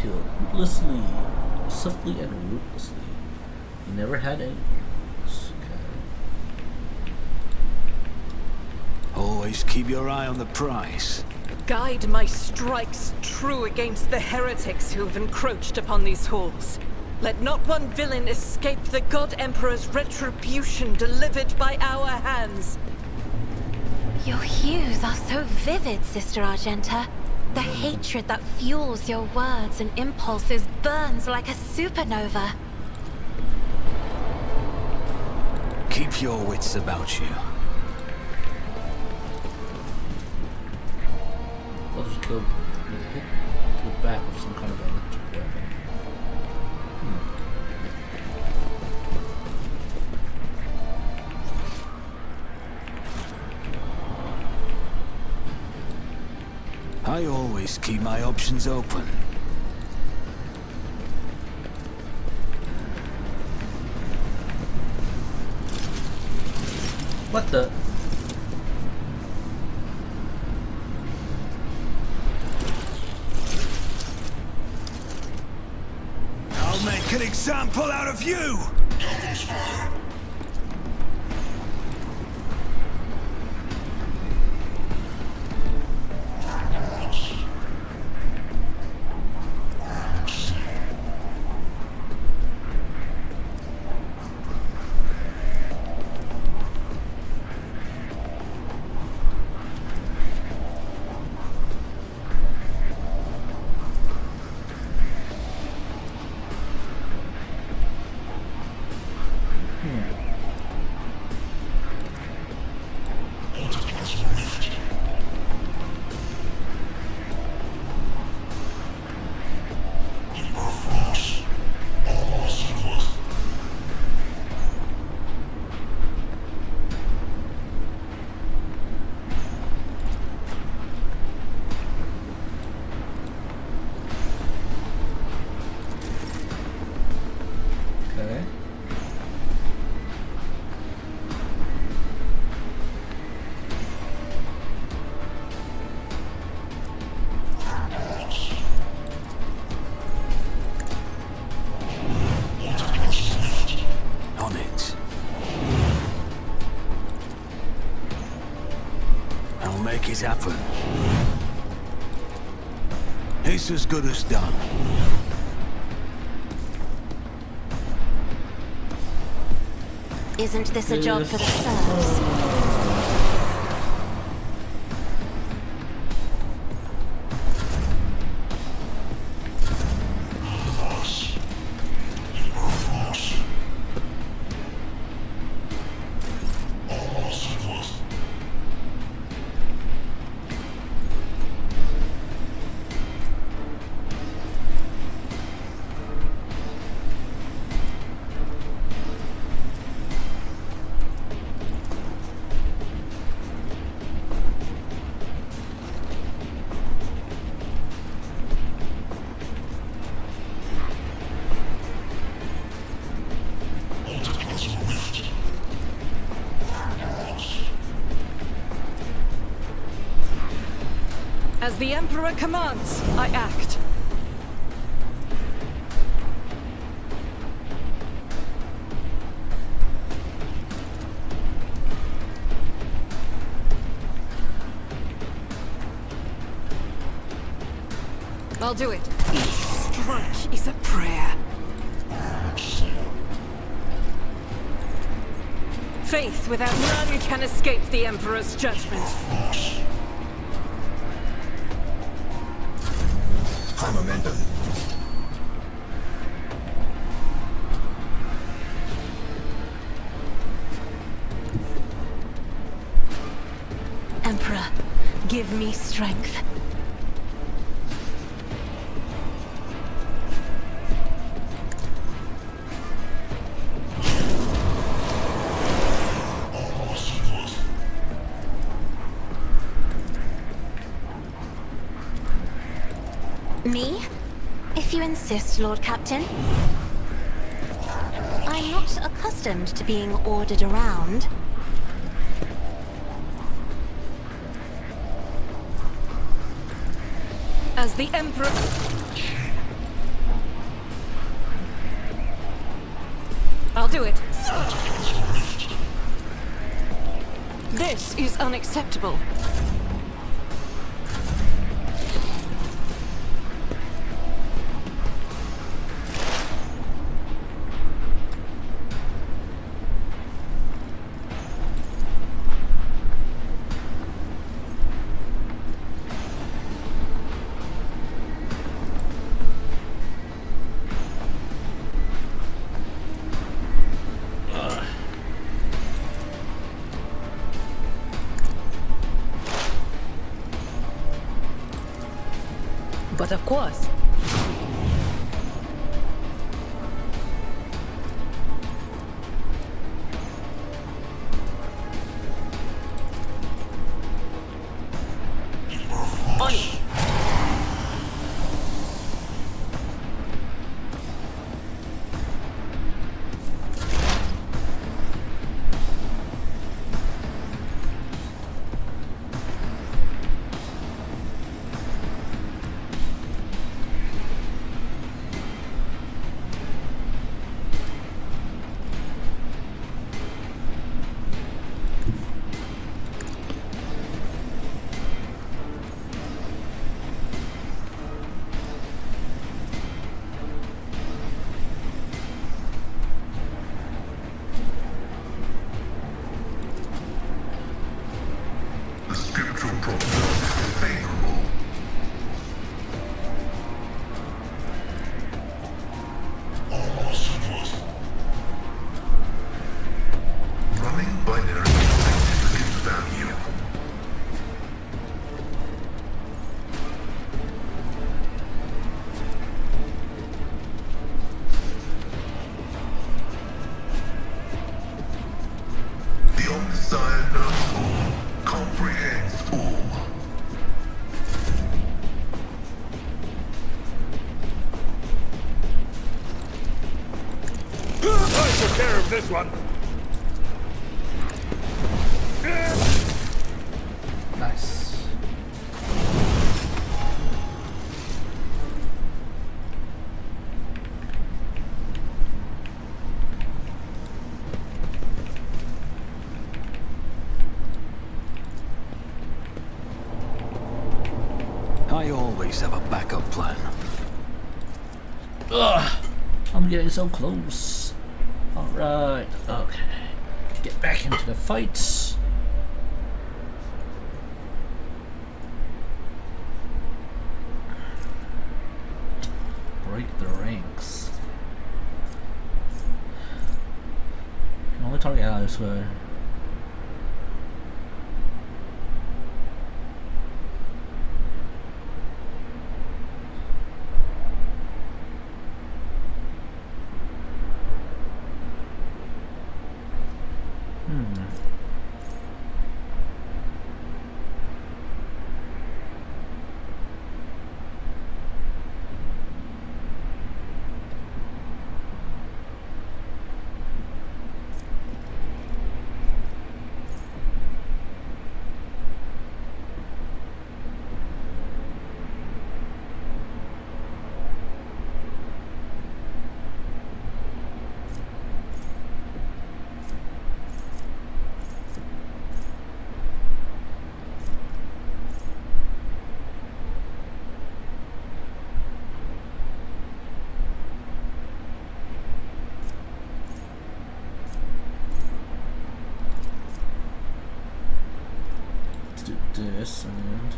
killed ruthlessly, swiftly and ruthlessly. He never had any rules. Okay. Always keep your eye on the prize. Guide my strikes true against the heretics who have encroached upon these halls. Let not one villain escape the God Emperor's retribution delivered by our hands. Your hues are so vivid, Sister Argenta. The hatred that fuels your words and impulses burns like a supernova. Keep your wits about you. I'll just go hit the back with some kind of electric weapon. I always keep my options open. What the? I'll make an example out of you! Okay. On it. I'll make it happen. It's as good as done. Isn't this a job for the serfs? As the Emperor commands, I act. I'll do it. Each strike is a prayer. Faith without none can escape the Emperor's judgment. High momentum. Emperor, give me strength. Me? If you insist, Lord Captain. I'm not accustomed to being ordered around. As the Emperor... I'll do it. This is unacceptable. But of course. This one. Nice. I always have a backup plan. Ugh, I'm getting so close. Alright, okay. Get back into the fights. Break the ranks. Can only target allies who are this and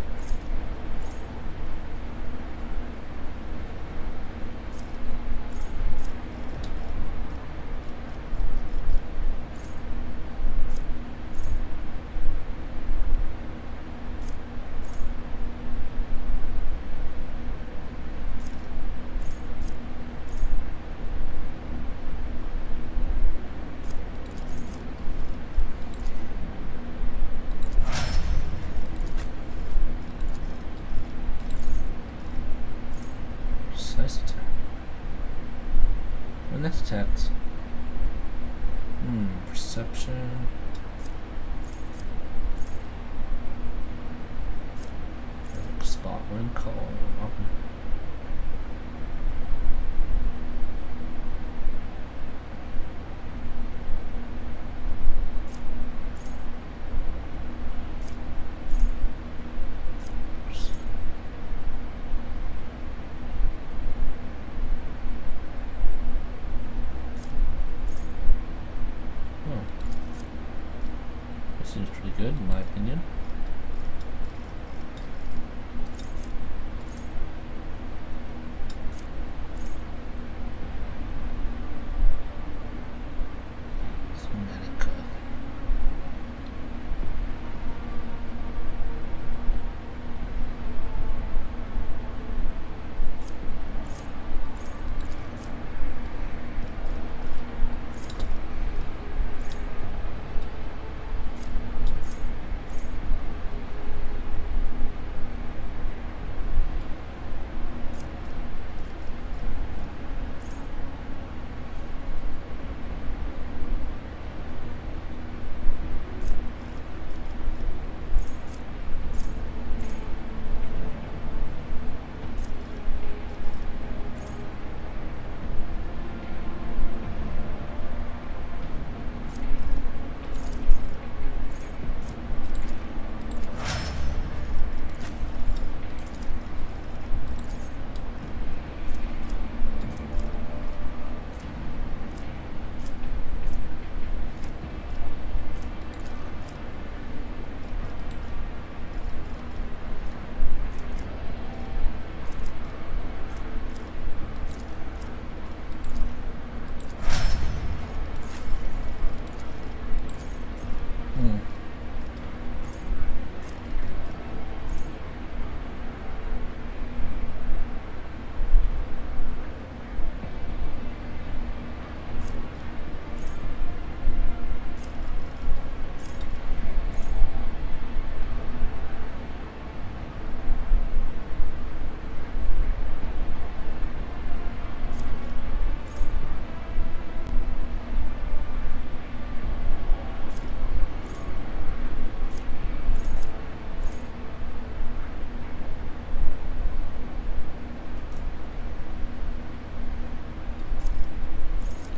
precise attack. The next attacks. Perception. Spot when called. good in my opinion. Medica.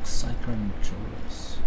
Cyclone Joris.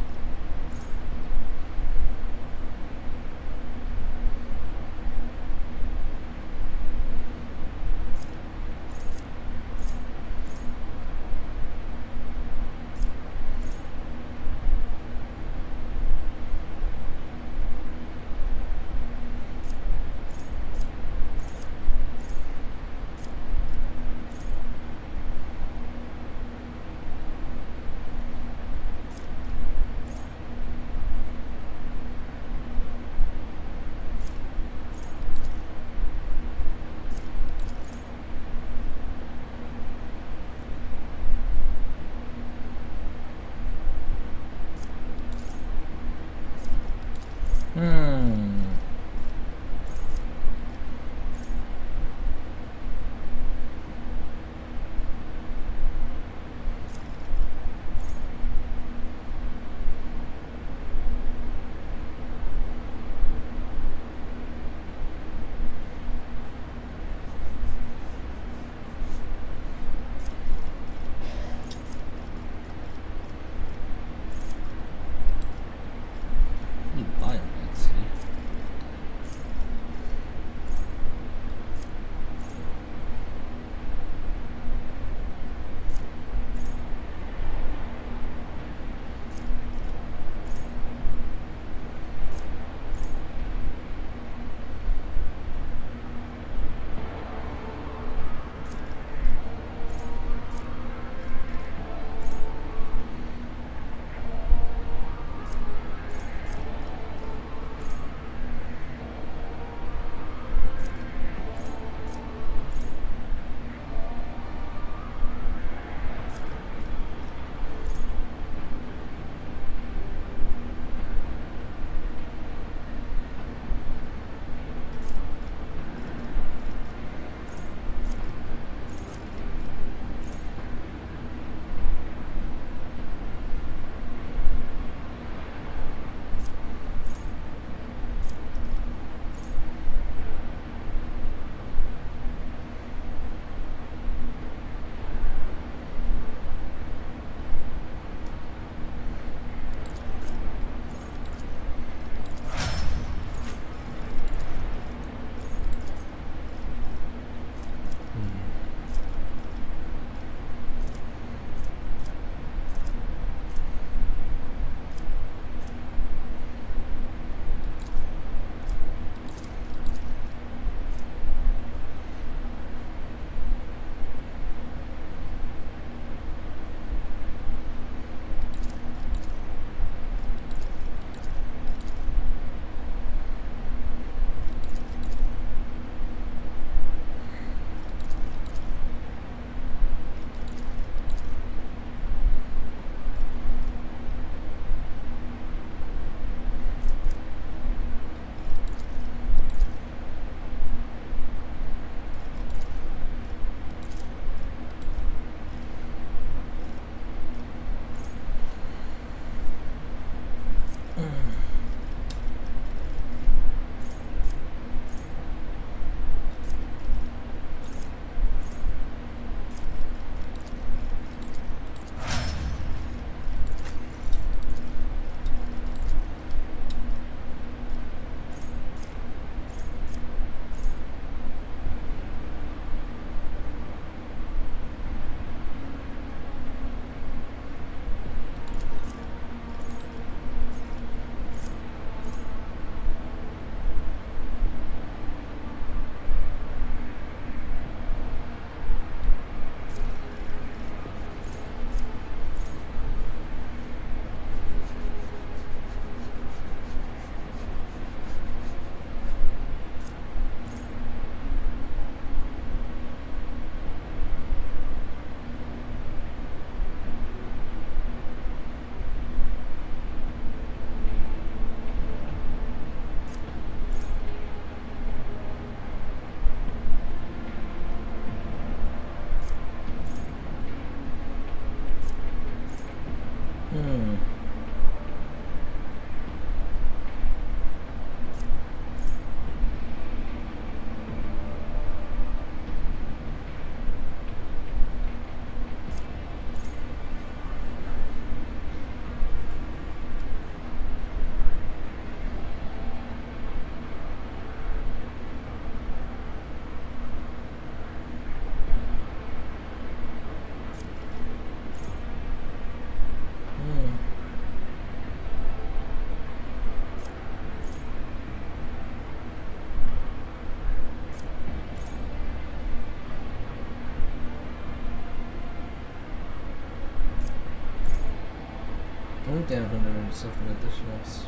point damage when there is something additionals.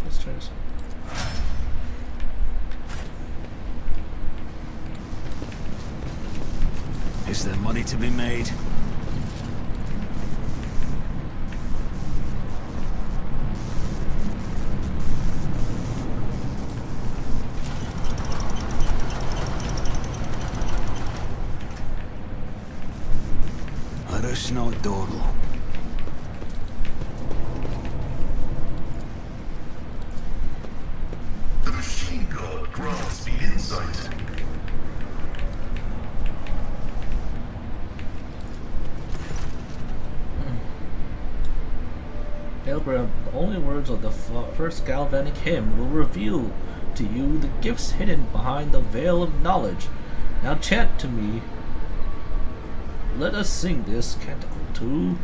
Let's try this one. Is there money to be made? Arashno Dodal. The machine god grants the insight. Pilgrim, the only words of the first galvanic hymn will reveal to you the gifts hidden behind the veil of knowledge. Now chant to me. Let us sing this canticle too.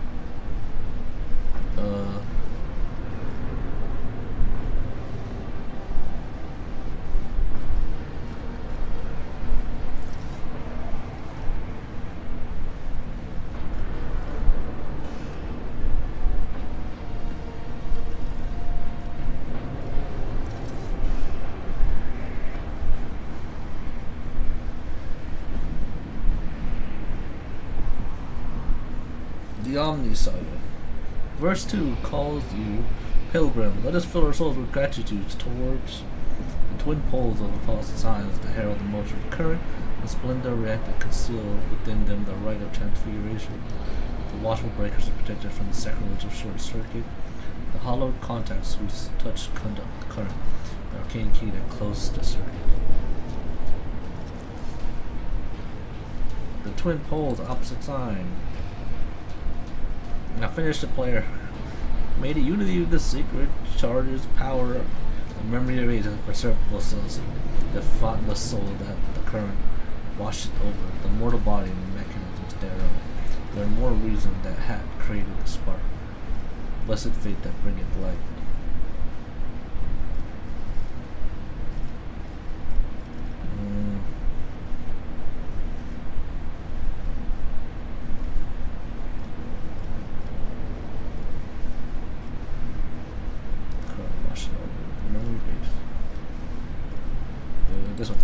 The Omni Saga. Verse 2 calls you, Pilgrim, let us fill our souls with gratitude towards the twin poles of the opposite signs that herald the motion of current and splendor react that conceal within them the rite of transfiguration. The watchful breakers are protected from the sacrilege of short circuit. The hollowed contacts whose touch conduct the current, the arcane key that closes the circuit. The twin poles, opposite sign. Now finish the player. May the unity of the secret charges power and memory of ages perceptible souls, the thoughtless soul that the current washes over, the mortal body and the mechanisms thereof. There are more reasons that had created the spark. Blessed fate that bringeth light. This one.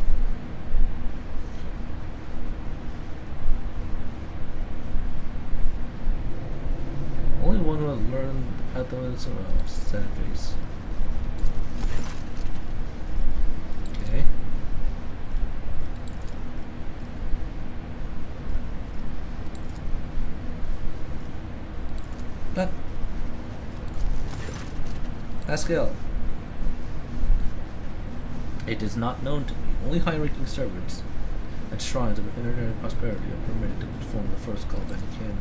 Only one who has learned the pathways of sad face. Okay. That Pascal. It is not known to me. Only high-ranking servants at shrines of planetary prosperity are permitted to perform the first galvanic hymn.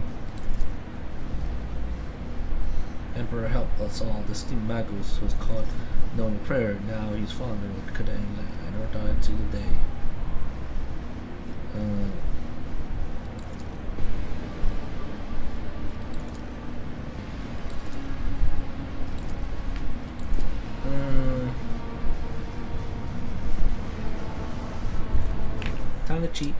Emperor help us all. The esteemed Magus was caught knowing prayer. Now he's fonder with Kadang and our died to the day. Time to cheat.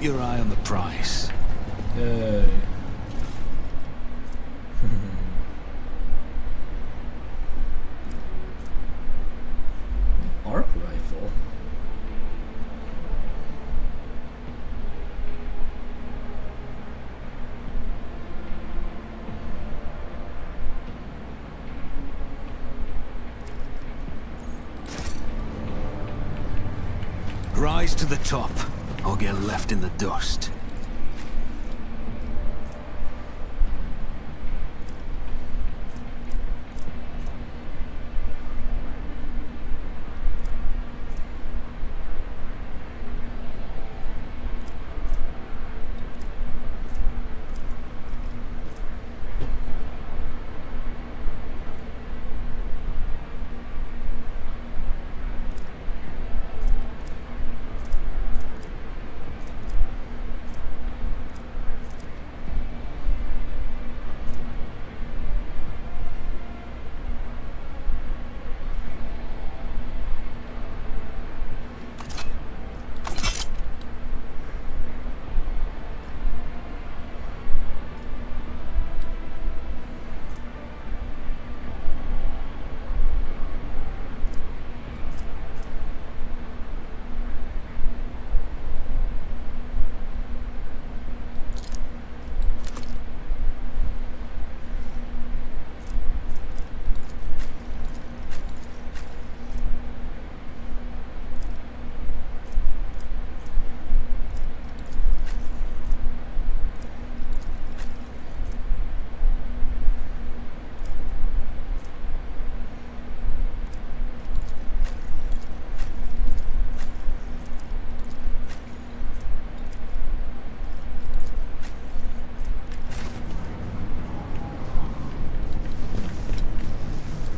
your eye on the prize. Yay. Arc rifle. Rise to the top, or get left in the dust.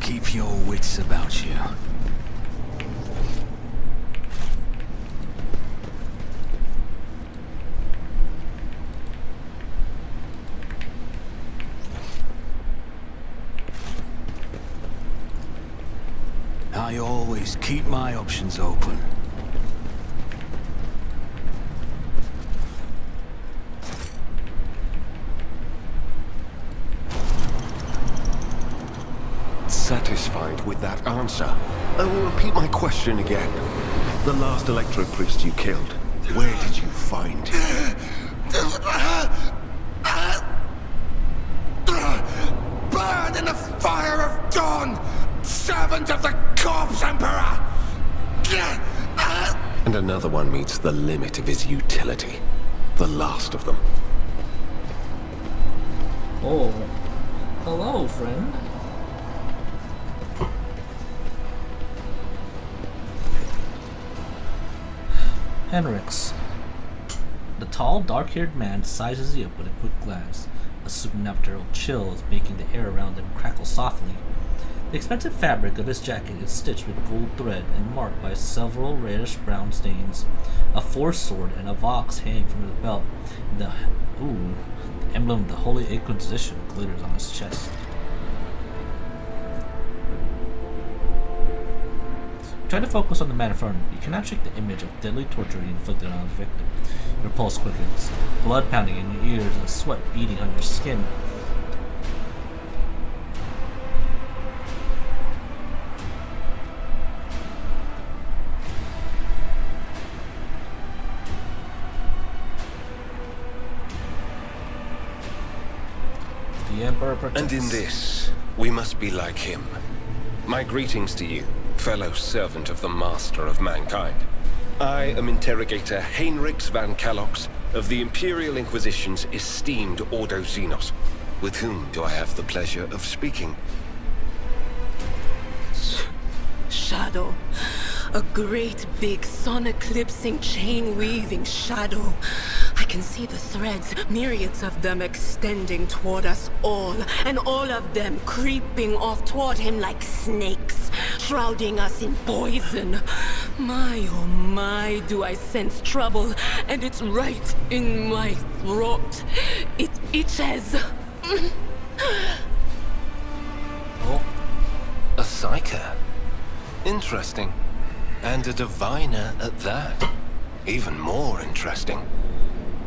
Keep your wits about you. I always keep my options open. Satisfied with that answer, I will repeat my question again. The last Electro Priest you killed, where did you find him? Burn in the fire of dawn, servant of the Corpse Emperor! And another one meets the limit of his utility. The last of them. Oh. Hello, friend. Henrix. The tall, dark-haired man sizes you up with a quick glance. A supernatural chill is making the air around him crackle softly. The expensive fabric of his jacket is stitched with gold thread and marked by several reddish-brown stains. A force sword and a vox hang from his belt. The emblem of the Holy Inquisition glitters on his chest. Try to focus on the man in front of you. You cannot shake the image of deadly torture he inflicted on his victim. Your pulse quickens, blood pounding in your ears and sweat beading on your skin. The Emperor protects. And in this, we must be like him. My greetings to you, fellow servant of the Master of Mankind. I am Interrogator Heinrix van Kalox of the Imperial Inquisition's esteemed Ordo Xenos. With whom do I have the pleasure of speaking? Shadow. A great big sun-eclipsing, chain-weaving shadow. I can see the threads, myriads of them extending toward us all, and all of them creeping off toward him like snakes, shrouding us in poison. My, oh my, do I sense trouble, and it's right in my throat. It itches. Oh, A psyker. Interesting. And a diviner at that. Even more interesting.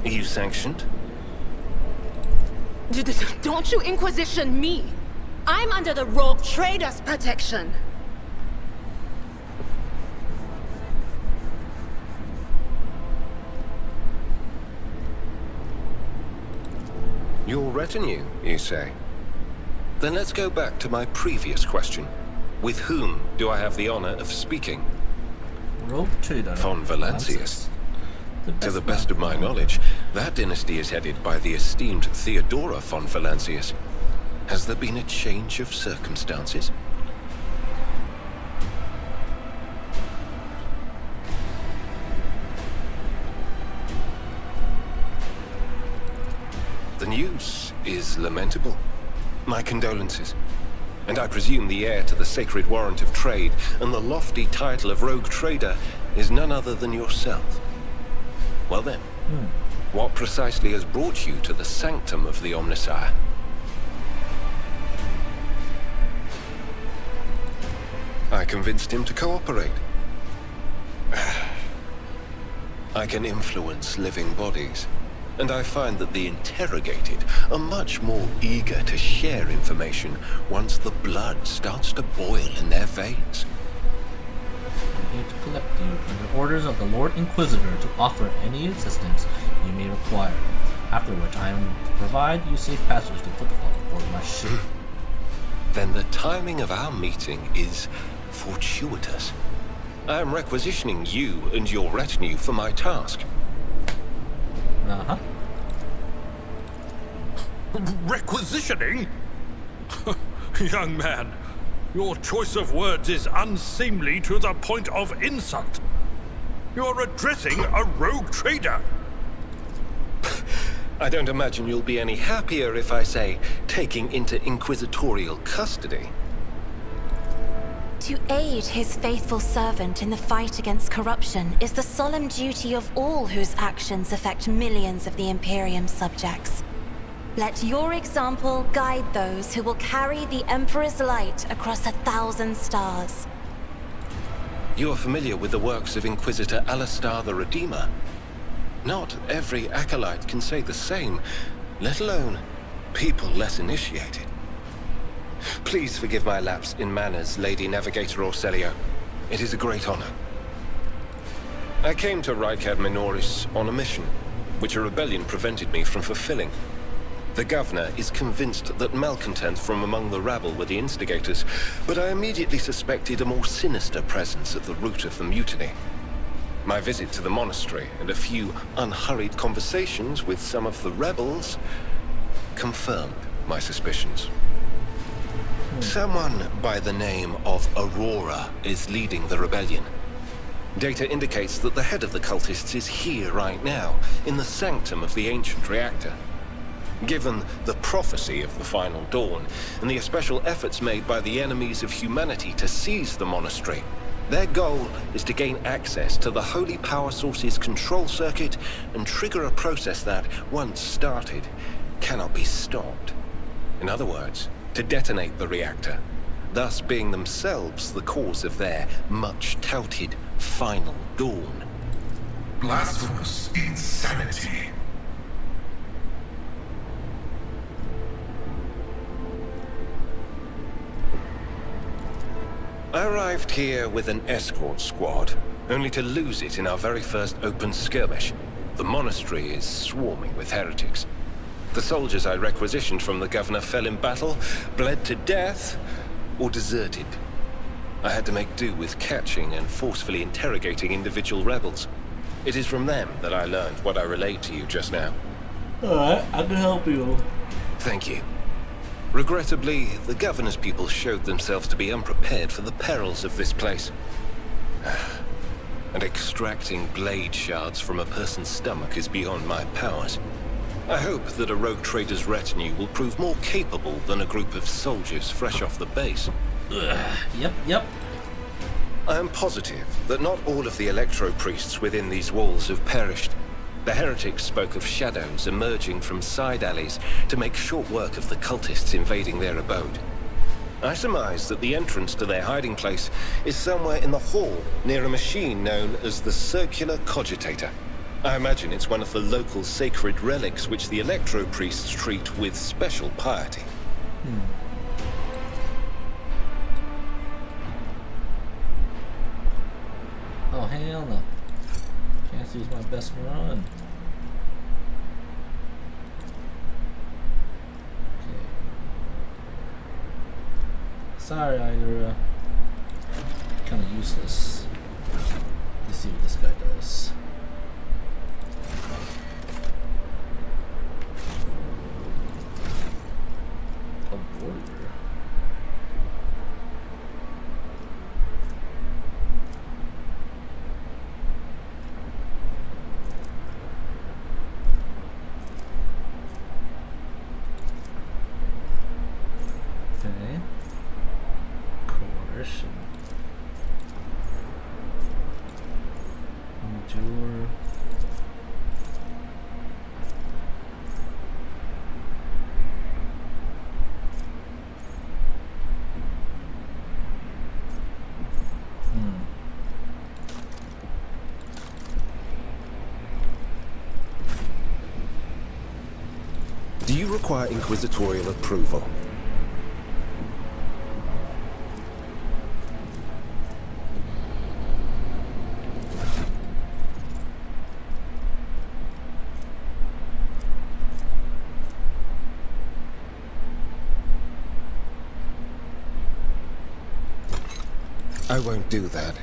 Are you sanctioned? Don't you Inquisition me! I'm under the Rogue Trader's protection! Your retinue, you say? Then let's go back to my previous question. With whom do I have the honor of speaking? Rogue Trader. Von Valancius. To the best of my knowledge, that dynasty is headed by the esteemed Theodora von Valancius. Has there been a change of circumstances? The news is lamentable. My condolences. And I presume the heir to the sacred warrant of trade and the lofty title of Rogue Trader is none other than yourself. Well then, what precisely has brought you to the sanctum of the Omnissiah? I convinced him to cooperate. I can influence living bodies, and I find that the interrogated are much more eager to share information once the blood starts to boil in their veins. I'm here to collect you under orders of the Lord Inquisitor to offer any assistance you may require, after which I am to provide you safe passage to Footfall aboard my ship. Then the timing of our meeting is fortuitous. I am requisitioning you and your retinue for my task. Uh-huh. Requisitioning? Young man, your choice of words is unseemly to the point of insult. You're addressing a rogue trader. I don't imagine you'll be any happier if I say taking into inquisitorial custody. To aid his faithful servant in the fight against corruption is the solemn duty of all whose actions affect millions of the Imperium's subjects. Let your example guide those who will carry the Emperor's light across 1,000 stars. You are familiar with the works of Inquisitor Alistar the Redeemer. Not every acolyte can say the same, let alone people less initiated. Please forgive my lapse in manners, Lady Navigator Orselio. It is a great honor. I came to Rykad Minoris on a mission, which a rebellion prevented me from fulfilling. The governor is convinced that malcontents from among the rabble were the instigators, but I immediately suspected a more sinister presence at the root of the mutiny. My visit to the monastery and a few unhurried conversations with some of the rebels confirmed my suspicions. Someone by the name of Aurora is leading the rebellion. Data indicates that the head of the cultists is here right now, in the sanctum of the ancient reactor. Given the prophecy of the final dawn, and the special efforts made by the enemies of humanity to seize the monastery, their goal is to gain access to the holy power source's control circuit and trigger a process that, once started, cannot be stopped. In other words, to detonate the reactor, thus being themselves the cause of their much-touted final dawn. Blasphemous insanity. I arrived here with an escort squad, only to lose it in our very first open skirmish. The monastery is swarming with heretics. The soldiers I requisitioned from the governor fell in battle, bled to death, or deserted. I had to make do with catching and forcefully interrogating individual rebels. It is from them that I learned what I relayed to you just now. Alright, I can help you. Thank you. Regrettably, the governor's people showed themselves to be unprepared for the perils of this place. And extracting blade shards from a person's stomach is beyond my powers. I hope that a rogue trader's retinue will prove more capable than a group of soldiers fresh off the base. Yep. I am positive that not all of the electro-priests within these walls have perished. The heretics spoke of shadows emerging from side alleys to make short work of the cultists invading their abode. I surmise that the entrance to their hiding place is somewhere in the hall near a machine known as the Circular Cogitator. I imagine it's one of the local sacred relics which the Electro priests treat with special piety. Oh, hell no. Can't use my best run. Okay. Sorry, Ida. Kind of useless. Let's see what this guy does. A warrior. Okay. Coercion. Endure. Do you require inquisitorial approval? I won't do that.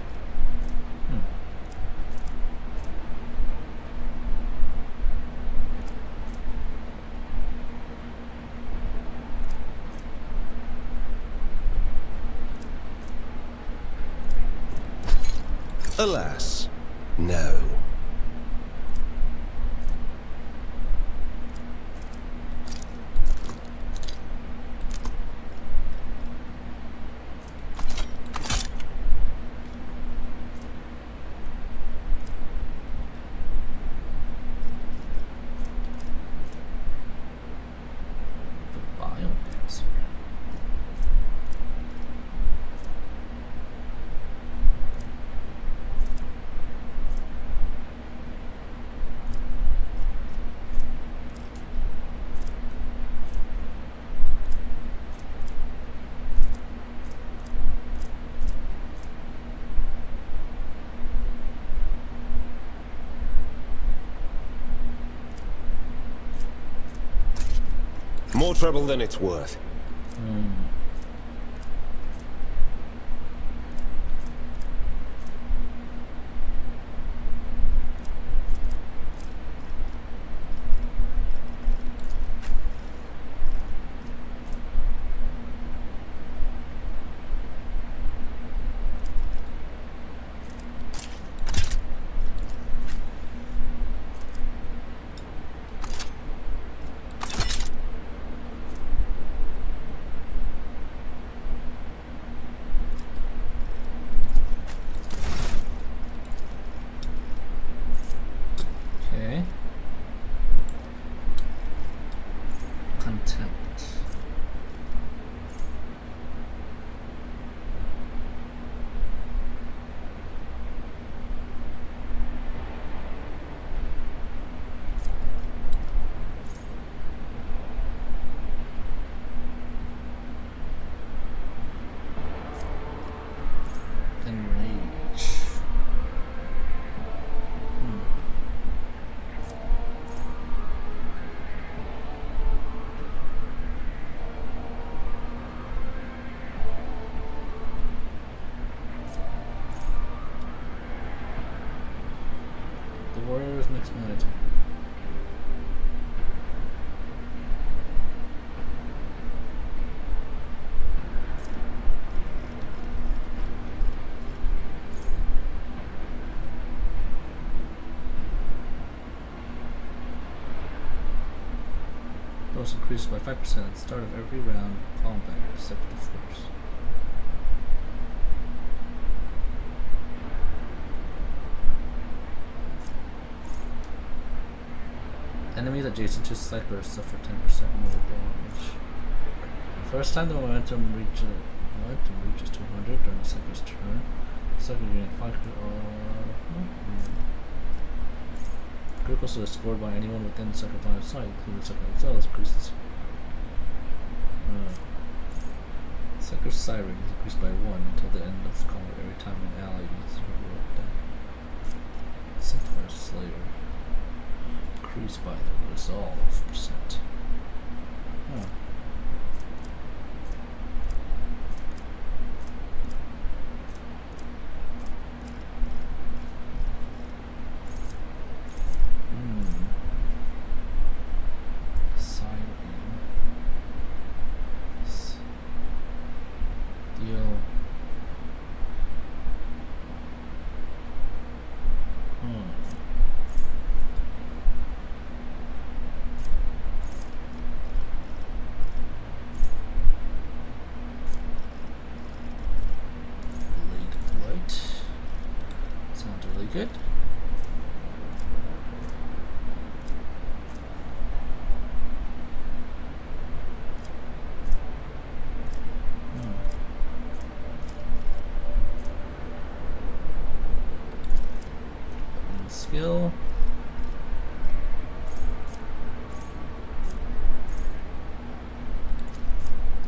Alas, no. The biomancer. More trouble than it's worth. Okay. Contempt. Enrage. The Warriors next minute. Bonus increased by 5% at the start of every round of combat except the force. Enemies adjacent to cyclers suffer 10% more damage. First time the momentum reaches 200 during the cycler's turn. Cycler gains 5. critical success scored by anyone within the second line of sight, including the second themselves, increases. Sector Siren is increased by 1 until the end of combat every time an ally uses her weapon. Centaur Slayer increased by the resolve percent. Huh. Good. Skill.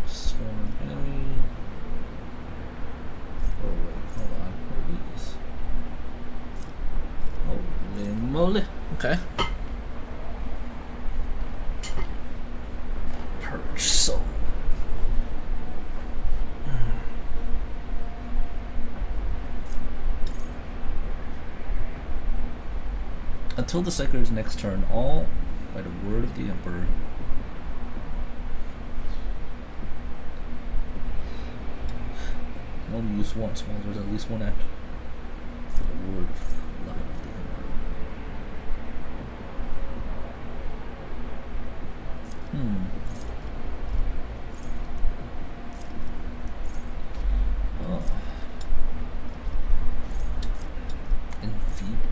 Storm enemy. Oh wait, hold on. What are these? Holy moly. Okay. Purge soul. Until the Seeker's next turn, all by the word of the Emperor. You only use once while there's at least one act. For the word of life of the Emperor. Oh. Enfeeble.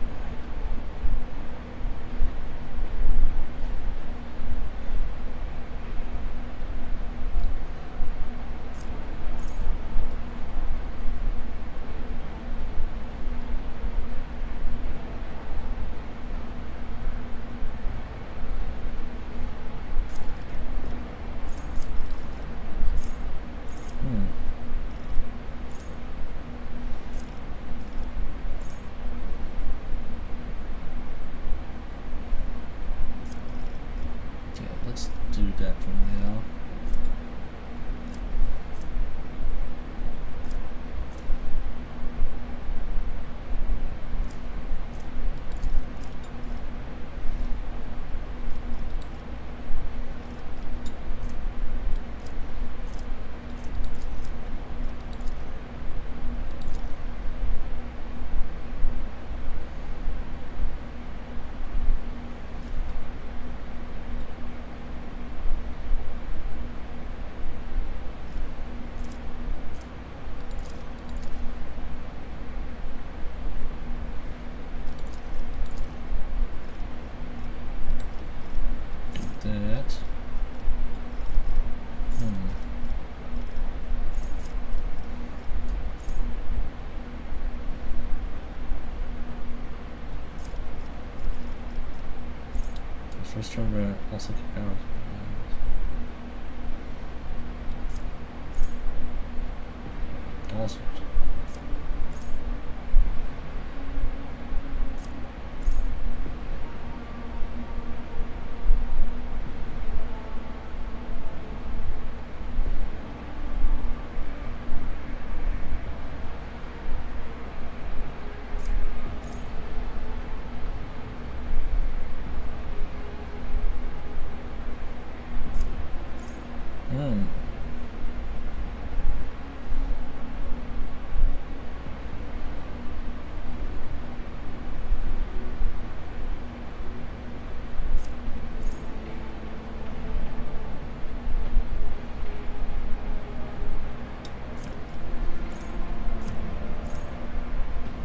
Let's do that for now. That. The first turn we're also keep power. Also.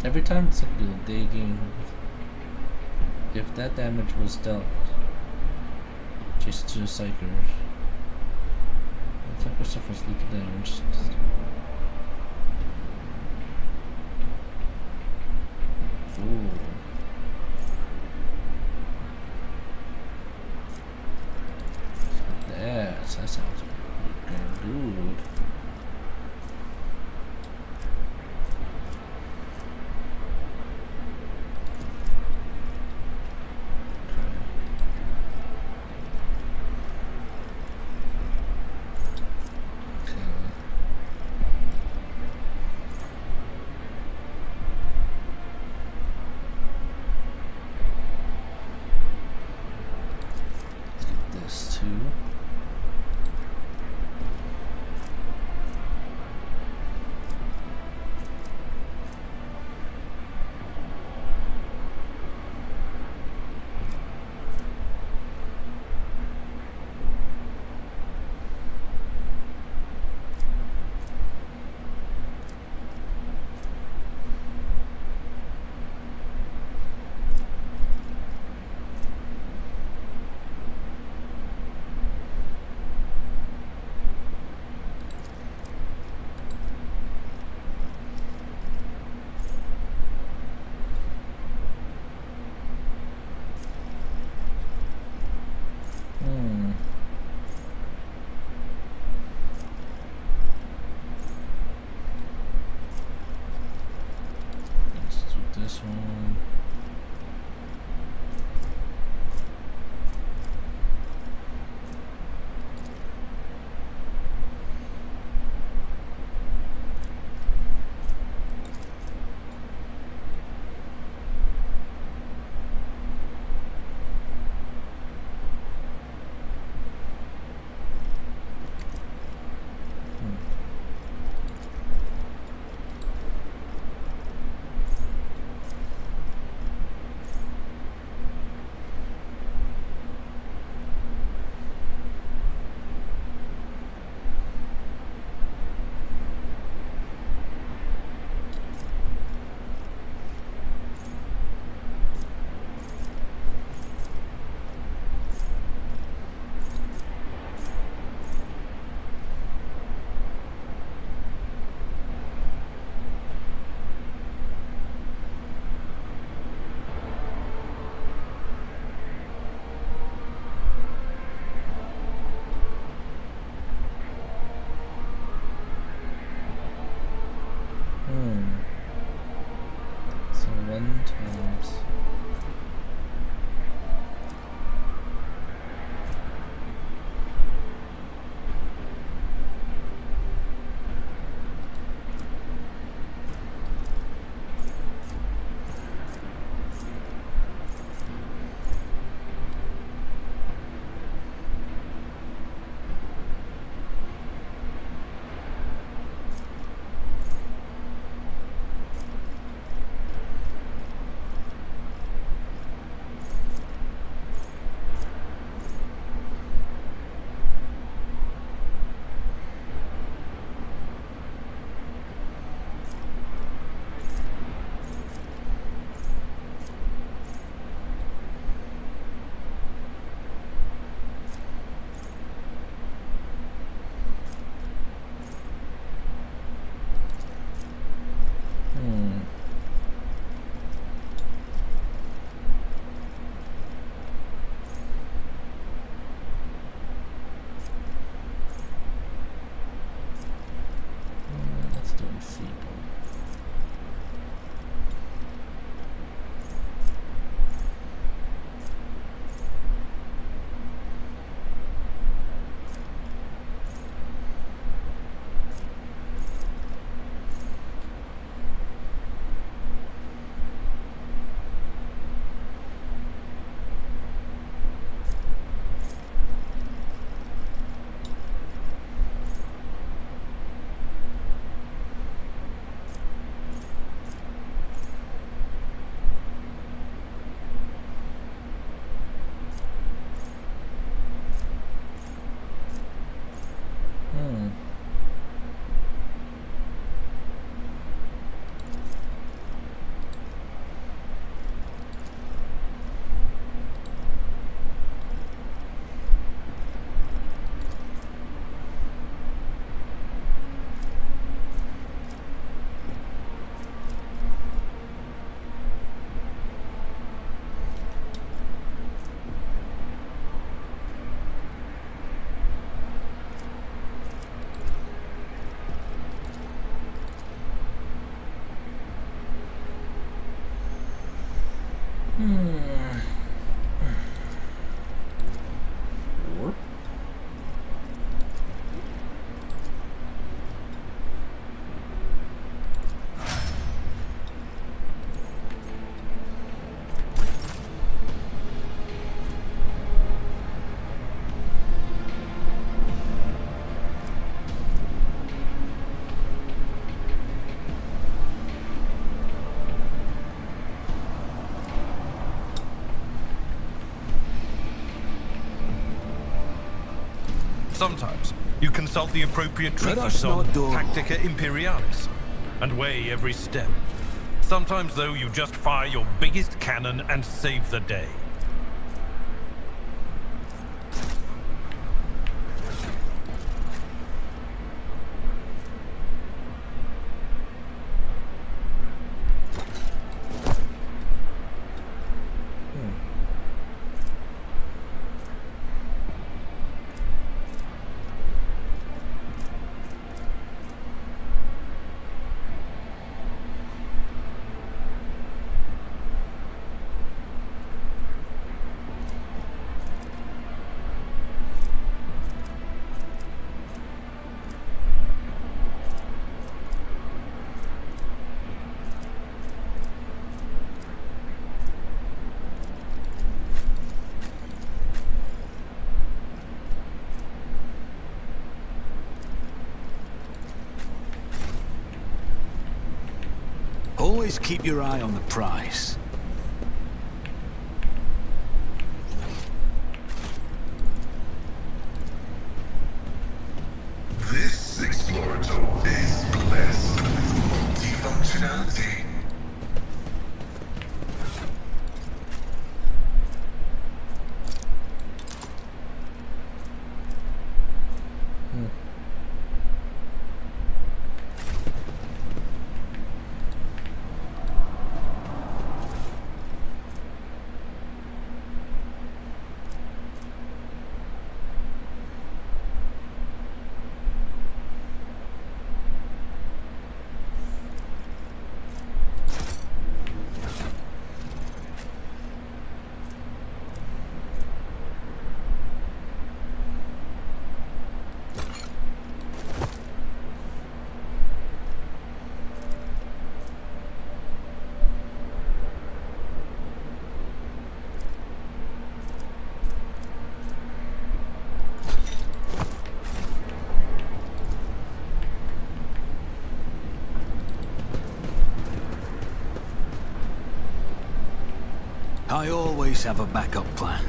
Every time it's like do digging, if that damage was dealt just to the Psyker, the Psyker suffers little damage. Ooh. one. So 1 times. Let's do it feeble. Warp. Sometimes you consult the appropriate Let us treatise on not dawdle. Tactica Imperialis and weigh every step. Sometimes, though, you just fire your biggest cannon and save the day. Always keep your eye on the prize. This Explorator is blessed with multifunctionality. I always have a backup plan.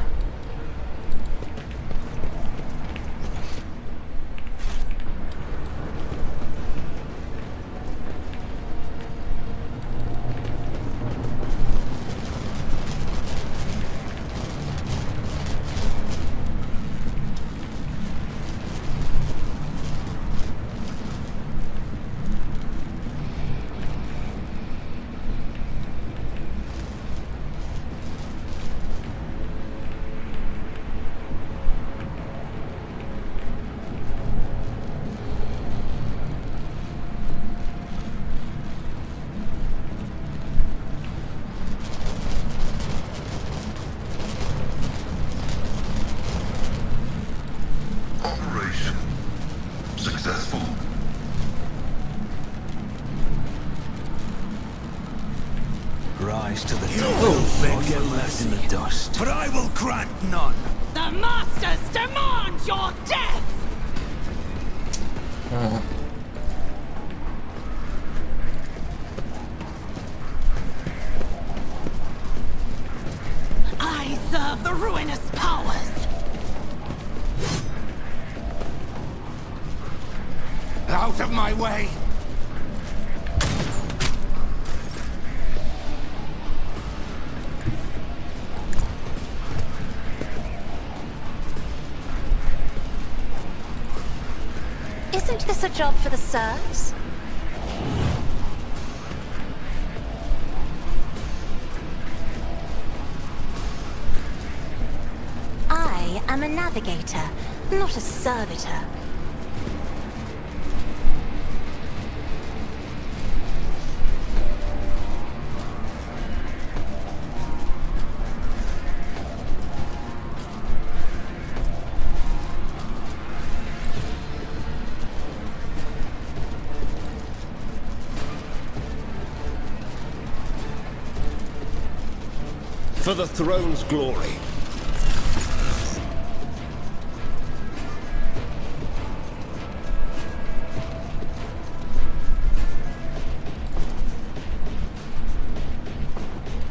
Operation successful. Rise to the top or get left in the dust. But I will grant none. The Masters demand your death! I serve the ruinous powers! Out of my way! Isn't this a job for the serfs? I am a navigator, not a servitor. For the throne's glory.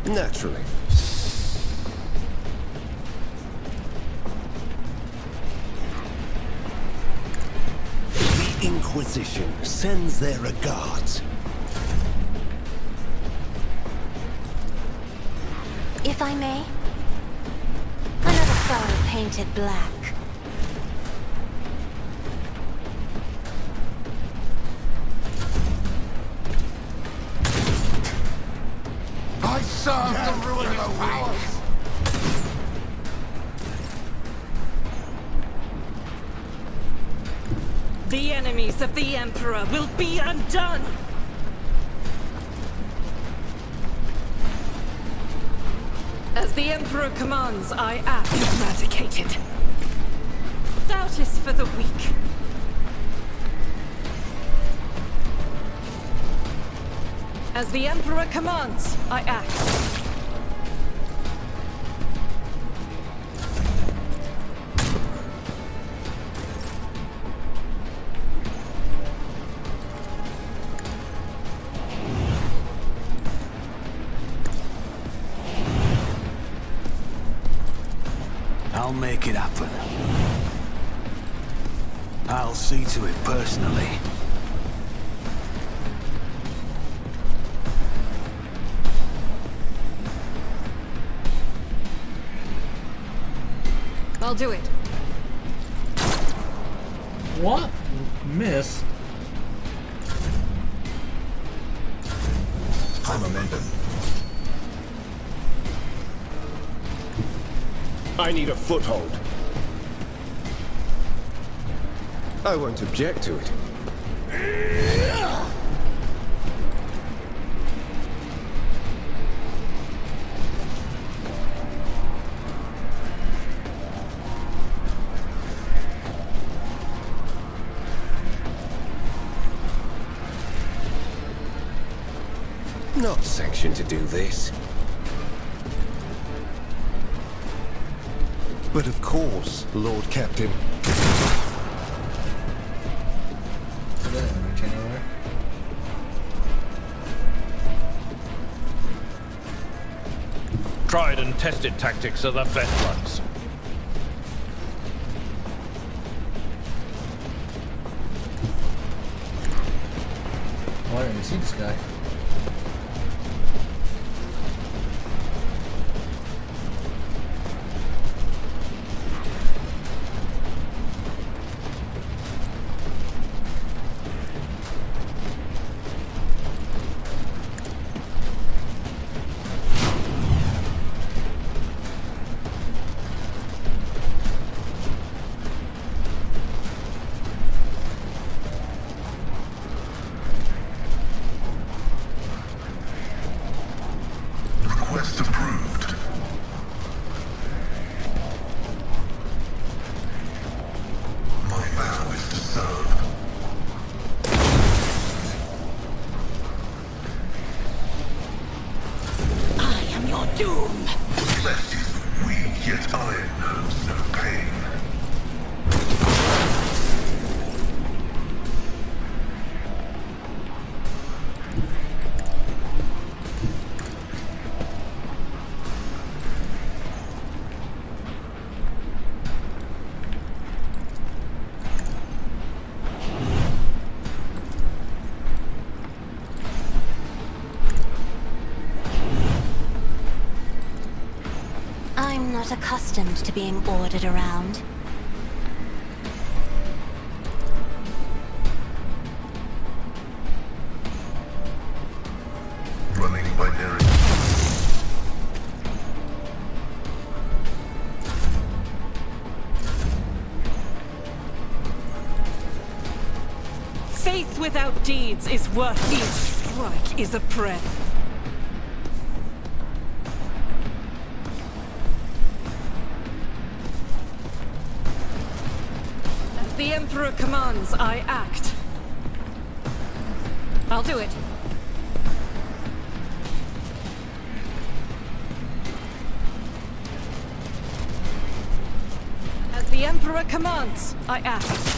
Naturally. The Inquisition sends their regards. If I may, another foe painted black. I serve the ruinous powers! The enemies of the Emperor will be undone! As the Emperor commands, I act. Eradicated. Doubt is for the weak. As the Emperor commands, I act. make it happen. I'll see to it personally. I'll do it. What? Miss? High momentum. I need a foothold. I won't object to it. Not sanctioned to do this. But of course, Lord Captain. Tried and tested tactics are the best ones. Oh, I didn't even see this guy. Request approved. My vow is to serve. I am your doom. Flesh is weak, yet iron knows no pain. I'm not accustomed to being ordered around. Running binary. Faith without deeds is worth each strike is a prayer. As the Emperor commands, I act. I'll do it. As the Emperor commands, I act.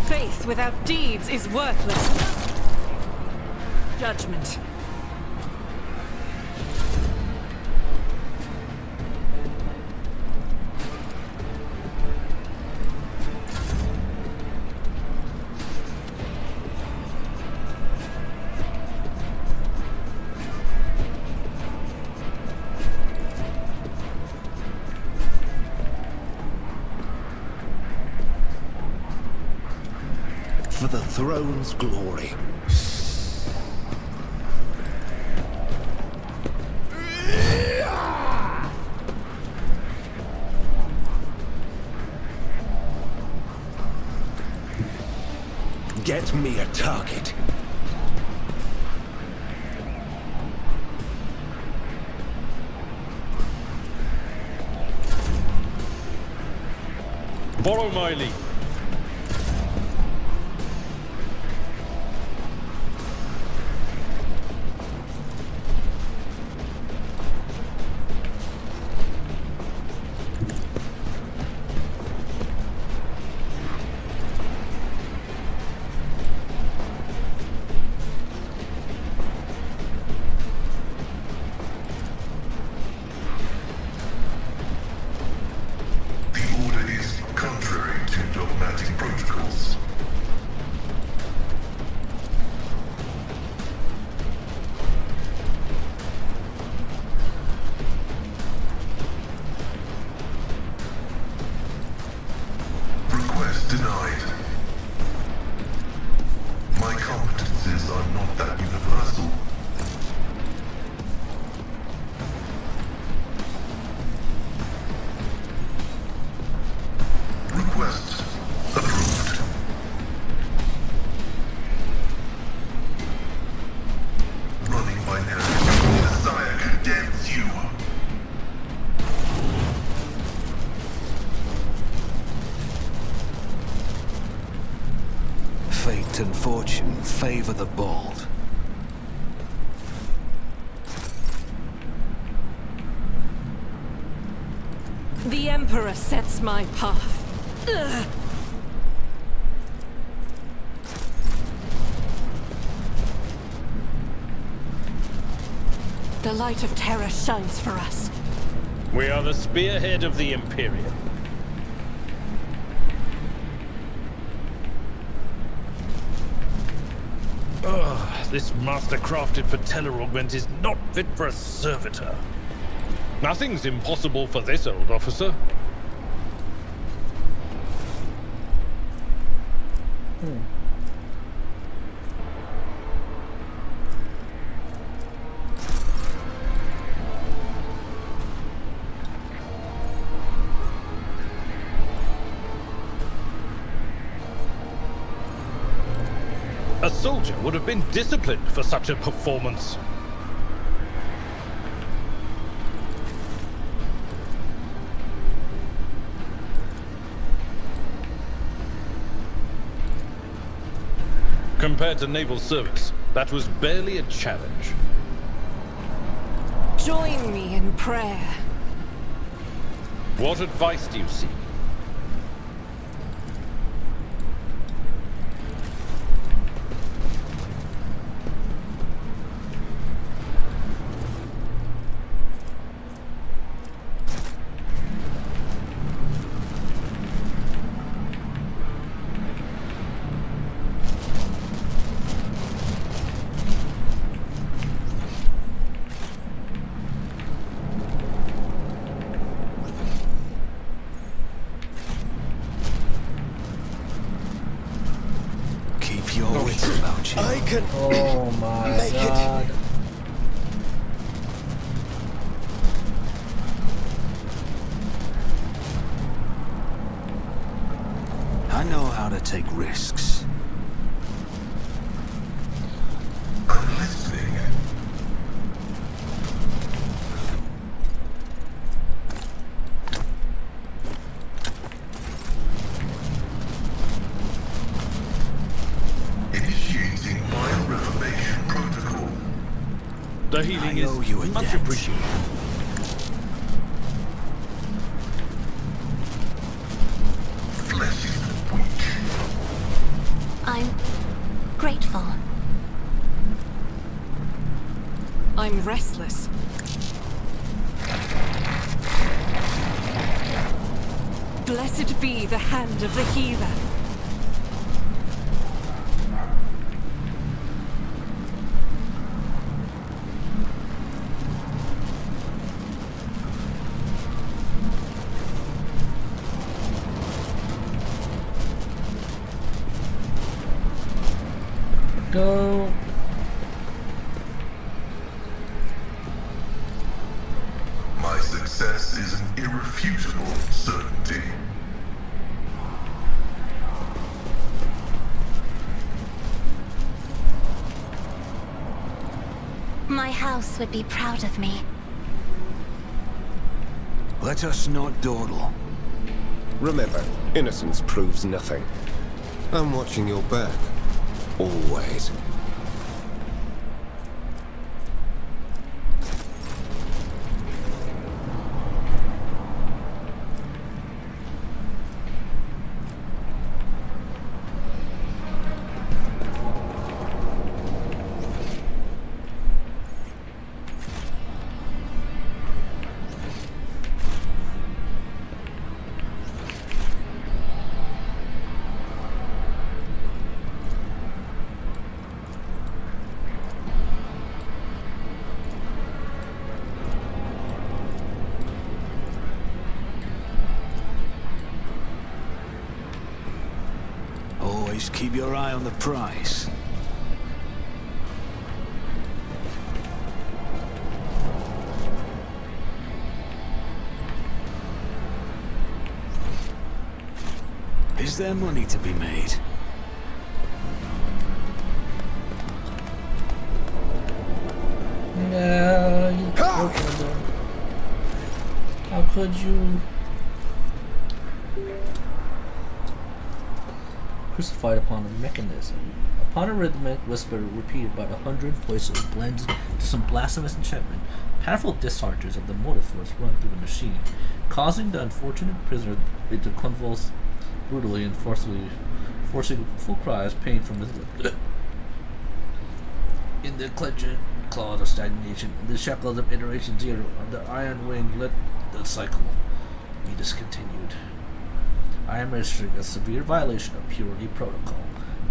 Faith without deeds is worthless. Judgment. For the throne's glory. Get me a target. Follow my lead. Access denied. My competences are not that universal. Request approved. Running by narrative. Messiah condemns you. Fate and fortune favor the bold. The Emperor sets my path. Ugh. The light of terror shines for us. We are the spearhead of the Imperium. Ugh, this master-crafted patella augment is not fit for a servitor. Nothing's impossible for this old officer. A soldier would have been disciplined for such a performance. Compared to naval service, that was barely a challenge. Join me in prayer. What advice do you seek? Your wits about you. I can Oh my make god. it. I know how to take risks. I'm listening. Initiating bioreformation protocol. The healing I owe you a is much debt. appreciated. Flesh is weak. I'm grateful. I'm restless. Blessed be the hand of the healer. Go. My success is an irrefutable certainty. My house would be proud of me. Let us not dawdle. Remember, innocence proves nothing. I'm watching your back. Always. Always keep your eye on the prize. Is there money to be made? Yeah, you opened it. How could you? Crucified upon a mechanism. Upon a rhythmic whisper repeated by 100 voices blended to some blasphemous enchantment, powerful discharges of the motive force run through the machine, causing the unfortunate prisoner to convulse brutally and forcing full cries of pain from his lips. In the clenched claws of stagnation, in the shackles of iteration zero, on the iron wing, let the cycle be discontinued. I am registering a severe violation of purity protocol.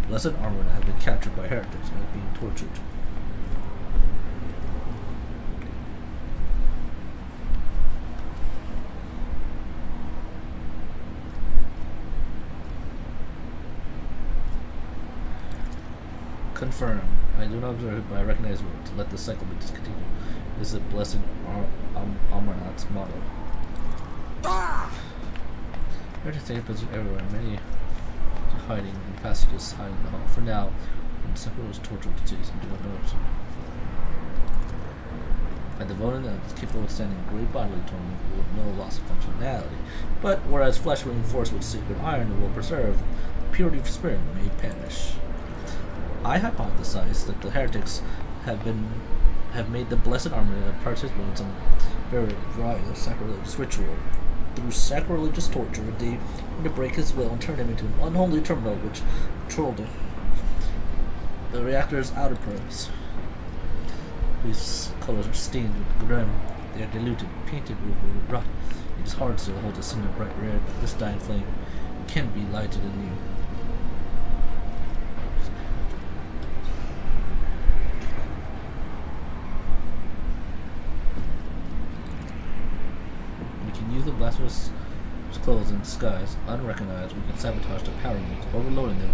Blessed Armor has been captured by heretics and is being tortured. Confirm. I do not observe it, but I recognize words. Let the cycle be discontinued. This is a blessed Amarnat's motto. Heretics take position everywhere. Many are hiding in passages, hiding in the hall. For now, when the cycle is tortured to cities and do not know so. By devoting them is capable of standing great bodily torment with no loss of functionality. But whereas flesh reinforced with sacred iron will preserve, the purity of spirit may perish. I hypothesize that the heretics have made the blessed Armor participate in some very vile sacrilegious ritual. Through sacrilegious torture, they want to break his will and turn him into an unholy terminal which controlled the reactor's outer probes. These colors are stained with grim. They are diluted, painted with rot. It is hard to hold a single bright red, but this dying flame can be lighted anew. Use the blasphemous clothes in disguise, unrecognized. We can sabotage the power units, overloading them,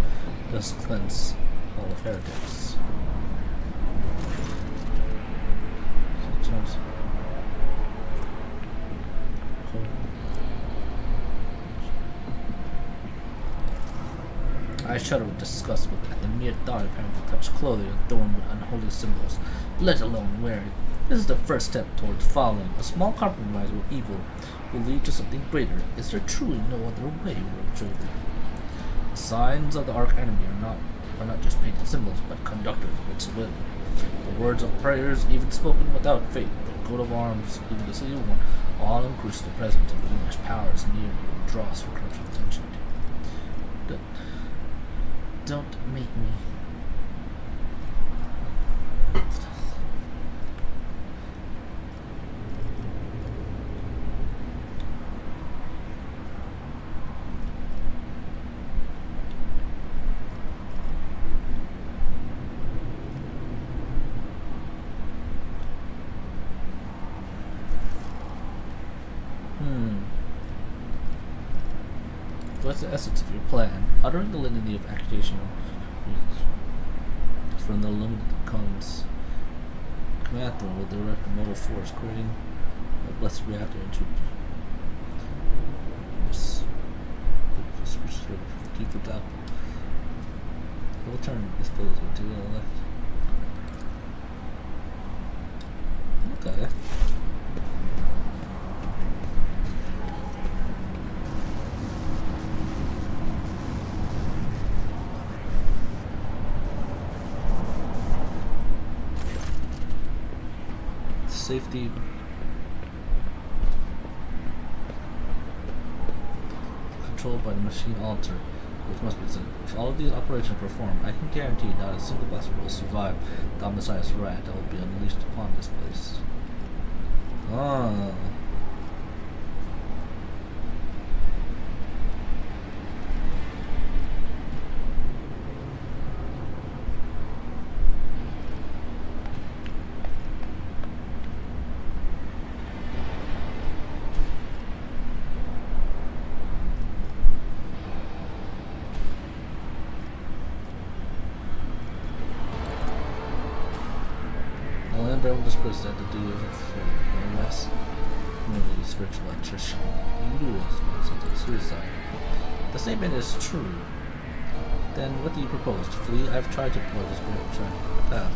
thus cleanse all of heretics. I shudder with disgust at the mere thought of having to touch clothing adorned with unholy symbols, let alone wear it. This is the first step towards falling. A small compromise with evil will lead to something greater. Is there truly no other way, Rogue Trader? The signs of the arch enemy are not just painted symbols, but conductors of its will. The words of prayers, even spoken without faith, the coat of arms, even the city worn, all increase the presence of the English powers near you and draw circumstantial attention. Don't make me. What's the essence of your plan? Uttering the litany of accusation from the limited comes command throne with direct motive force, creating a blessed reactor into this. Keep it up. We'll turn this pillars to the left. Okay. Safety. Controlled by the machine altar, which must be said. If all of these operations perform, I can guarantee not a single blaster will survive the Omnissiah's wrath that will be unleashed upon this place. Ah. devil disgrace had to do with it for less. Merely spiritual electrician. You do this, it's suicide. The statement is true. Then what do you propose? To flee? I've tried to deploy this spiritual path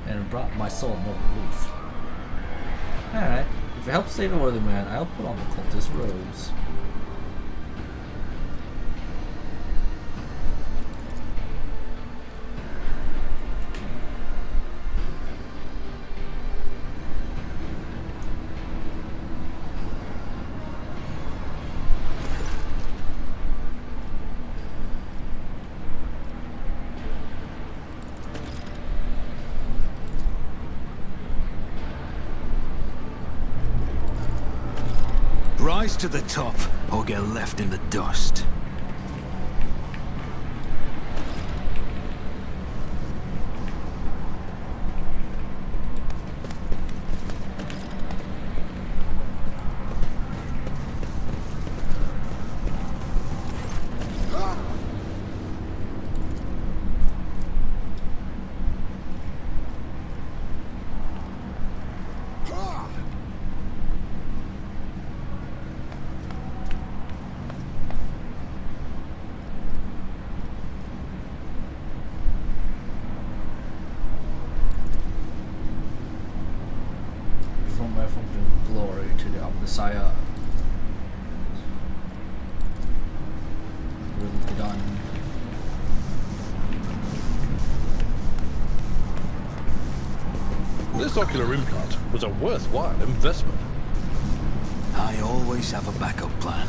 and brought my soul no relief. Alright, if you help save a worthy man, I'll put on the cultist robes. Rise to the top, or get left in the dust. Glory to the Messiah. Really done. This ocular implant was a worthwhile investment. I always have a backup plan.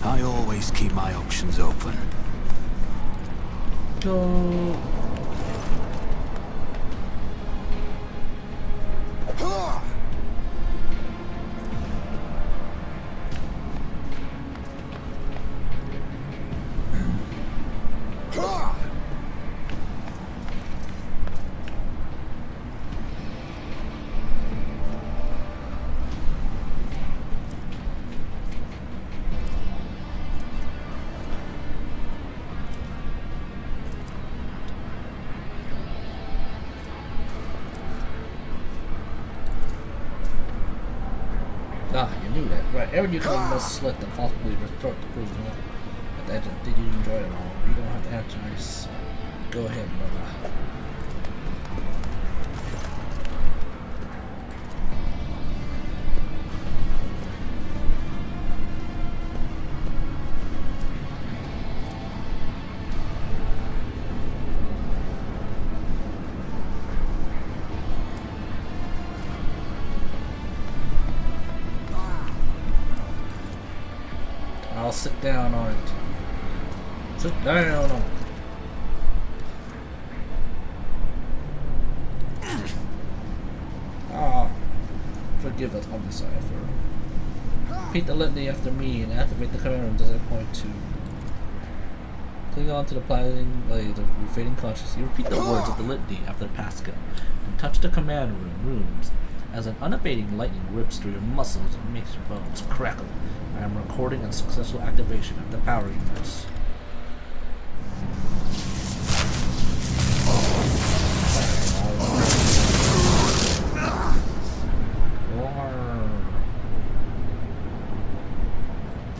I always keep my options open. Go. Ah, you knew that. Right, every newcomer must slit and possibly restore the prisoner at the edge. Did you enjoy it all? You don't have to answer. Just go ahead, brother. I'll sit down on it. Sit down on it. Ah, forgive us on the cipher. Repeat the litany after me and activate the command room as I point to. Cling on to the blinding blades of your fading consciousness. You repeat the words of the litany after Pascal and touch the command rooms as an unabating lightning rips through your muscles and makes your bones crackle. I am recording a successful activation of the power units.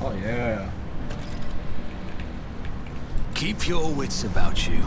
Oh yeah. Keep your wits about you.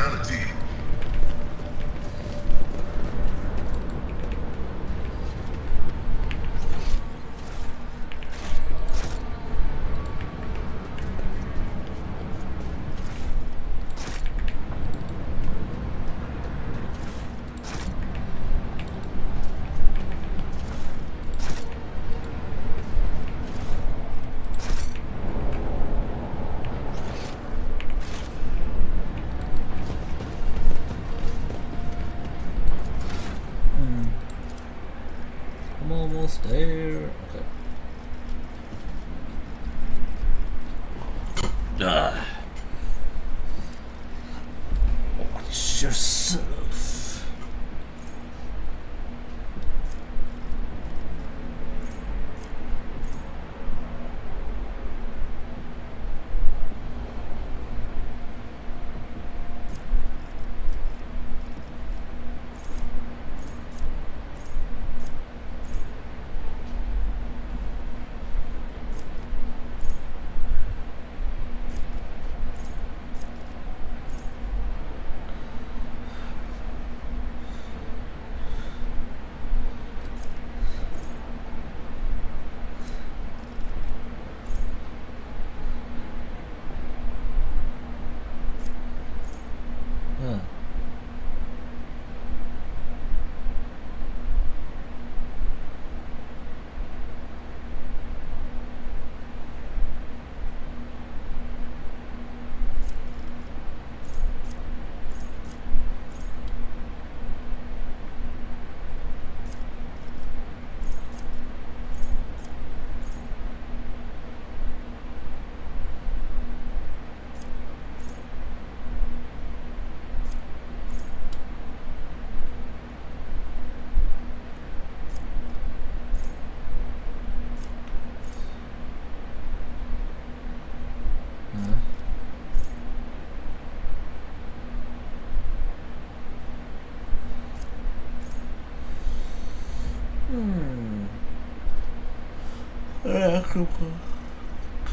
insanity. I'm almost there. Okay. Watch yourself. Huh.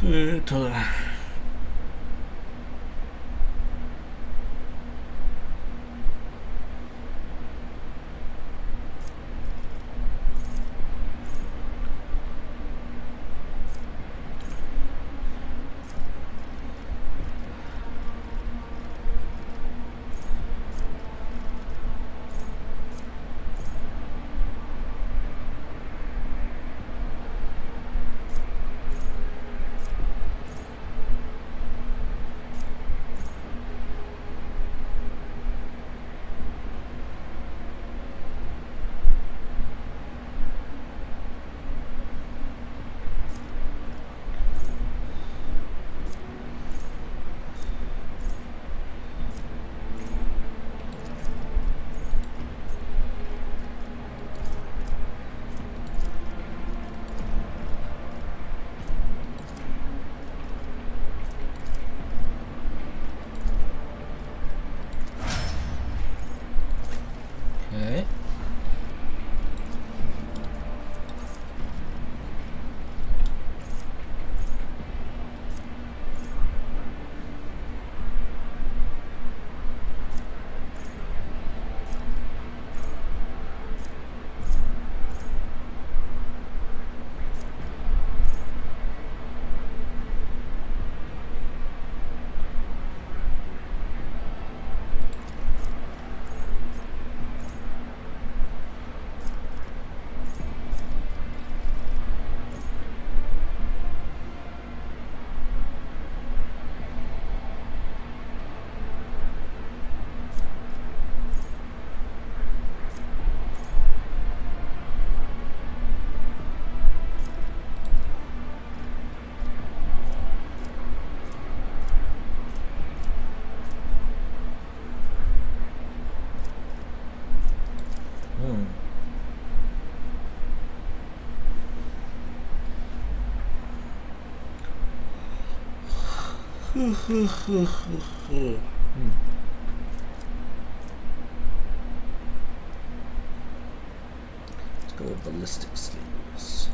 Good. Okay. Let's go with ballistic sleeves.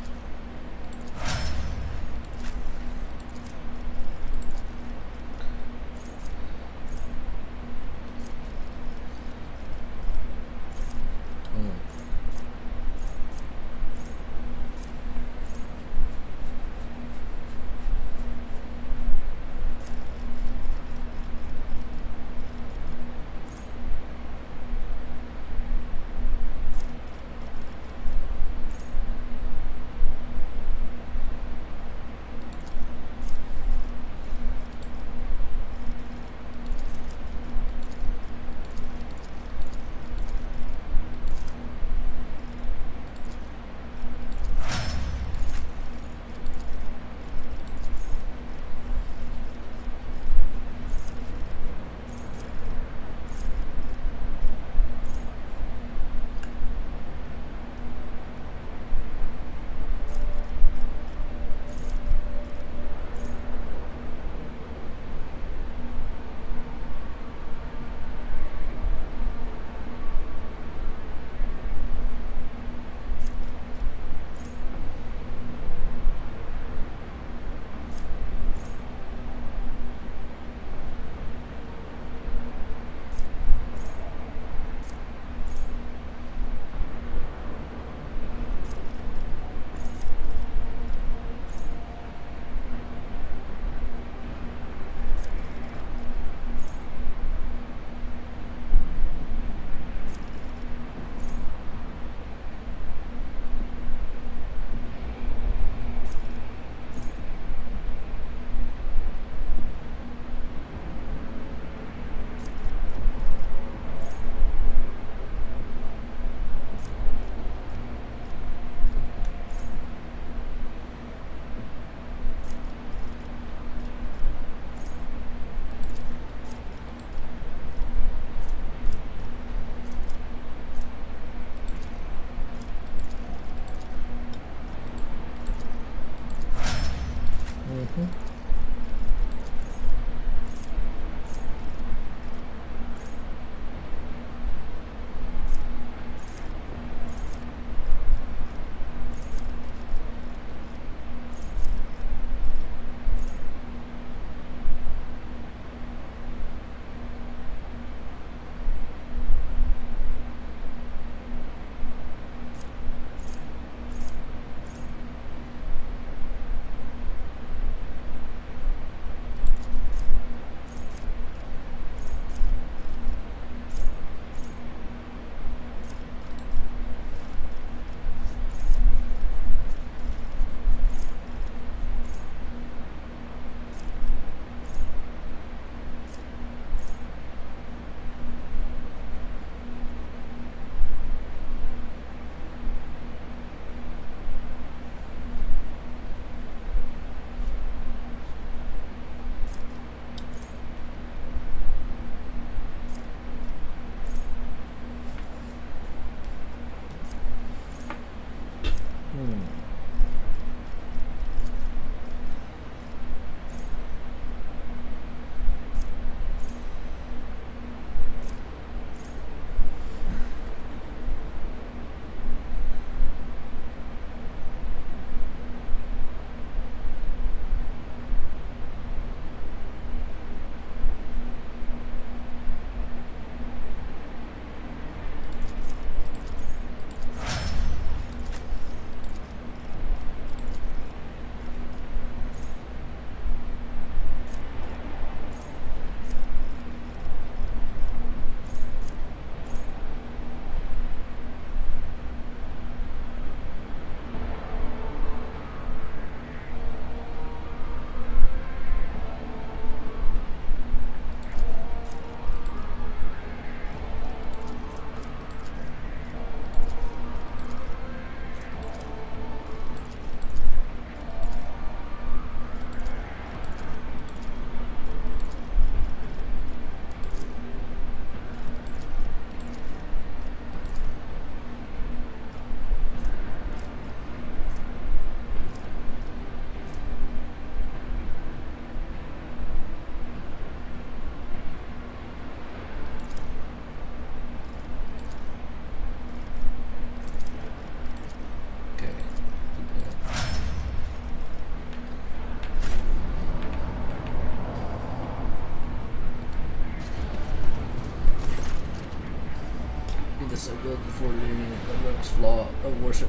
This I go before leaving the work's flaw of worship.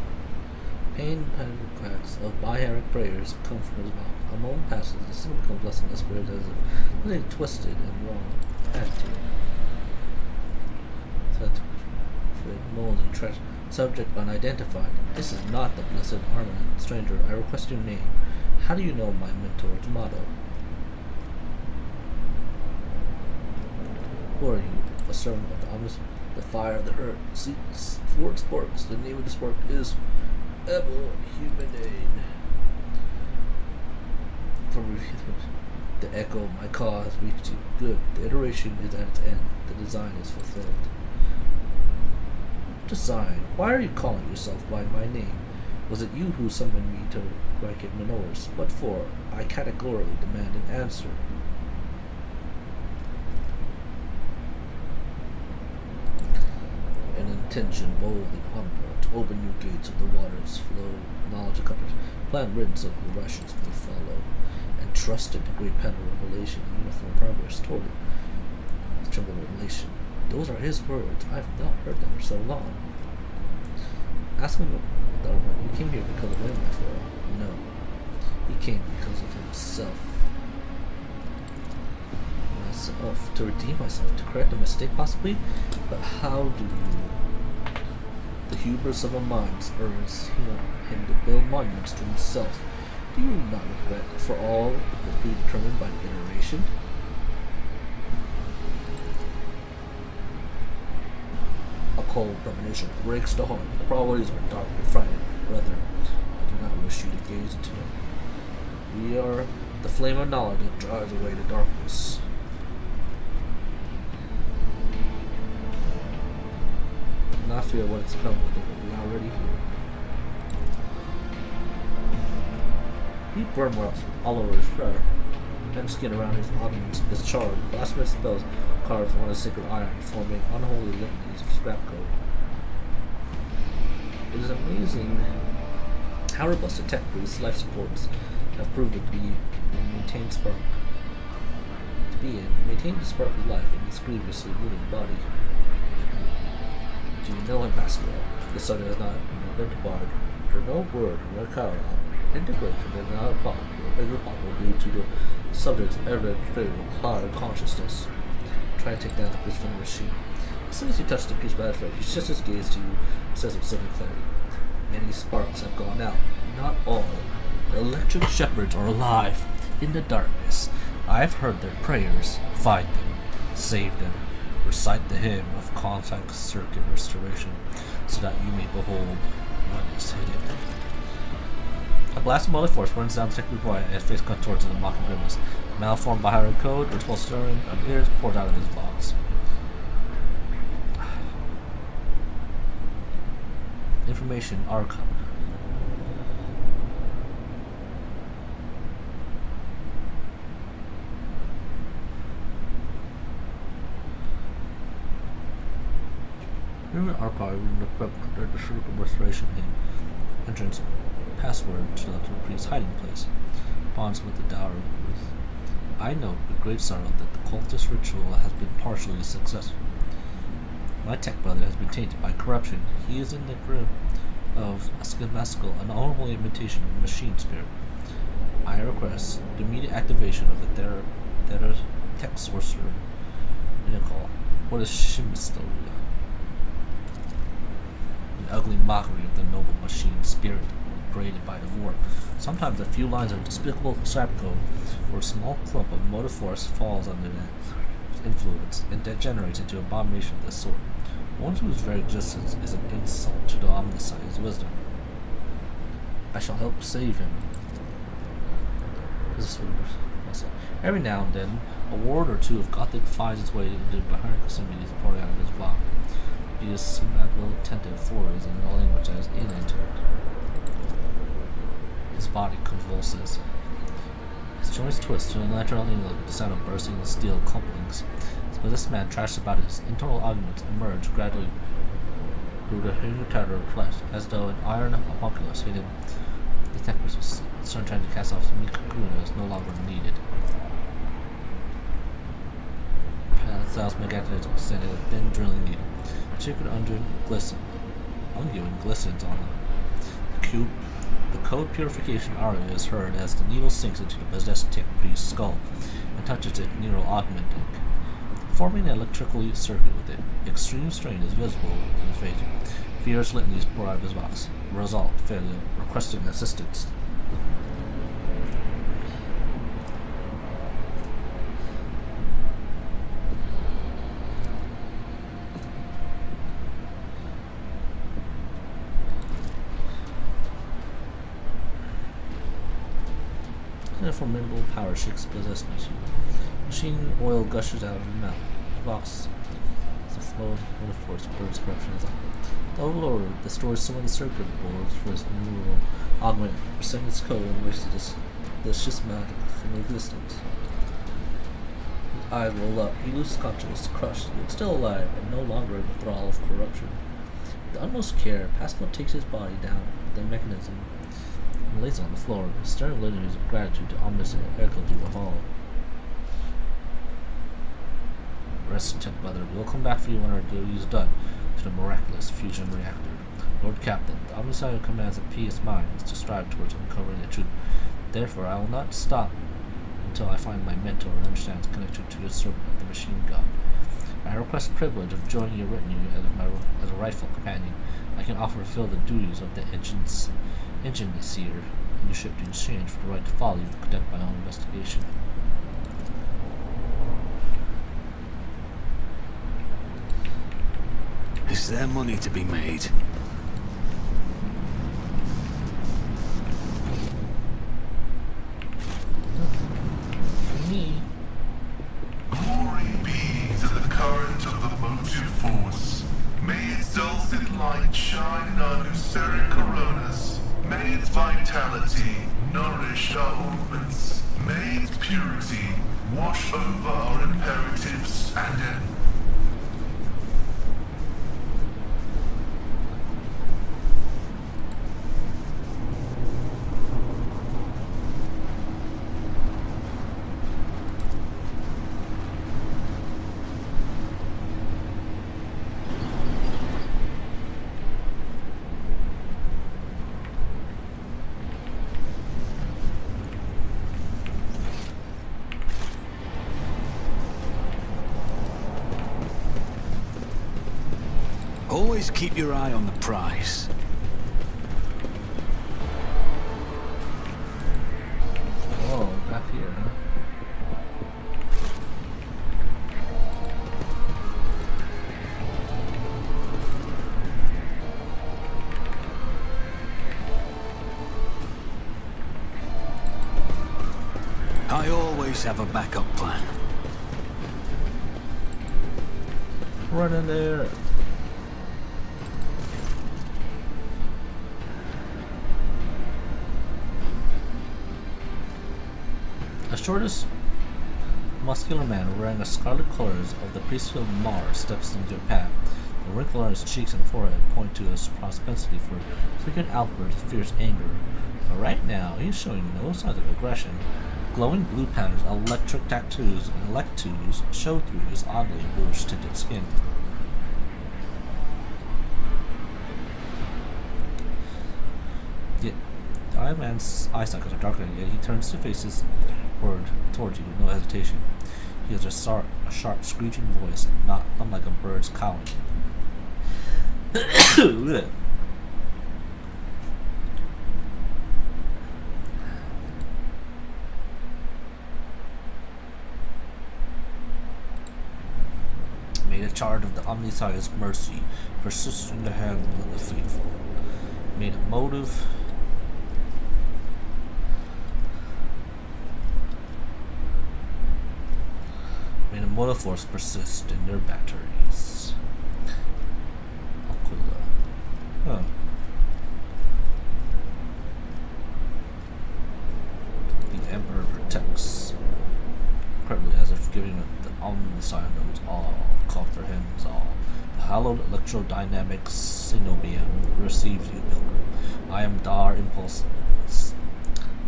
Pain cracks of biharic prayers come from his mouth. A moment passes, the sin becomes less and less great as if something twisted and wrong attitude. Mold and trash. Subject unidentified. This is not the blessed Armament. Stranger, I request your name. How do you know my mentor's motto? Who are you? A servant of the omnis, the fire of the earth. See, Fort Sparks. The name of the spark is Ebel Humanane. From the echo of my cause reached you. Good. The iteration is at its end. The design is fulfilled. Design. Why are you calling yourself by my name? Was it you who summoned me to Racket Minors? What for? I categorically demand an answer. An intention bold and honorable to open new gates of the waters flow, knowledge accomplished, plan written so the Russians may follow, and trust in the great pen of revelation, uniform progress toward it. The tremble revelation. Those are his words. I've not heard them for so long. Ask him, you came here because of him, after all. No. He came because of himself. Myself. To redeem myself. To correct a mistake, possibly? But how do you? The hubris of a mind spurs him to build monuments to himself. Do you not regret for all is predetermined by iteration? A cold premonition breaks the heart. The probabilities are dark and frightening. Brother, I do not wish you to gaze into them. We are the flame of knowledge that drives away the darkness. Do not fear what is coming. We are already here. He burned rocks all over his fur. And skin around his ornaments is charred. Blasphemous spells carved on his sacred iron, forming unholy litanies of scrap code. It is amazing how robust the tech boost life supports have proven to be a maintained spark. Maintain the spark of life in this grievously wounded body. Do you know him, Pascal? The sun is not identified. For no word or no color. Integration is not possible due to the subject's evident higher consciousness. Try to take down the piece from the machine. As soon as you touch the piece by that he shifts his gaze to you, says with sudden clarity. Many sparks have gone out. Not all. The electric shepherds are alive in the darkness. I've heard their prayers. Find them. Save them. Recite the hymn of contact circuit restoration, so that you may behold what is hidden. A blast of motive force runs down the technical boy as face contorts in a mocking grimace. Malformed by higher code, or small stirring of ears poured out of his box. Information archive. In the archive, in the circle restoration hymn, entrance password to the priest's hiding place. Bonds with the dower with. I note with great sorrow that the cultist ritual has been partially successful. My tech brother has been tainted by corruption. He is in the grip of a schematical and unholy imitation of a machine spirit. I request the immediate activation of the Theta tech sorcerer. What is Shimistoria? An ugly mockery of the noble machine spirit created by the war. Sometimes a few lines of despicable scrap code or a small clump of motive force falls under the influence and degenerates into an abomination of this sort. One whose very existence is an insult to the omniscient's wisdom. I shall help save him. Every now and then, a word or two of Gothic finds its way into the Baharic communities pouring out of his block. He is semantically attentive for it in a language that is alien to it. His body convulses. His joints twist to a natural angle with the sound of bursting steel couplings. But this man trashed about his internal arguments emerge gradually through the hanging tatter of flesh, as though an iron homunculus hit him. The detectives was trying to cast off some cocoon that was no longer needed. Sal's mechanism extended a thin drilling needle. The sacred unguent glistens on the code purification aura is heard as the needle sinks into the possessed tech priest's skull and touches it, neural augmenting, forming an electrical circuit with it. Extreme strain is visible in his face. Fierce litanies pour out of his box. Result: failure. Requesting assistance. A formidable power shakes the possessed machine. Machine oil gushes out of the mouth. Vox. The flow of force burns corruption is on. The Overlord destroys some of the circuit boards for his neural augment, resetting its code and wastes the schismatic from existence. His eyes roll up. He loses consciousness, crushed, yet still alive, and no longer in the thrall of corruption. With the utmost care, Pascal takes his body down the mechanism and lays it on the floor, stirring litanies of gratitude to omniscient echo through the hall. Rest, Tenth Brother. We'll come back for you when our duty is done to the miraculous fusion reactor. Lord Captain, the Omnissiah commands a pious mind is to strive towards uncovering the truth. Therefore, I will not stop until I find my mentor and understand the connection to the servant of the machine god. I request the privilege of joining your retinue as a rightful companion. I can offer to fulfill the duties of the engine seer in the ship to exchange for the right to follow you and conduct my own investigation. Is there money to be made? Me. Glory be to the current of the motive force. May its dulcet light shine in our luceric coronas. May its vitality nourish our movements. May its purity wash over our imperatives and ends. Always keep your eye on the prize. Oh, back here, huh? I always have a backup plan. Run in there. The shortest muscular man wearing the scarlet colors of the priesthood of Mars steps into your path. The wrinkle on his cheeks and forehead point to his propensity for frequent outbursts of fierce anger. But right now, he's showing no signs of aggression. Glowing blue patterns, electric tattoos, and electus show through his oddly bluish tinted skin. Yet, the Iron Man's eye sockets are darkening, yet he turns to face his word towards you with no hesitation. He has a sharp, screeching voice, not unlike a bird's cawing. May the charge of the Omnissiah's mercy persist in the hand of the faithful. May the motive force persist in their batteries. Aquila. Huh. The Emperor protects. Incredibly, as if giving the Omnissiah knows all, comprehends all. The hallowed electrodynamic Cenobium receives you, pilgrim. I am Dar Impulse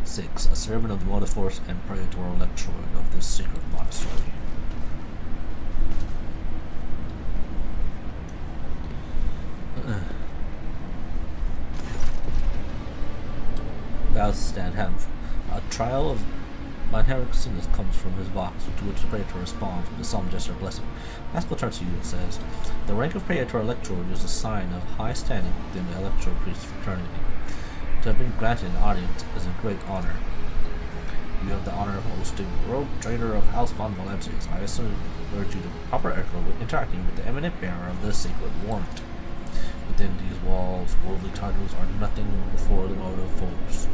6, a servant of the motive force and praetor electrode of this sacred monastery. vows to stand handful. A trial of inherent sickness comes from his vox, to which the Praetor responds with a solemn gesture of blessing. Pascal turns to you and says, "The rank of Praetor Elector is a sign of high standing within the Electoral Priest fraternity. To have been granted an audience is a great honor. You have the honor of hosting the Rogue Trader of House von Valentius. I assume urge you to proper echo with interacting with the eminent bearer of the sacred warrant. Within these walls, worldly titles are nothing before the motive force.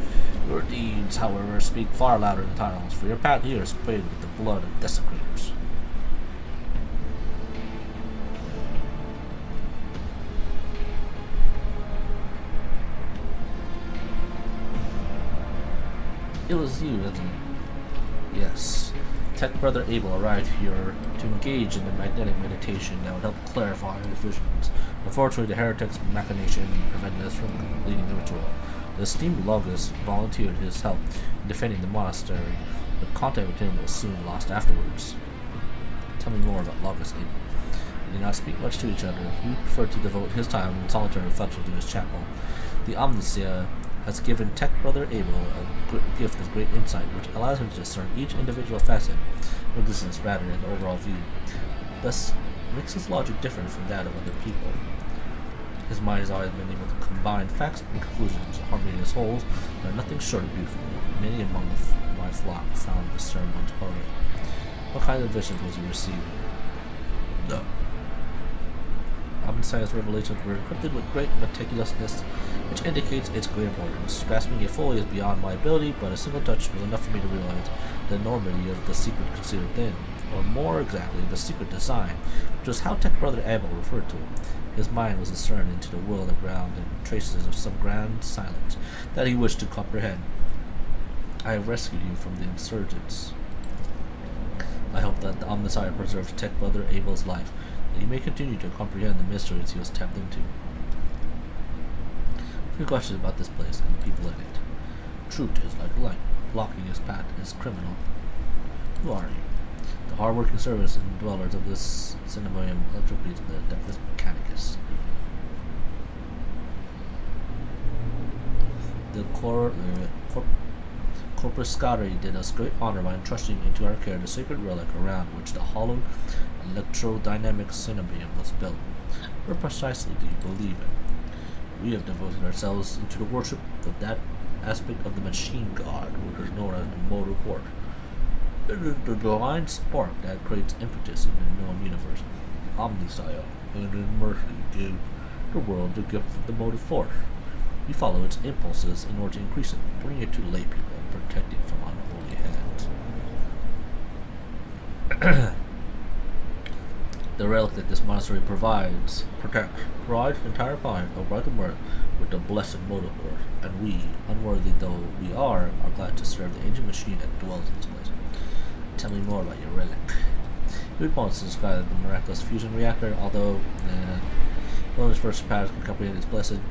Your deeds, however, speak far louder than titles, for your path here is sprayed with the blood of desecrators." It was you, wasn't it? Yes. Tech Brother Abel arrived here to engage in the magnetic meditation that would help clarify his visions. Unfortunately, the heretic's machination prevented us from completing the ritual. The esteemed Logus volunteered his help in defending the monastery, but contact with him was soon lost afterwards. Tell me more about Logus, Abel. They did not speak much to each other. He preferred to devote his time in solitary reflection to his chapel. The Omnicia has given Tech Brother Abel a gift of great insight, which allows him to discern each individual facet of existence rather than the overall view. Thus, makes his logic different from that of other people. His mind has always been able to combine facts and conclusions, harmonious wholes that are nothing short of beautiful. Many among my flock found this ceremony's poet. What kind of visions was he receiving? No. Omniscience revelations were encrypted with great meticulousness, which indicates its great importance. Grasping it fully is beyond my ability, but a single touch was enough for me to realize the enormity of the secret concealed within, or more exactly, the secret design, which was how Tech Brother Abel referred to it. His mind was discerned into the world around him, traces of some grand silence that he wished to comprehend. I have rescued you from the insurgents. I hope that the Omnissiah preserves Tech Brother Abel's life, that he may continue to comprehend the mysteries he was tapped into. A few questions about this place and the people in it. Truth is like light, blocking his path is criminal. Who are you? The hard-working servants and dwellers of this Cinnamonium Electropies of the Adeptus Mechanicus. The Corpus Scari did us great honor by entrusting into our care the sacred relic around which the hollowed electrodynamic Cinnamonium was built. Where precisely do you believe in? We have devoted ourselves into the worship of that aspect of the machine god which is known as the motor port. It is the divine spark that creates impetus in the known universe. Omniscience, and in mercy, gives the world the gift of the motive force. We follow its impulses in order to increase it, bring it to lay people, and protect it from unholy hands. The relic that this monastery protects the entire kind of Rikon Earth with the blessed motive force, and we, unworthy though we are glad to serve the ancient machine that dwells in this place. Tell me more about your relic. It points to describe the miraculous fusion reactor, although one of its first powers can comprehend its blessed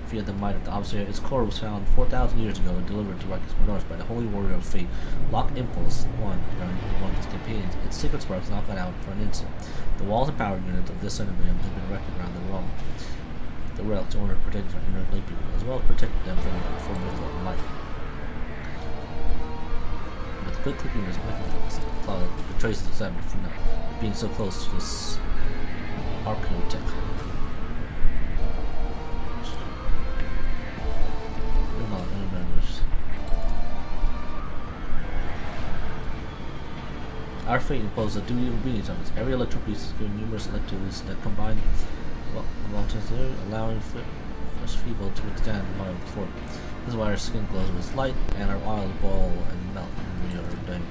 via the might of the Omnissiah. Its core was found 4,000 years ago and delivered to Rikon North by the Holy Warrior of Fate, Lock Impulse 1, during one of his campaigns. Its secret sparks not gone out for an instant. The walls and power units of this Cinnamonium have been erected around the world. The relic's owner protected from inner link people, as well as protected them from the formidable life. With the quick clicking of his microphone, cloud betrays the examiner from being so close to this architect. Our fate imposes a duty of obedience on us. Every electro piece is given numerous electives that combine allowing fresh feeble to withstand the violent before. This is why our skin glows with light and our oils boil and melt when we are dying.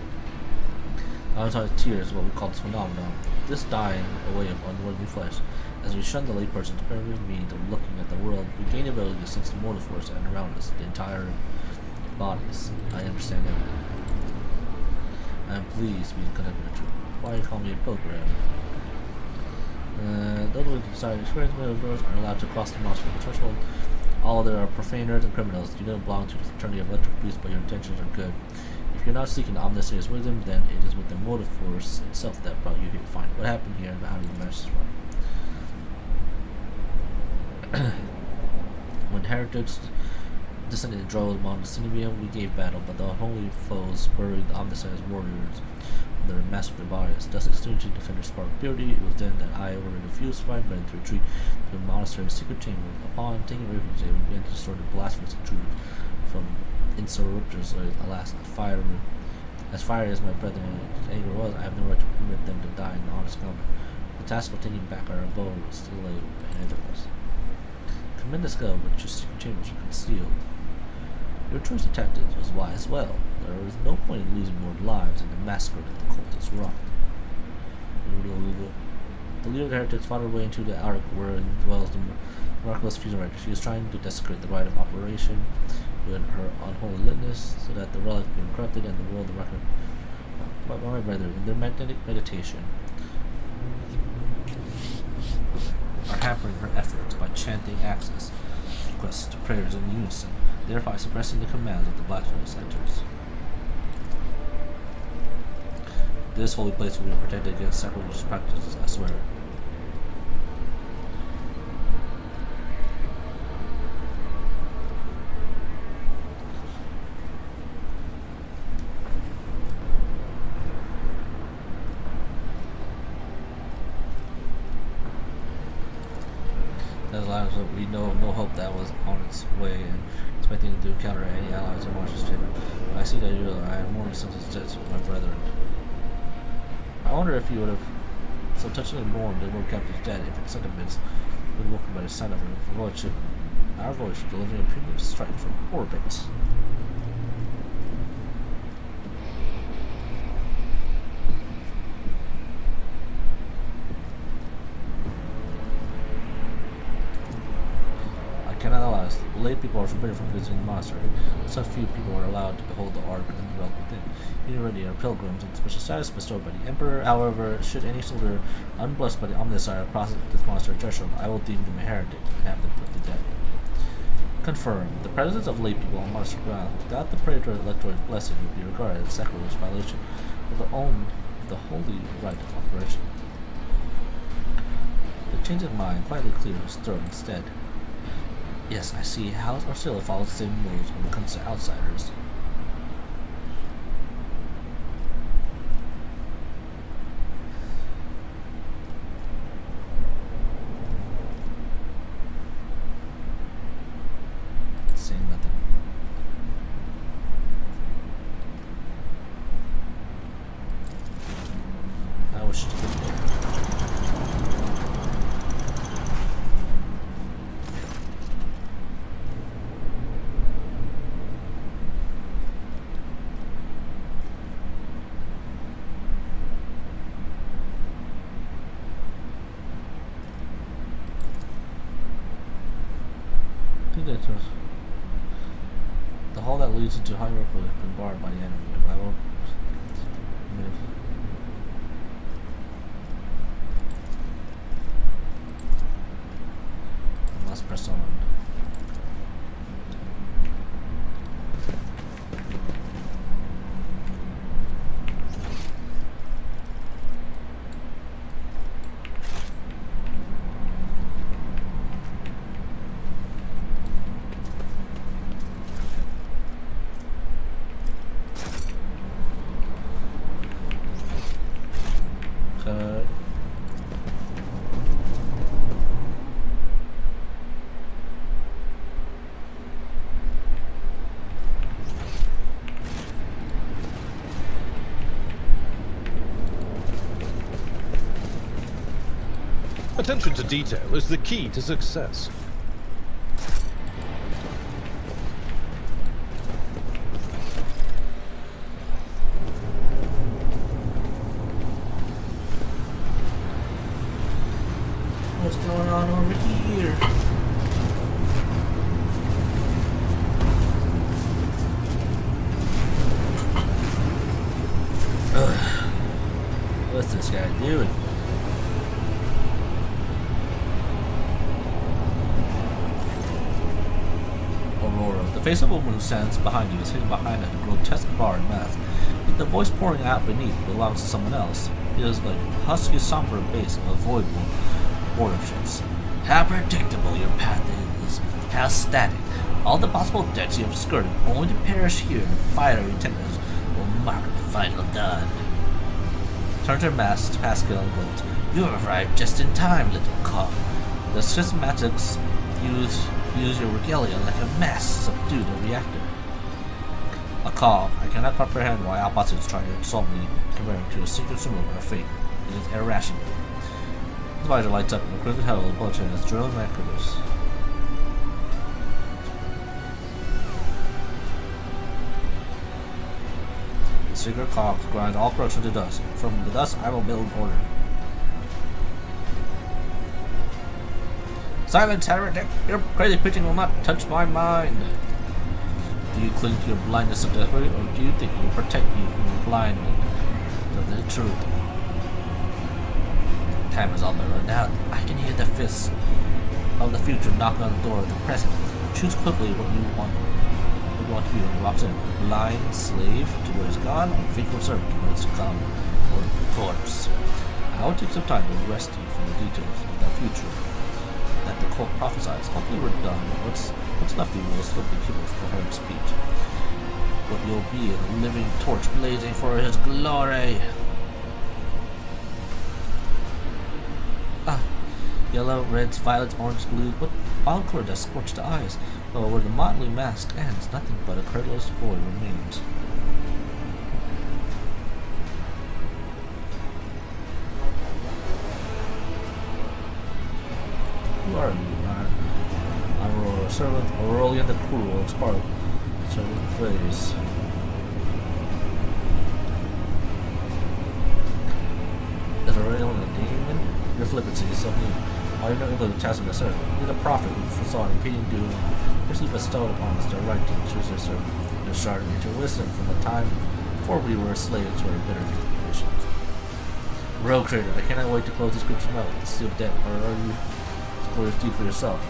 Sometimes tears is what we call this phenomenon. This dying away of unworthy flesh. As we shun the layperson's primitive means of looking at the world, we gain the ability to sense the motive force and around us, the entire bodies. I understand everything. I am pleased to be connected with you. Why you call me a pilgrim? Those who desire to experience miracles are allowed to cross the monster threshold. All there are profaners and criminals. You don't belong to the fraternity of electric priests, but your intentions are good. If you're not seeking omniscience wisdom, then it is with the motive force itself that brought you here to find what happened here and how you managed to run. When heretics descended in droves among the Cinebium. We gave battle, but the unholy foes buried the Omnissiah's warriors under their massacred bodies. Thus extinguishing defender spark purity, it was then that I ordered a few surviving men to retreat to the monastery's secret chamber. Upon taking refuge, they began to destroy the blasphemous intruders from insurrectors. Alas, as fiery as my brethren anger was, I have no right to permit them to die in honest combat. The task of taking back our abode still lay ahead of us. Commend the skill which your secret chambers are concealed. Your choice of tactics was wise as well. There was no point in losing more lives in the massacre that the cultists wrought. The leader of the heretics fought her way into the Ark wherein dwells the miraculous fusion rite. She was trying to desecrate the rite of operation with her unholy litness, so that the relic became corrupted and the world of record. My brethren, in their magnetic meditation, are hampering her efforts by chanting access requests to prayers in unison, thereby suppressing the commands of the blasphemous centers. This holy place will be protected against sacrilegious practices, I swear. We know no hope that was on its way, and expecting to encounter any allies in Marsh's favor. I see that you I have more senses to my brethren. I wonder if you would have so touchingly mourned the Lord Captain's dead if its sentiments been woken by the sound of our voice delivering a premium strike from orbit. Late people are forbidden from visiting the monastery. So few people are allowed to behold the Ark and the relic within. These already are pilgrims and special status bestowed by the Emperor. However, should any soldier unblessed by the Omnissiah cross this monastery threshold, I will deem them a heretic and have them put to death. Confirmed. The presence of lay people on monastery ground without the praetor elector's blessing would be regarded as a sacrilegious violation of the holy rite of operation. The change of mind quietly cleared his throat instead. Yes, I see. House Ursula follows the same rules when it comes to outsiders. Saying nothing. I wish to get there. The hall that leads into Hierarchy has been barred by the enemy. If I won't move. I must press on. Attention to detail is the key to success. What's going on over here? What's this guy doing? Aurora. The face of a woman who stands behind you is hidden behind a grotesque bar and mask. Yet the voice pouring out beneath belongs to someone else. It is like a husky, somber bass of avoidable orderships. How predictable your path is. How static. All the possible deaths you have skirted, only to perish here in the fiery tenders, will mark the final dawn. Turn to Master Pascal and gloat. You have arrived just in time, little cock. The schismatics use your regalia like a mass to subdue the reactor. A call. I cannot comprehend why opposites try to insult me, comparing to a secret symbol of our fate. It is irrational. The visor lights up and the crimson hell of the bulletin as drilling records. The secret cogs grind all corruption to dust. From the dust I will build order. Silence, heretic! Your crazy preaching will not touch my mind. Do you cling to your blindness of despair, or do you think it will protect you from the blindness of the truth? Time is all but run out. I can hear the fists of the future knocking on the door of the present. Choose quickly what you want to be when you walks in. Blind slave to what is gone, or faithful servant to what is to come, or corpse. I will take some time to rest you from the details of the future that the cult prophesies. Hopefully we're done. What's left of you will still be people's coherent speech. What you'll be is a living torch blazing for his glory. Yellow, reds, violets, orange, blues. What wild color does scorch the eyes? But where the motley mask ends, nothing but a credulous void remains. Who are you? I'm Aurora, servant Aurelian the Cruel, Spark, servant Praise. Is Aurelian a demon? Your flippancy is so new. Why you not able to chastise the servant? You're the prophet who foresaw an impending doom. Mercy bestowed upon us the right to choose your servant. Your sharded into wisdom from the time before we were slaves to our bitter conditions. Rogue trader, I cannot wait to close this creature's mouth and seal debt, or are you score this deed for yourself?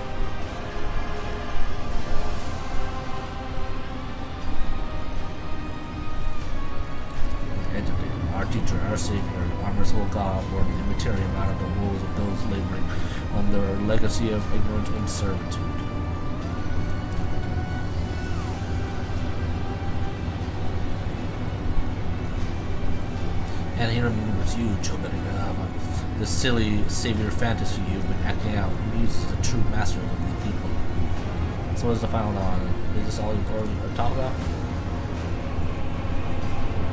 Our teacher, our savior, our merciful God, Lord, the immaterium out of the woes of those laboring under a legacy of ignorance and servitude. And he remembers you, Chobedegava, the silly savior fantasy you've been acting out, and uses the true master of the people. So what is the final dawn? Is this all you've already talked about?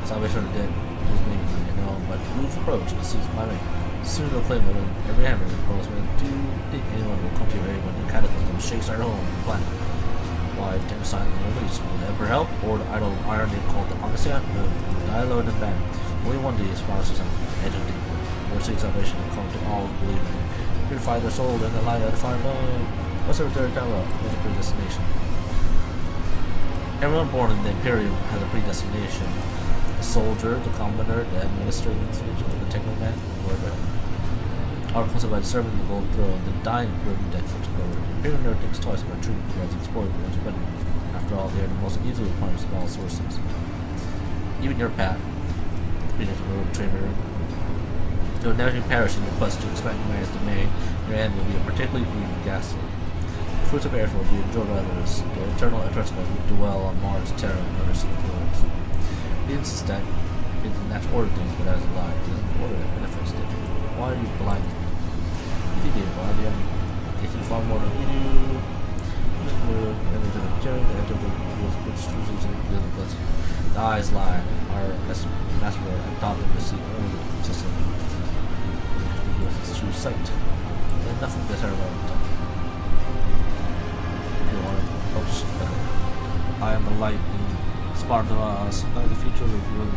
Salvation of the dead. But whose approach is seized by me? Soon they'll claim that every hammer enforcement. Do you think anyone will come to your aid when the cataclysm shakes our home on the planet? Why, genocide and release will ever help? Or the idle iron name called the Omniscient? No, die low and bang. Only one day is promises on edge of deep. Or seek salvation will come to all who believe in it. Purify their soul and the light of the fire love. What's their third time up? What's a predestination? Everyone born in the Imperium has a predestination. The soldier, the commoner, the administrator, the technoman, whatever. Are conceived by the servant of the golden throne, the dying burden death for the Lord. The Imperium never thinks twice about truth because it's exploited the ones better. After all, they are the most easily punished of all sources. Even your path, being a road trader, you will never perish in your quest to expand man's domain. Your end will be a particularly green and ghastly. The fruits of Airfall will be enjoyed by others. The eternal Etruscan will dwell on Mars' terror and undersea worlds. He insists that it's a natural order things, but as a lie, it isn't order that benefits them. Why are you blind? You think they blind you? They think far more than you do. The edge of the which chooses and little blessing. The eyes lie. Our master had taught them to see only the system. It's true sight. There's nothing to tell about it. You want to approach better. I am the light in Sparta's, the future of revealed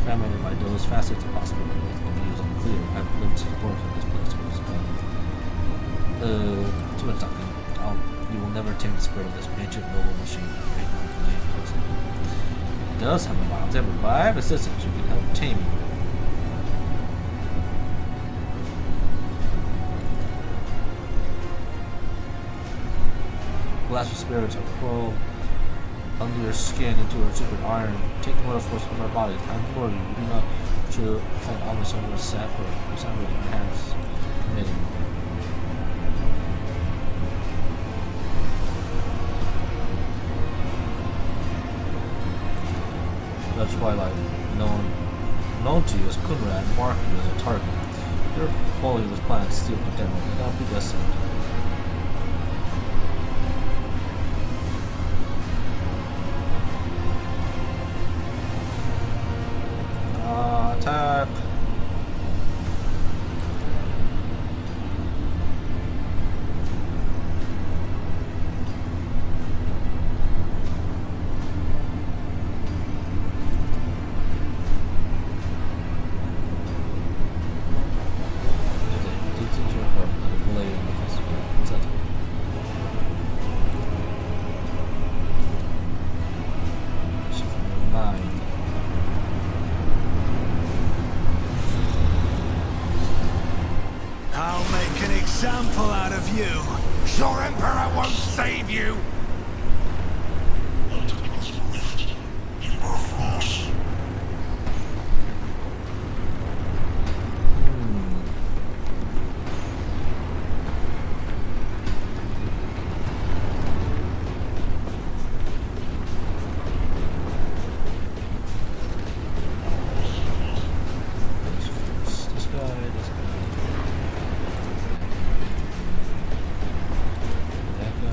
famine by those facets of possible with the views unclear. I have lived to support in this place was too much talking. You will never tame the spirit of this ancient noble machine. It does have a miles ever by I have assistants who can help tame you. Glass spirits are crawled under your skin into a secret iron. Take the motor force of our bodies. I implore you, do not to offend almost over a sap or somebody in your hands committing. Twilight, known to you as Kunrad, marked you as a target. Your folly was planned to steal the demo, and not be destined. Attack! I'll make an example out of you. Your Emperor won't save you! This guy. That guy.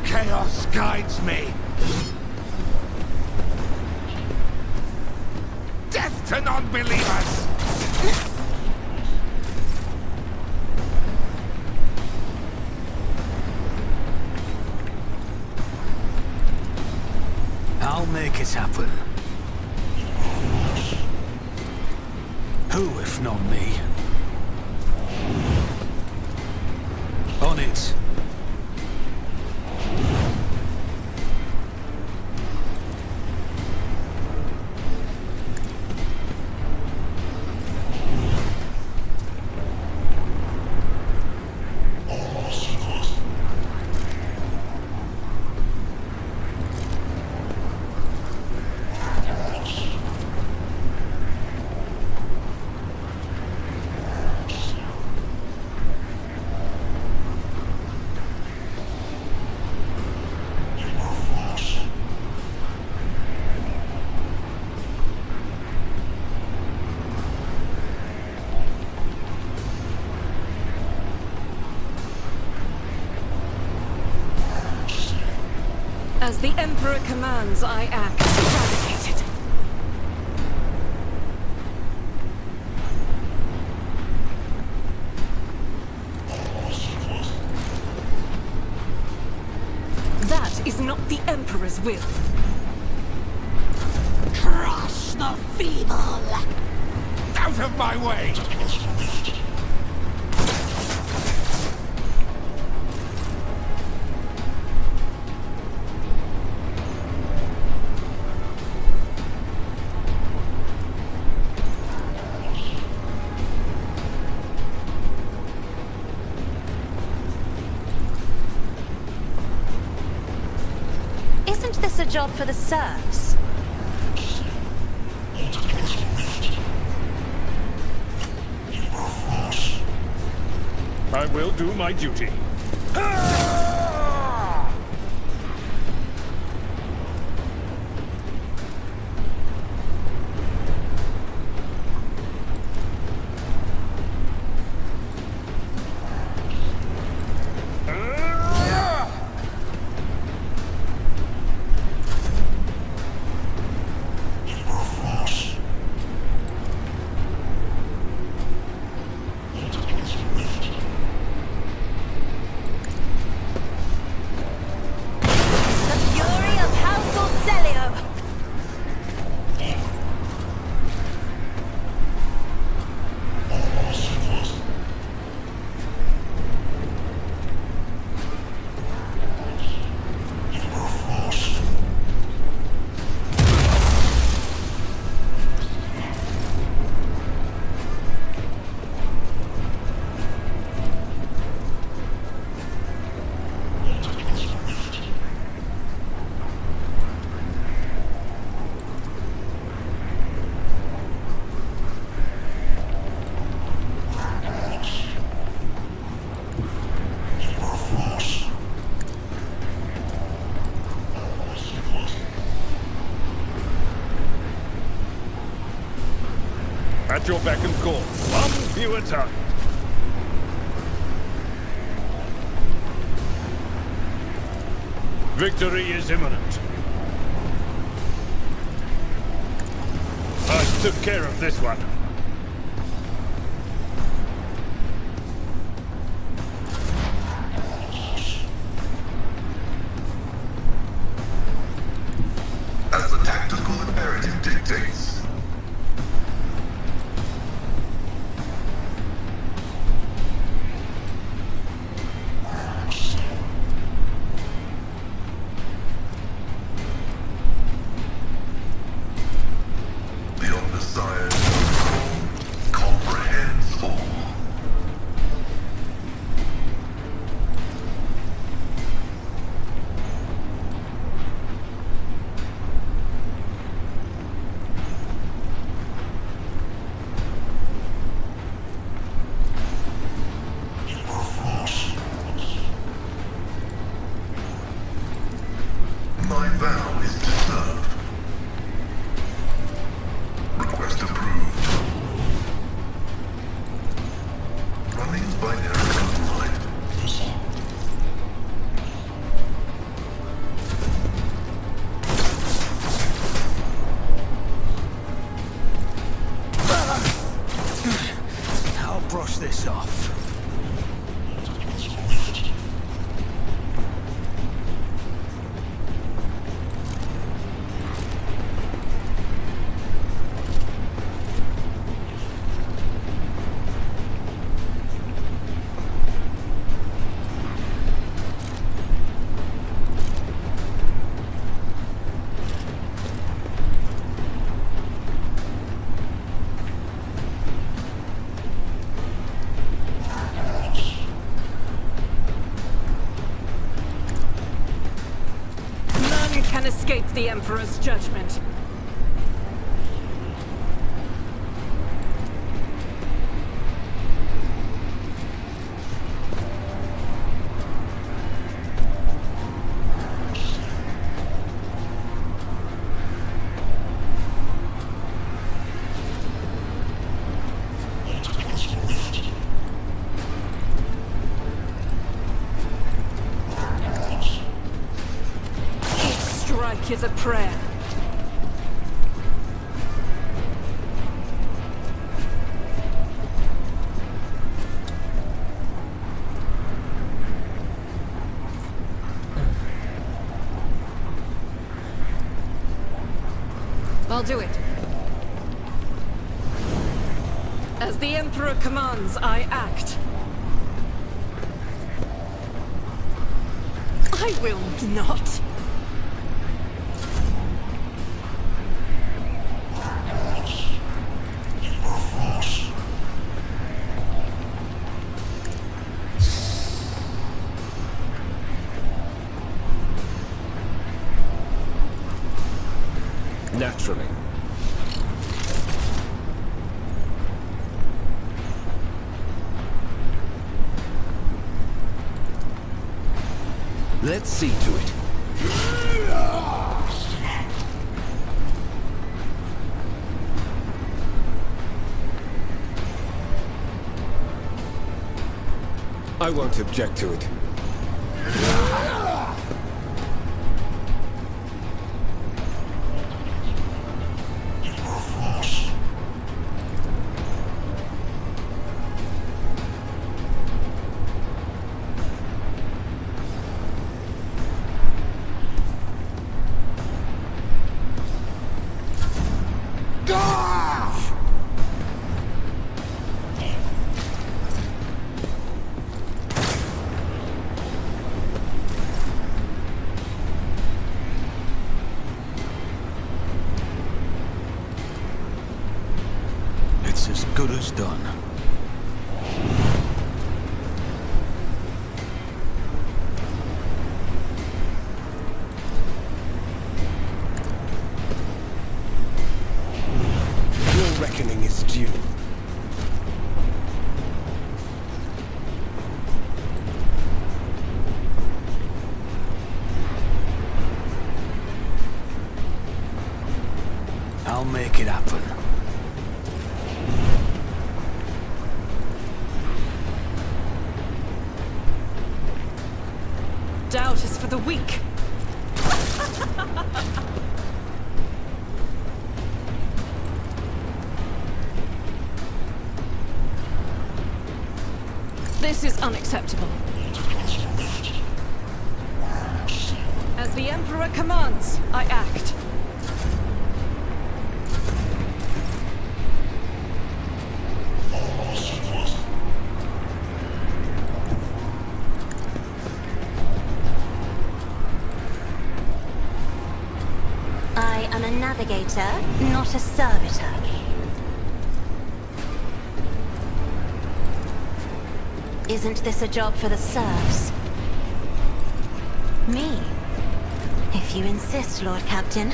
Chaos guides me! Death to non-believers! I'll make it happen. Who, if not me? On it. As the Emperor commands, I act. Eradicated. That is not the Emperor's will. Crush the feeble! Out of my way! Isn't this a job for the serfs? I will do my duty. At your beck and call. One view at a time. Victory is imminent. I took care of this one. As the tactical imperative dictates. The Omnissiah's comprehends all. My vow is to serve. Request approved. Running binary code line. I'll brush this off. None can escape the Emperor's judgment. Each strike is a prayer. I'll do it. As the Emperor commands, I act. I will not. Naturally. Let's see to it. I won't object to it. It's as good as done. Your reckoning is due. I'll make it happen. Doubt is for the weak. This is unacceptable. As the Emperor commands, I act. I am a navigator, not a servitor. Isn't this a job for the serfs? Me? If you insist, Lord Captain.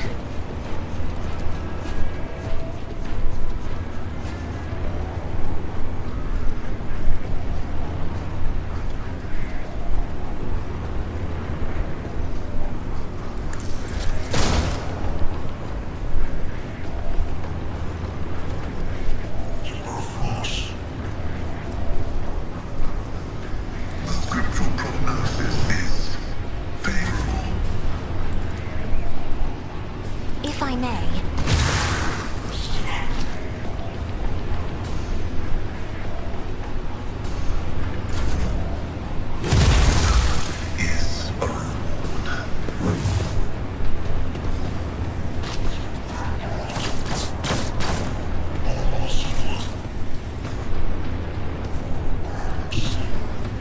The scriptural prognosis is favorable. If I may. Is a reward.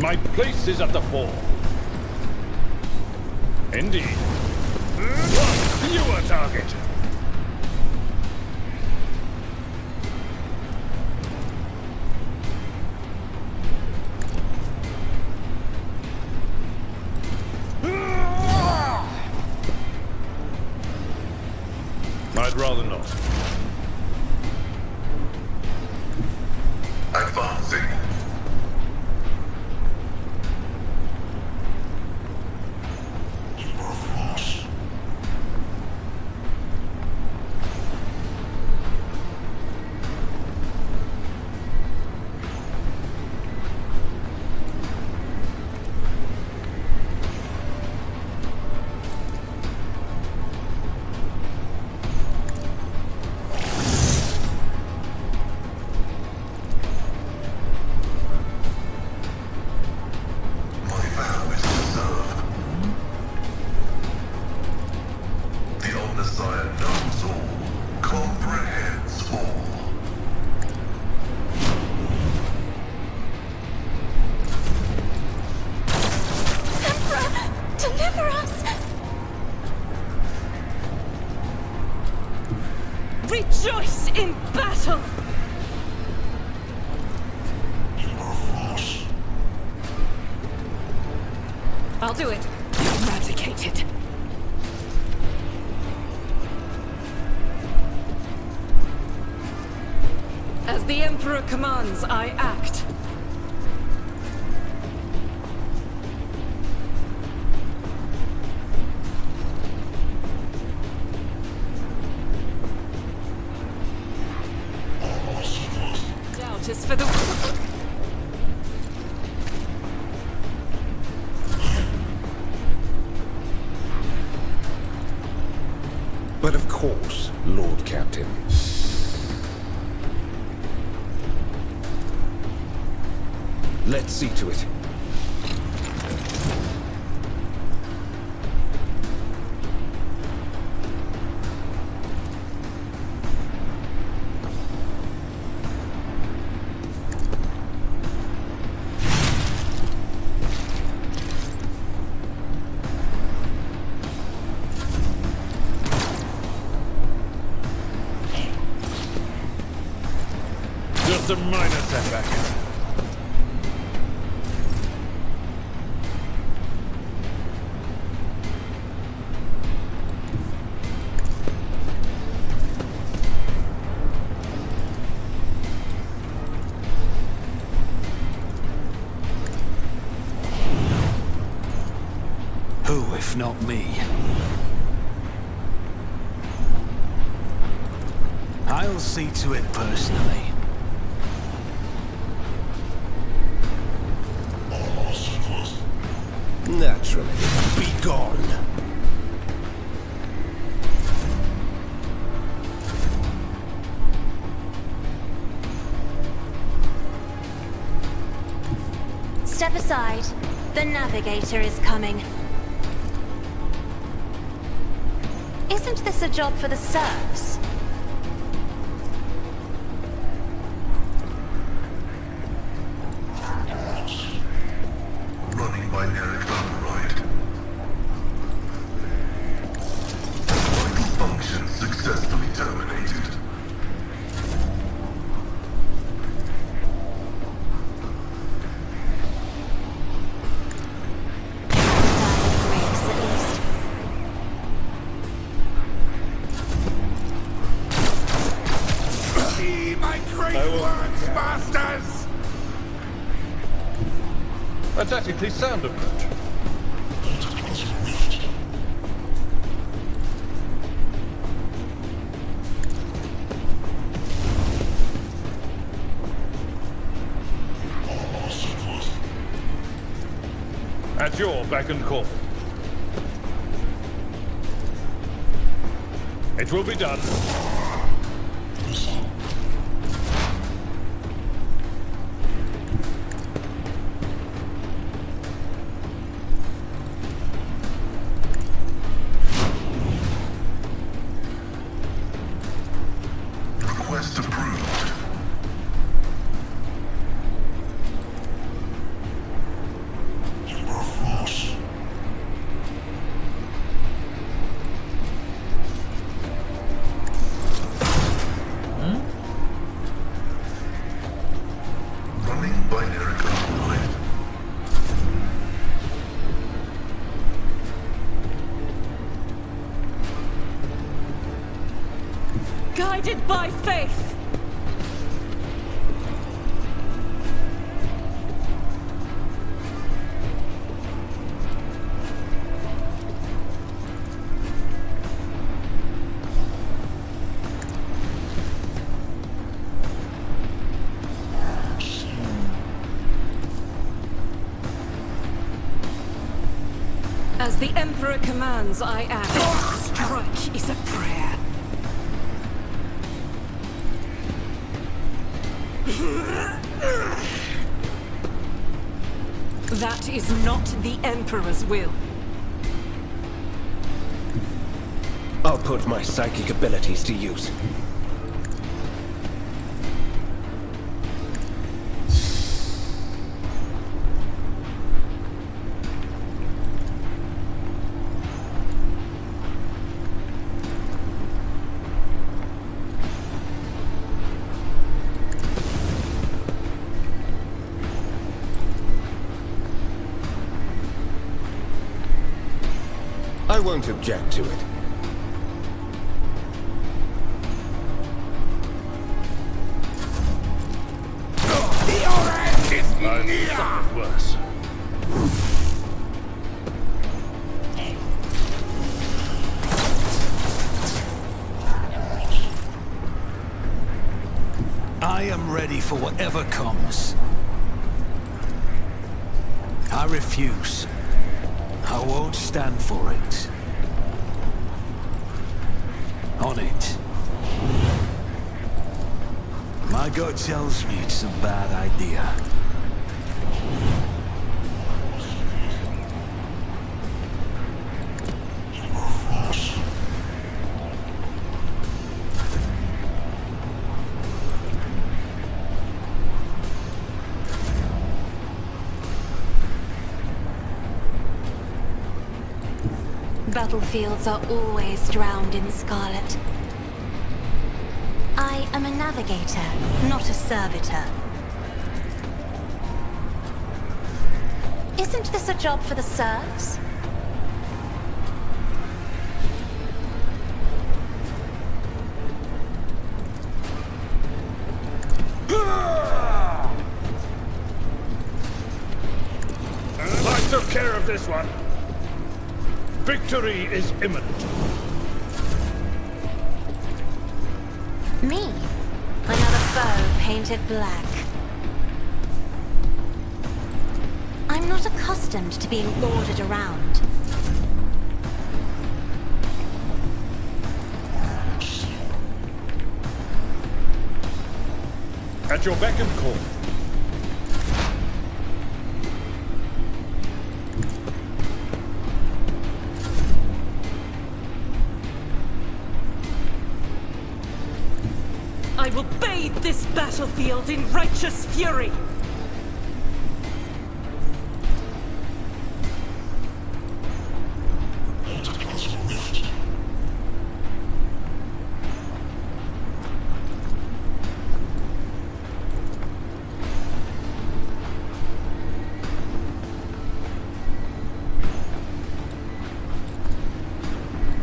My place is at the fore. Indeed. You are target. I'd rather not. Advancing. My vow is to serve. The Omnissiah knows all, comprehends all. Emperor! Deliver us! Rejoice in battle! I'll do it. Eradicate it. As the Emperor commands, I act. Doubt is for the... But of course, Lord Captain. Let's see to it. Just a minor setback. Who, if not me? I'll see to it personally. Naturally. gone. Step aside. The navigator is coming. Isn't this a job for the serfs? Running by Eric override. Vital function successfully terminated. Grace, at least. See my great works, masters! A tactically sound approach. At your beck and call. It will be done. Request approved. Running binary override. Guided by faith. As the Emperor commands, I act. Strike is a prayer. That is not the Emperor's will. I'll put my psychic abilities to use. I won't object to it. Your end is I've near! suffered worse. I am ready for whatever comes. I refuse. I won't stand for it. On it. My gut tells me it's a bad idea. Battlefields are always drowned in scarlet. I am a navigator, not a servitor. Isn't this a job for the serfs? I took care of this one. Victory is imminent. Me? Another foe painted black. I'm not accustomed to being ordered around. At your beck and call. I will bathe this battlefield in righteous fury!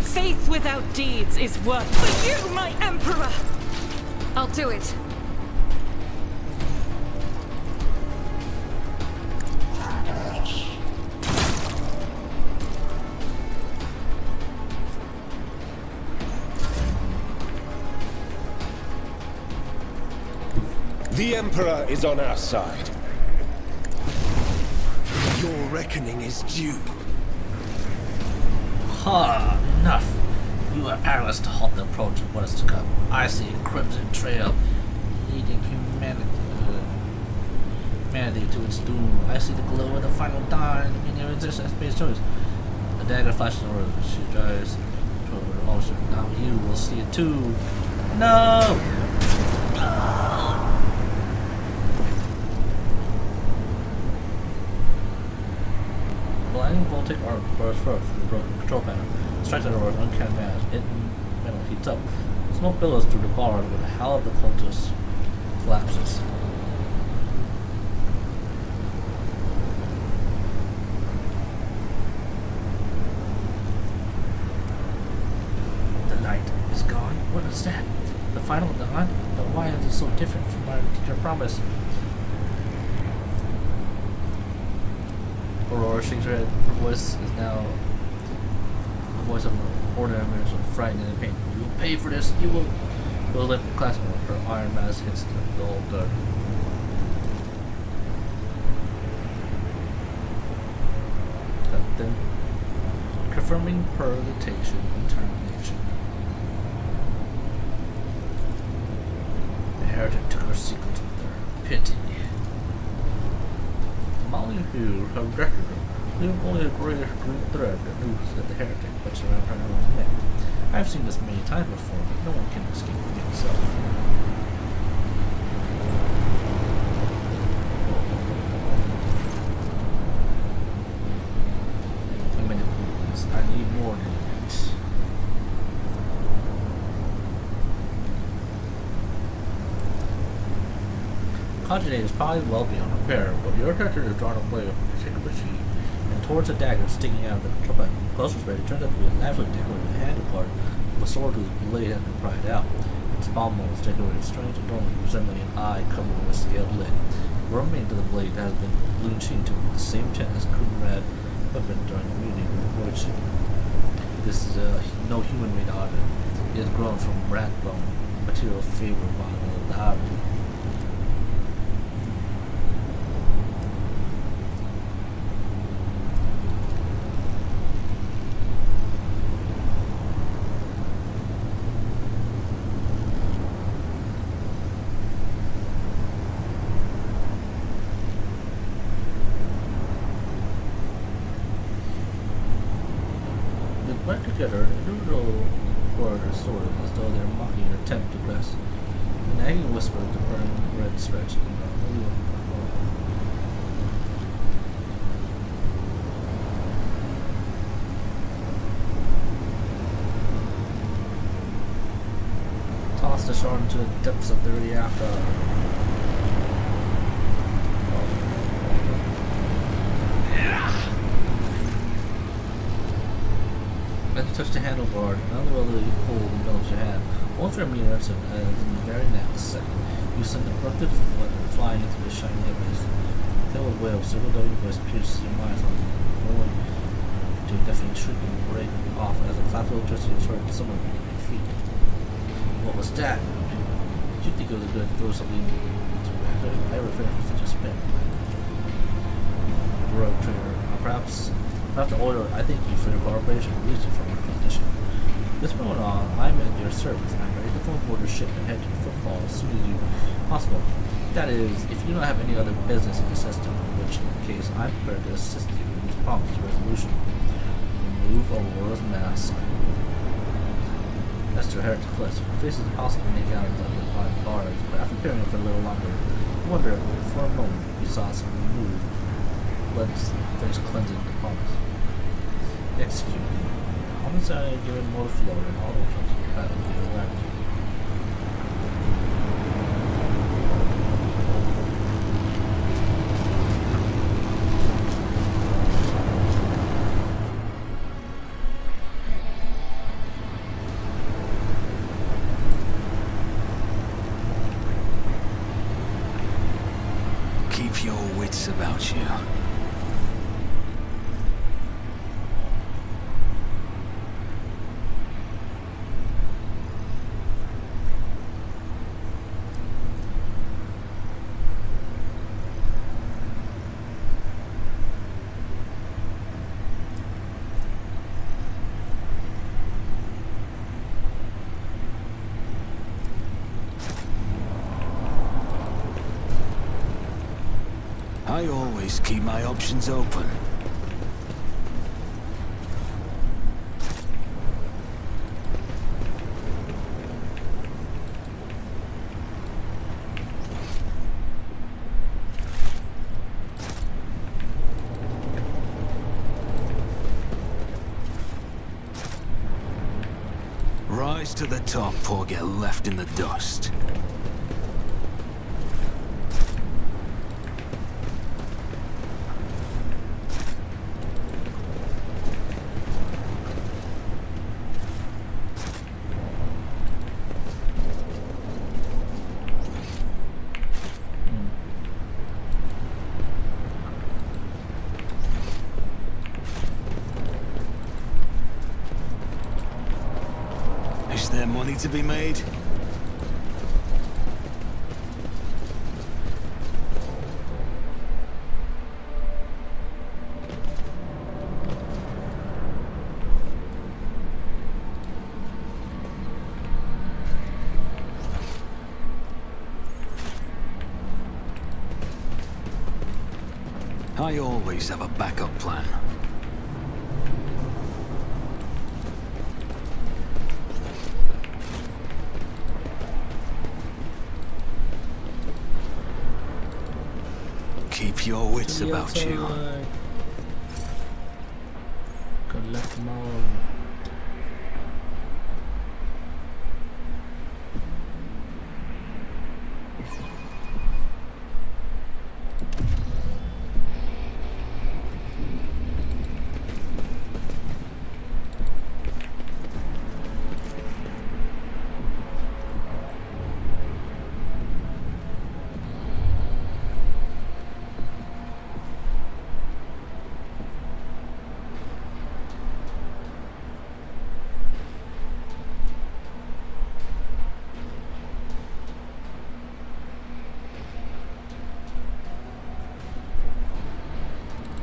Faith without deeds is worth for you, my Emperor! I'll do it. The Emperor is on our side. Your reckoning is due. Ha! Enough! You are powerless to halt the approach of what is to come. I see a crimson trail leading humanity to its doom. I see the glow of the final dawn in your existence space choice. The dagger flashes over. She drives toward the ocean. Now you will see it too. No! Blinding voltaic arc bursts forth from the broken control panel. Strikes at Aurora's uncanny manner. It metal heats up. Smoke billows through the bars where the howl of the cultist collapses. The light is gone? What is that? The final dawn? But why is it so different from our teacher promise? Aurora shakes her head. Her voice is now the voice of an ordinary man, frightened and in pain. You will pay for this. You will. The lip clasp her iron mask hits the old guard. Then, confirming purgation and termination. The heretic took her secrets with her. Pity. Molly Hugh have wrecked her. We have only a grayish green thread that moves that the heretic puts around her own neck. I've seen this many times before, but no one can escape from himself. A minute, please. I need more than that. Conjugate is probably well beyond repair, but your character is drawn away from the particular sheet and towards a dagger sticking out of the control panel. Closer to it turns out to be a lavishly decorated handlebar of a sword whose blade has been pried out. Its pommel is decorated strange adornment resembling an eye covered with a scaled lid. Remains of the blade has been blue sheen to the same tint as Kunrad weapon during the meeting with which this is no human-made object. It is grown from rat bone, material favored by the object. Right together, individual warriors sword as though they're mocking an attempt to grasp. A nagging whisper to burn red stretch. Toss the shard into the depths of the reactor. As you touch the handlebar, unwillingly pull the middle of your hand. Once your meter as in the very next second, you send the corrupted weapon flying into the shiny abyss. The old wail of several W voice pierces your mind from rolling to a deafening shriek and break off as a clap of electricity is heard somewhere beneath your feet. What was that? Did you think it was good to throw something into the reactor? I refer to such a spin. Rogue trader. Perhaps after order, I thank you for your cooperation and release you from your condition. This moment on, I'm at your service. I'm ready to phone board your ship and head to the footfall as soon as you possible. That is, if you don't have any other business in the system, in which case I'm prepared to assist you in this prompt resolution. Remove Aurora's mask. Esther Heretic flips. Her face is impossible to make out of the bars, but after peering for a little longer, I wonder if for a moment you saw something move. Let's finish cleansing the promise. Execute. Homicide given more flow and all the trucks will battle to the left. Keep your wits about you. I always keep my options open. Rise to the top or get left in the dust. Is there money to be made? I always have a backup plan. Keep your wits about you. Collect more.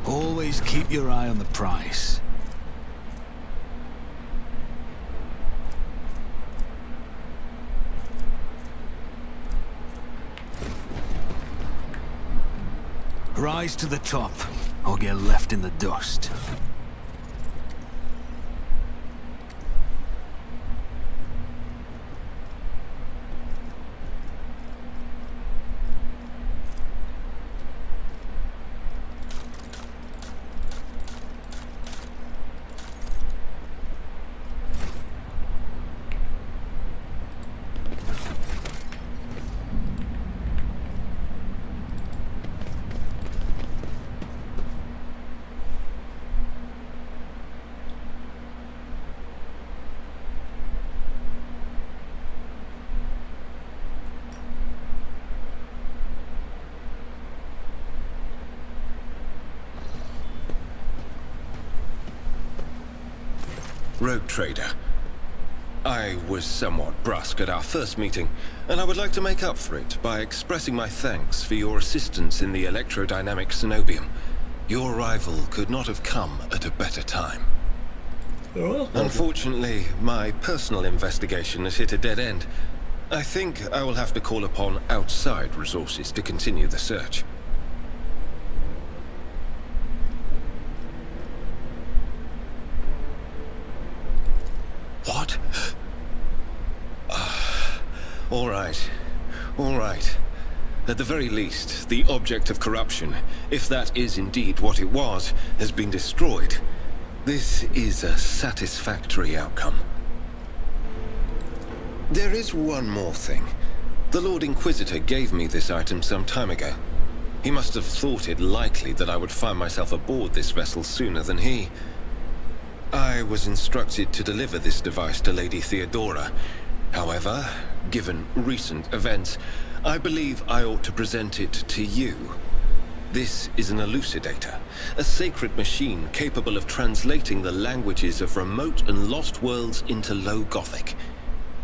Always keep your eye on the price. Rise to the top, or get left in the dust. Rogue Trader. I was somewhat brusque at our first meeting, and I would like to make up for it by expressing my thanks for your assistance in the electrodynamic Cenobium. Your arrival could not have come at a better time. Unfortunately, my personal investigation has hit a dead end. I think I will have to call upon outside resources to continue the search. What? All right. All right. At the very least, the object of corruption, if that is indeed what it was, has been destroyed. This is a satisfactory outcome. There is one more thing. The Lord Inquisitor gave me this item some time ago. He must have thought it likely that I would find myself aboard this vessel sooner than he. I was instructed to deliver this device to Lady Theodora. However, given recent events, I believe I ought to present it to you. This is an elucidator, a sacred machine capable of translating the languages of remote and lost worlds into Low Gothic.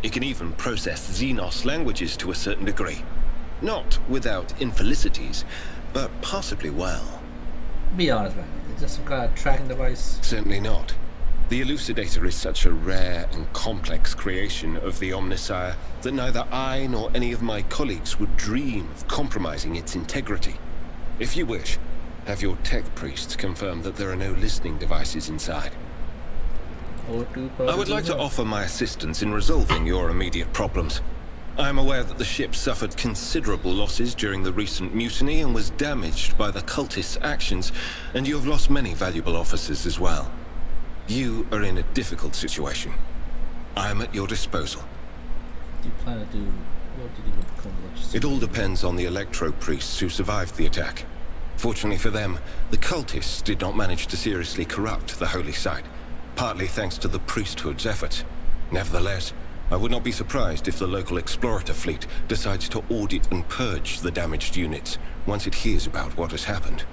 It can even process Xenos languages to a certain degree. Not without infelicities, but possibly well. Be honest, man. Is this some kind of tracking device? Certainly not. The Elucidator is such a rare and complex creation of the Omnissiah that neither I nor any of my colleagues would dream of compromising its integrity. If you wish, have your tech priests confirm that there are no listening devices inside. I would like to offer my assistance in resolving your immediate problems. I am aware that the ship suffered considerable losses during the recent mutiny and was damaged by the cultists' actions, and you have lost many valuable officers as well. You are in a difficult situation. I am at your disposal. What do you plan to do? What did you become? It all depends on the Electro priests who survived the attack. Fortunately for them, the cultists did not manage to seriously corrupt the holy site, partly thanks to the priesthood's efforts. Nevertheless, I would not be surprised if the local explorator fleet decides to audit and purge the damaged units once it hears about what has happened.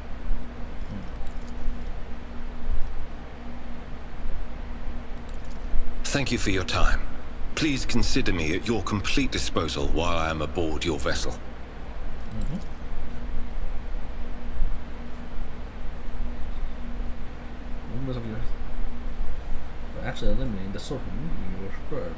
Thank you for your time. Please consider me at your complete disposal while I am aboard your vessel. Members of your... Actually eliminating the source of your spirit.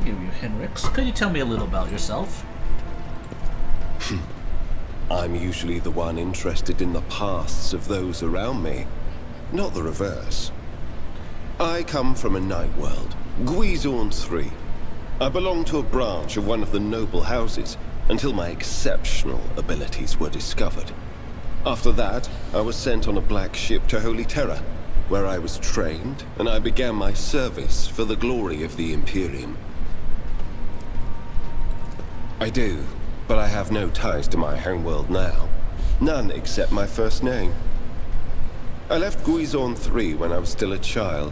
Forgive you, Henrix. Could you tell me a little about yourself? I'm usually the one interested in the pasts of those around me, not the reverse. I come from a night world, Guizorn III. I belong to a branch of one of the noble houses until my exceptional abilities were discovered. After that, I was sent on a black ship to Holy Terra, where I was trained, and I began my service for the glory of the Imperium. I do, but I have no ties to my homeworld now. None except my first name. I left Guizorn III when I was still a child.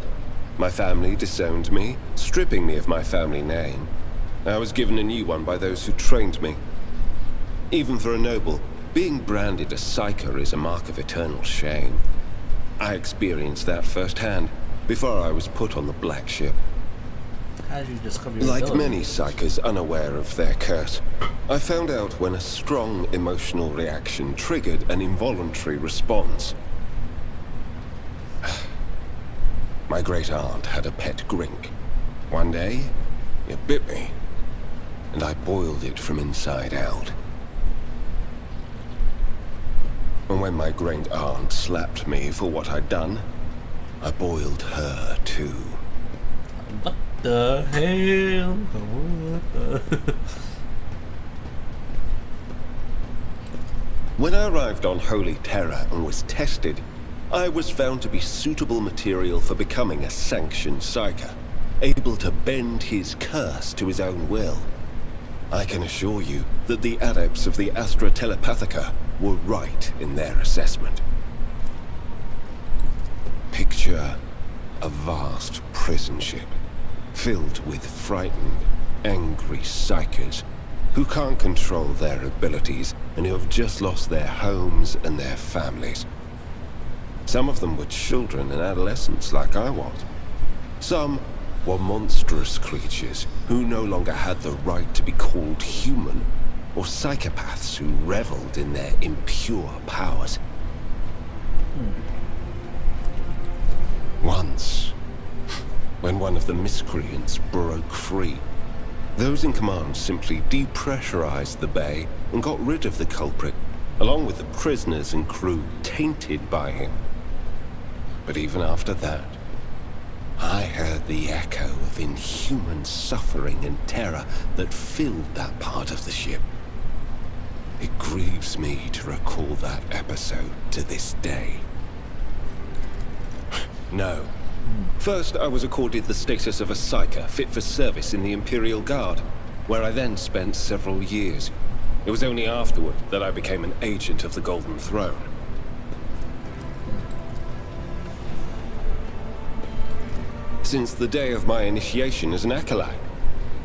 My family disowned me, stripping me of my family name. I was given a new one by those who trained me. Even for a noble, being branded a psyker is a mark of eternal shame. I experienced that firsthand before I was put on the black ship. How did you discover your Like abilities? many psychers unaware of their curse, I found out when a strong emotional reaction triggered an involuntary response. My great-aunt had a pet grink. One day, it bit me, and I boiled it from inside out. And when my great-aunt slapped me for what I'd done, I boiled her too. What the hell? What the... When I arrived on Holy Terra and was tested, I was found to be suitable material for becoming a sanctioned psyker, able to bend his curse to his own will. I can assure you that the adepts of the Astra Telepathica were right in their assessment. Picture a vast prison ship, filled with frightened, angry psychers who can't control their abilities and who have just lost their homes and their families. Some of them were children and adolescents like I was. Some were monstrous creatures who no longer had the right to be called human, or psychopaths who reveled in their impure powers. Once, when one of the miscreants broke free, those in command simply depressurized the bay and got rid of the culprit, along with the prisoners and crew tainted by him. But even after that, I heard the echo of inhuman suffering and terror that filled that part of the ship. It grieves me to recall that episode to this day. No. First, I was accorded the status of a psyker fit for service in the Imperial Guard, where I then spent several years. It was only afterward that I became an agent of the Golden Throne. Since the day of my initiation as an acolyte.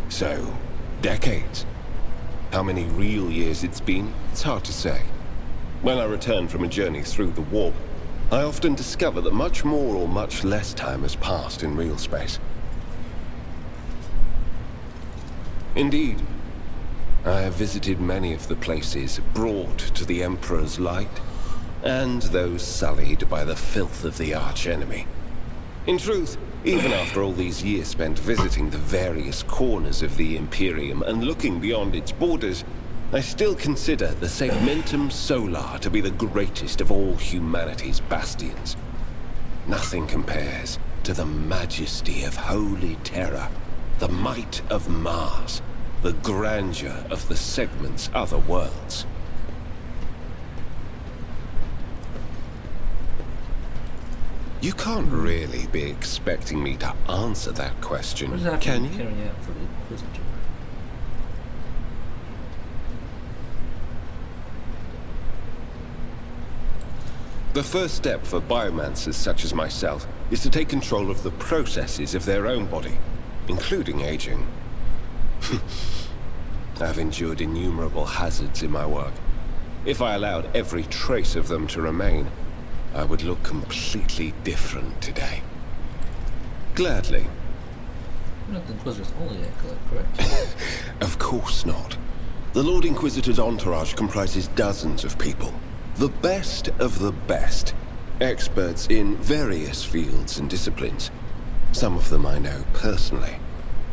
So, decades. How many real years it's been, it's hard to say. When I return from a journey through the warp, I often discover that much more or much less time has passed in real space. Indeed, I have visited many of the places brought to the Emperor's light, and those sullied by the filth of the archenemy. In truth, even after all these years spent visiting the various corners of the Imperium and looking beyond its borders, I still consider the Segmentum Solar to be the greatest of all humanity's bastions. Nothing compares to the majesty of Holy Terra, the might of Mars, the grandeur of the Segment's other worlds. You can't really be expecting me to answer that question, What does that can have to you? carry out for the Inquisitor? The first step for biomancers such as myself is to take control of the processes of their own body, including aging. I've endured innumerable hazards in my work. If I allowed every trace of them to remain, I would look completely different today. Gladly. You're not the Inquisitor's only acolyte, correct? Of course not. The Lord Inquisitor's entourage comprises dozens of people. The best of the best. Experts in various fields and disciplines. Some of them I know personally.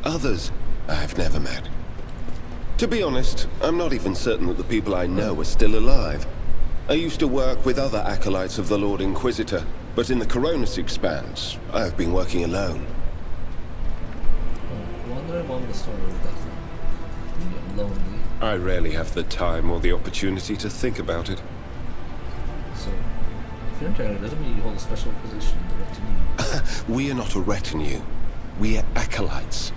Others I've never met. To be honest, I'm not even certain that the people I know are still alive. I used to work with other acolytes of the Lord Inquisitor, but in the Coronis Expanse, I've been working alone. Wandering among the story that's lonely. I rarely have the time or the opportunity to think about it. So, if you're interrogated, doesn't mean you hold a special position in the retinue. We are not a retinue. We are acolytes.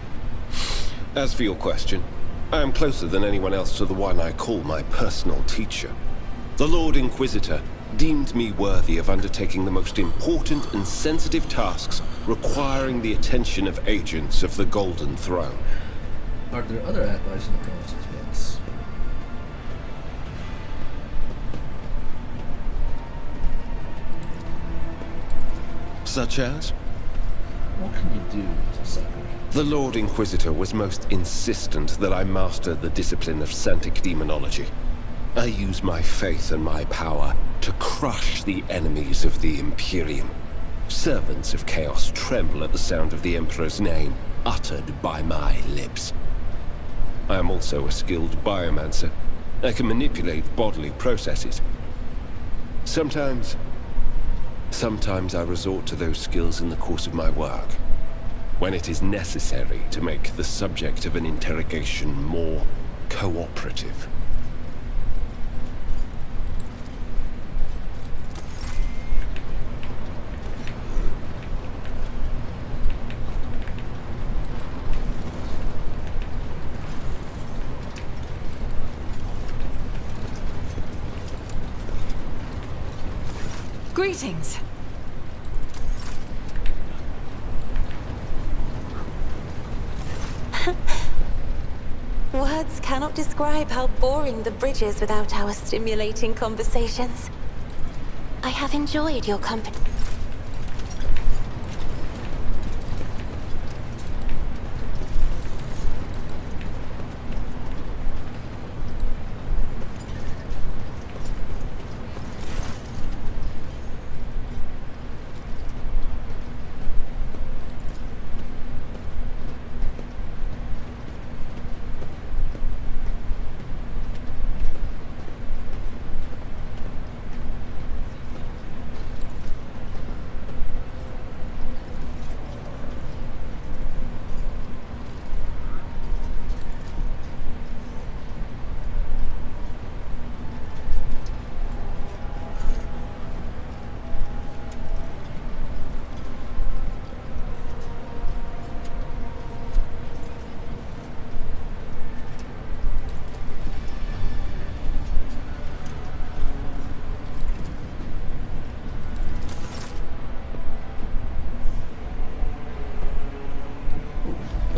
As for your question, I am closer than anyone else to the one I call my personal teacher. The Lord Inquisitor deemed me worthy of undertaking the most important and sensitive tasks requiring the attention of agents of the Golden Throne. Are there other advice in the process? Yes. Such as? What can you do to suffer? The Lord Inquisitor was most insistent that I master the discipline of Santic Demonology. I use my faith and my power to crush the enemies of the Imperium. Servants of Chaos tremble at the sound of the Emperor's name, uttered by my lips. I am also a skilled biomancer. I can manipulate bodily processes. Sometimes I resort to those skills in the course of my work, when it is necessary to make the subject of an interrogation more cooperative. Greetings. Words cannot describe how boring the bridge is without our stimulating conversations. I have enjoyed your company.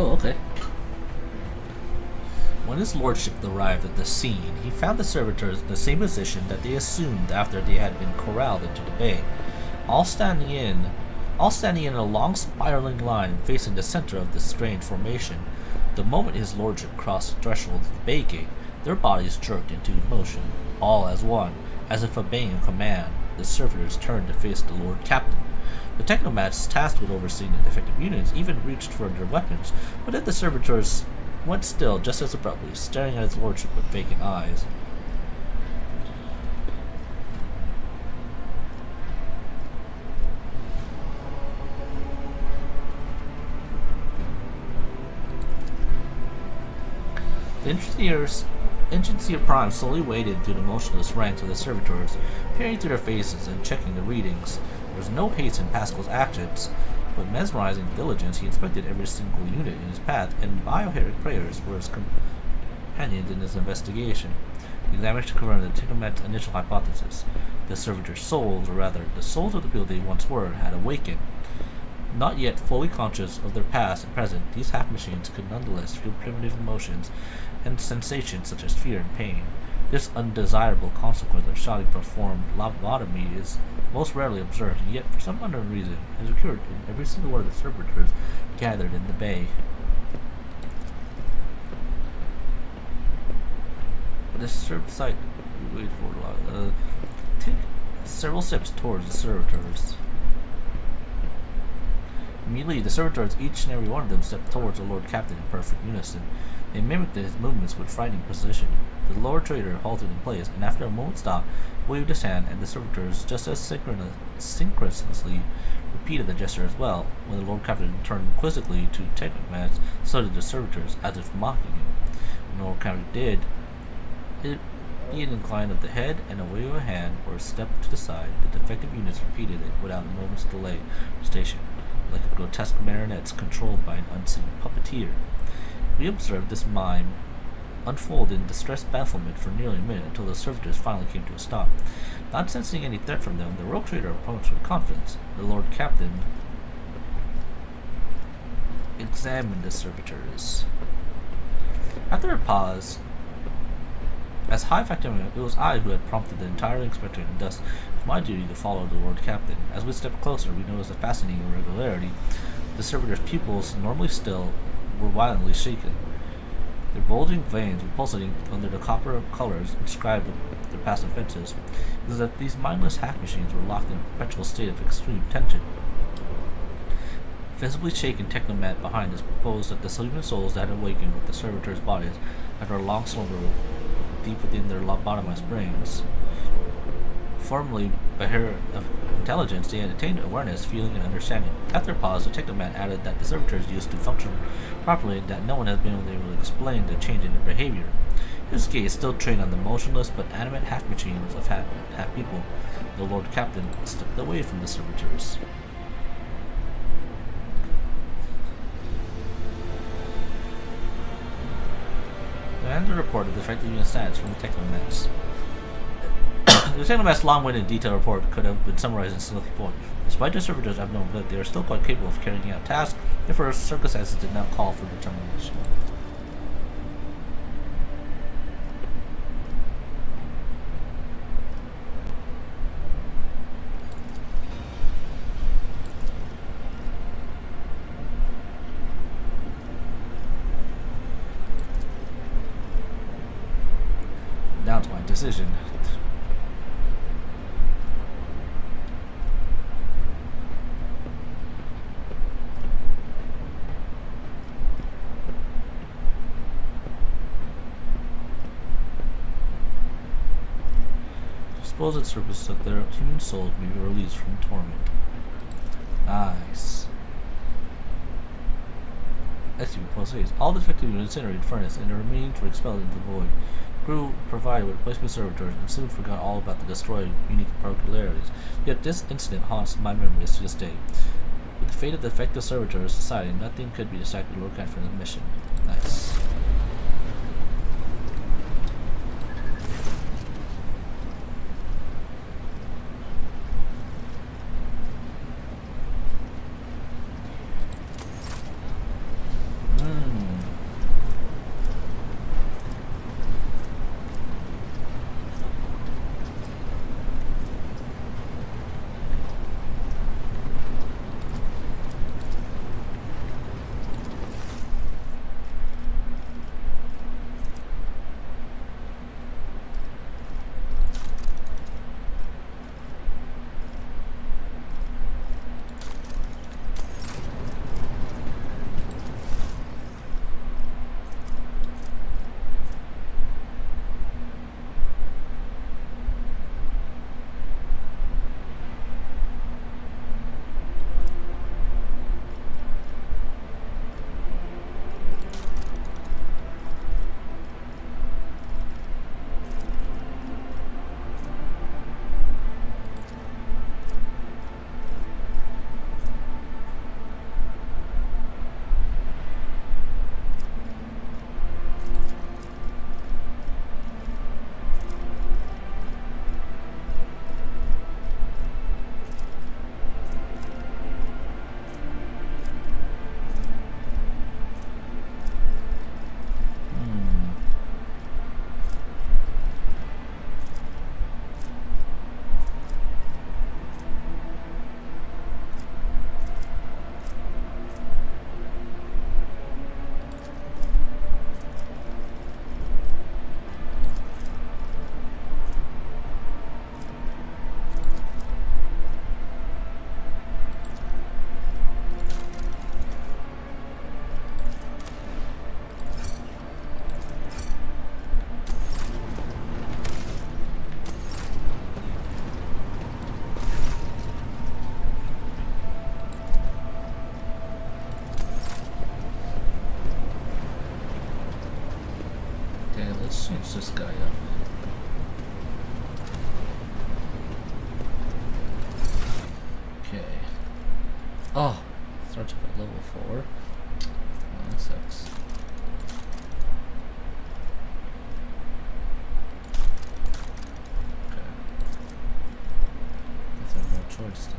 Oh, okay. When his lordship arrived at the scene, he found the servitors in the same position that they assumed after they had been corralled into the bay, all standing in a long spiraling line facing the center of this strange formation. The moment his lordship crossed the threshold of the bay gate, their bodies jerked into motion, all as one, as if obeying a command. The servitors turned to face the Lord Captain. The technomats tasked with overseeing the defective units even reached for their weapons, but then the servitors went still just as abruptly, staring at his lordship with vacant eyes. The Engineer Prime slowly waded through the motionless ranks of the servitors, peering through their faces and checking the readings. There was no haste in Pascal's actions, but mesmerizing diligence he inspected every single unit in his path, and bioheric prayers were his companions in his investigation. He examined to confirm the Technomat's initial hypothesis. The servitors' souls, or rather, the souls of the people they once were, had awakened. Not yet fully conscious of their past and present, these half-machines could nonetheless feel primitive emotions and sensations such as fear and pain. This undesirable consequence of shoddy performed lobotomy is most rarely observed, and yet for some unknown reason has occurred in every single one of the servitors gathered in the bay. This served site we wait for a while. Take several steps towards the servitors. Immediately, the servitors, each and every one of them, stepped towards the Lord Captain in perfect unison. They mimicked his movements with frightening precision. The Lord Trader halted in place, and after a moment's thought, waved his hand, and the servitors just as synchronously repeated the gesture as well. When the Lord Captain turned quizzically to Technomat, saluted the servitors as if mocking him. When the Lord Captain did, be an incline of the head and a wave of a hand or a step to the side, the defective units repeated it without a moment's delay or station, like a grotesque marionettes controlled by an unseen puppeteer. We observed this mime unfold in distressed bafflement for nearly a minute until the servitors finally came to a stop. Not sensing any threat from them, the rogue trader approached with confidence. The Lord Captain examined the servitors. After a pause, as High Factotum, it was I who had prompted the entire inspection, and thus it was my duty to follow the Lord Captain. As we stepped closer, we noticed a fascinating irregularity. The servitors' pupils, normally still, were violently shaken. Their bulging veins were pulsating under the copper colors inscribed with their past offenses. It was as if these mindless hack machines were locked in a perpetual state of extreme tension. Visibly shaken, Technomat behind us proposed that the sleeping souls that had awakened with the servitors' bodies after a long slumber deep within their lobotomized brains. Formerly bare of intelligence, they had attained awareness, feeling, and understanding. After a pause, the Technomat added that the servitors used to function properly and that no one had been able to explain the change in their behavior. His gaze still trained on the motionless but animate half-machines of half-people. The Lord Captain stepped away from the servitors. The report of the defective unit status from the Technomats. The Technomat's long-winded detailed report could have been summarized in a single point. Despite the servitors have known that they are still quite capable of carrying out tasks, therefore circumstances did not call for determination. Now to my decision. Supposed service that their human souls may be released from torment. Nice. SCP proceeds. All defective units incinerated furnace and the remains were expelled into the void. Crew provided with replacement servitors and soon forgot all about the destroyed unique particularities. Yet this incident haunts my memories to this day. With the fate of the defective servitors society, nothing could be decided to look at for the mission. Nice. change this guy up. Okay. Oh, starts off at level 4. Oh, that sucks. Okay. Guess I have no choice then.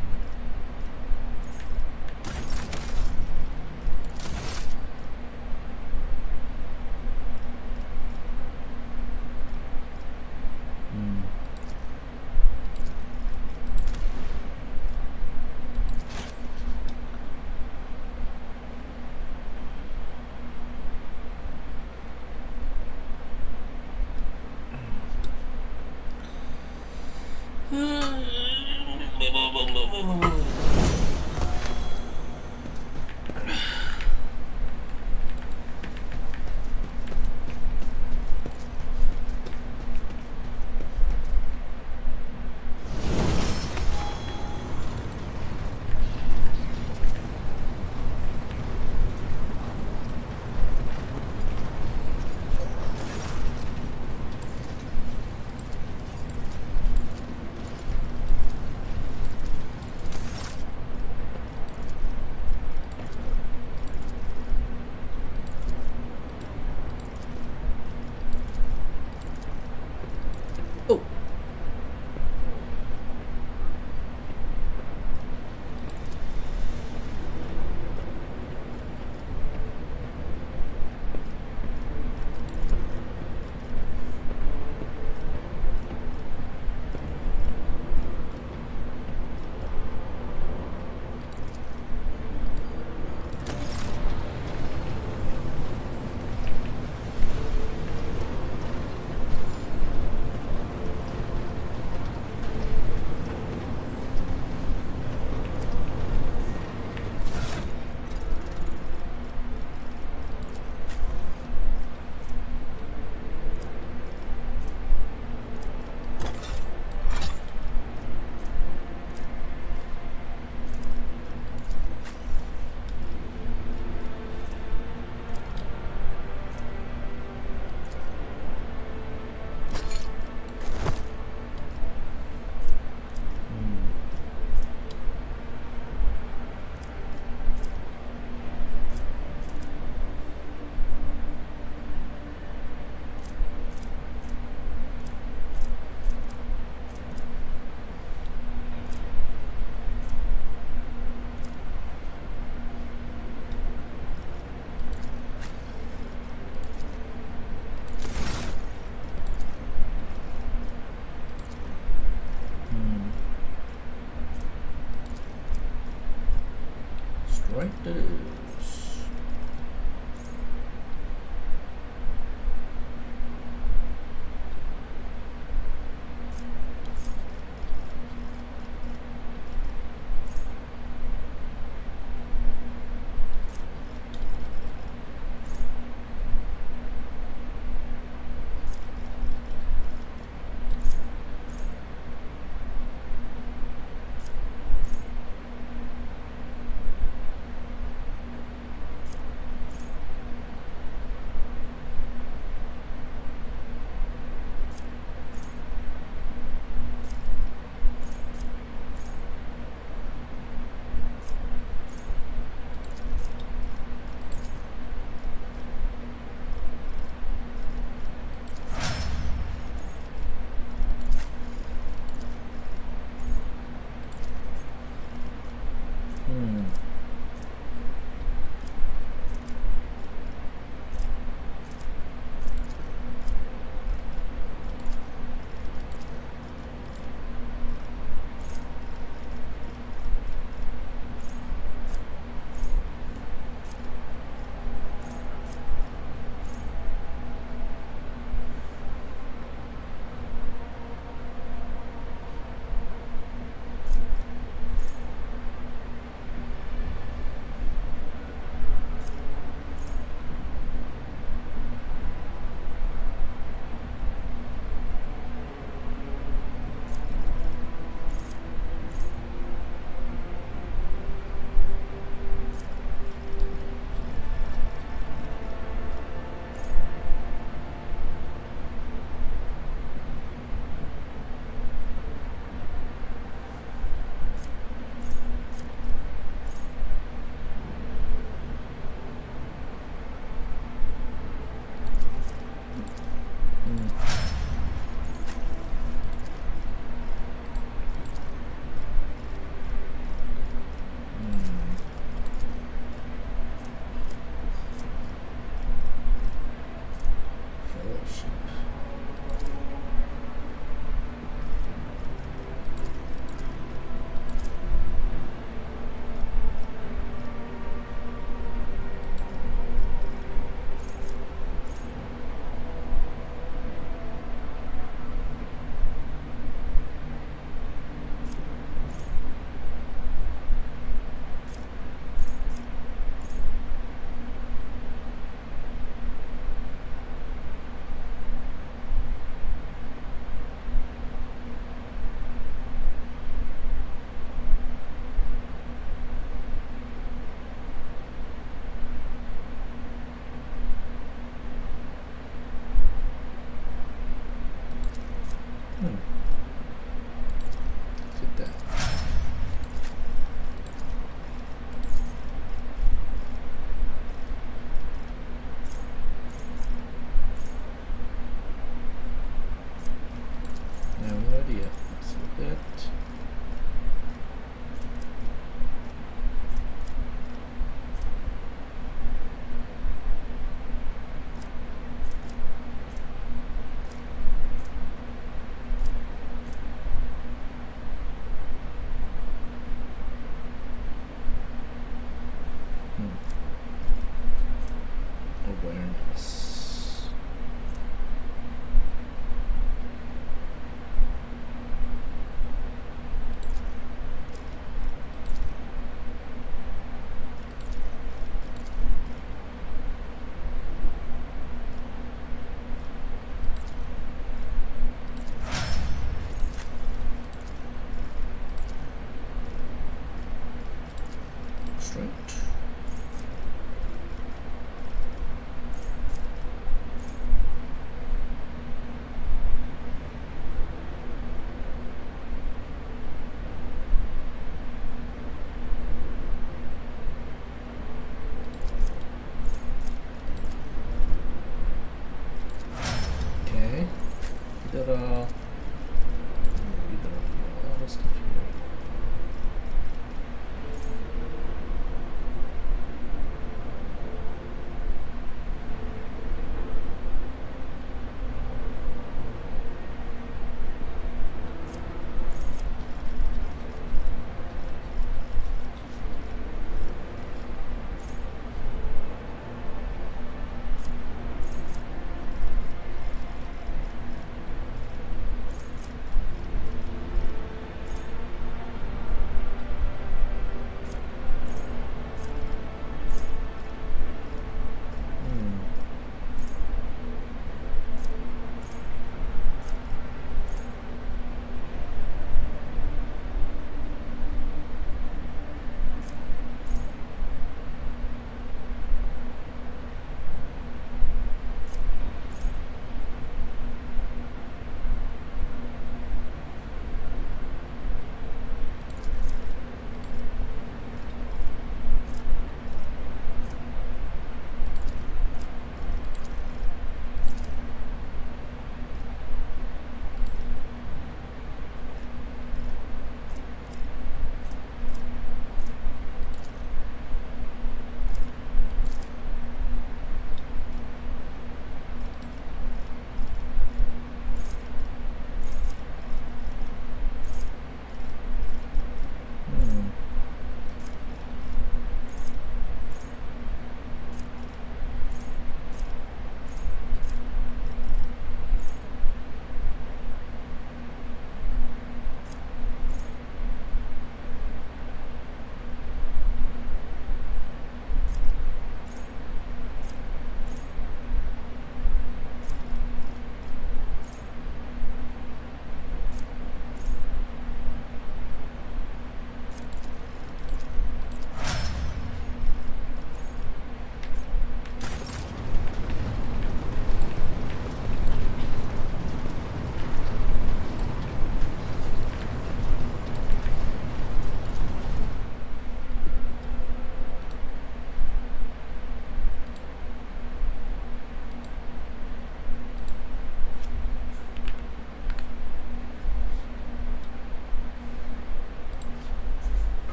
Right it is.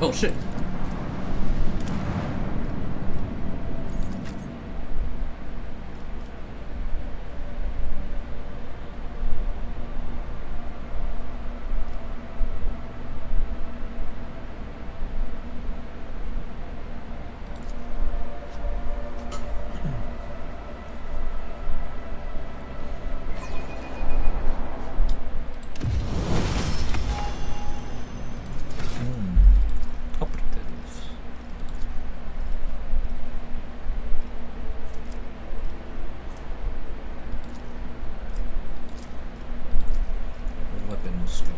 Oh shit. Operative. Weapon stream.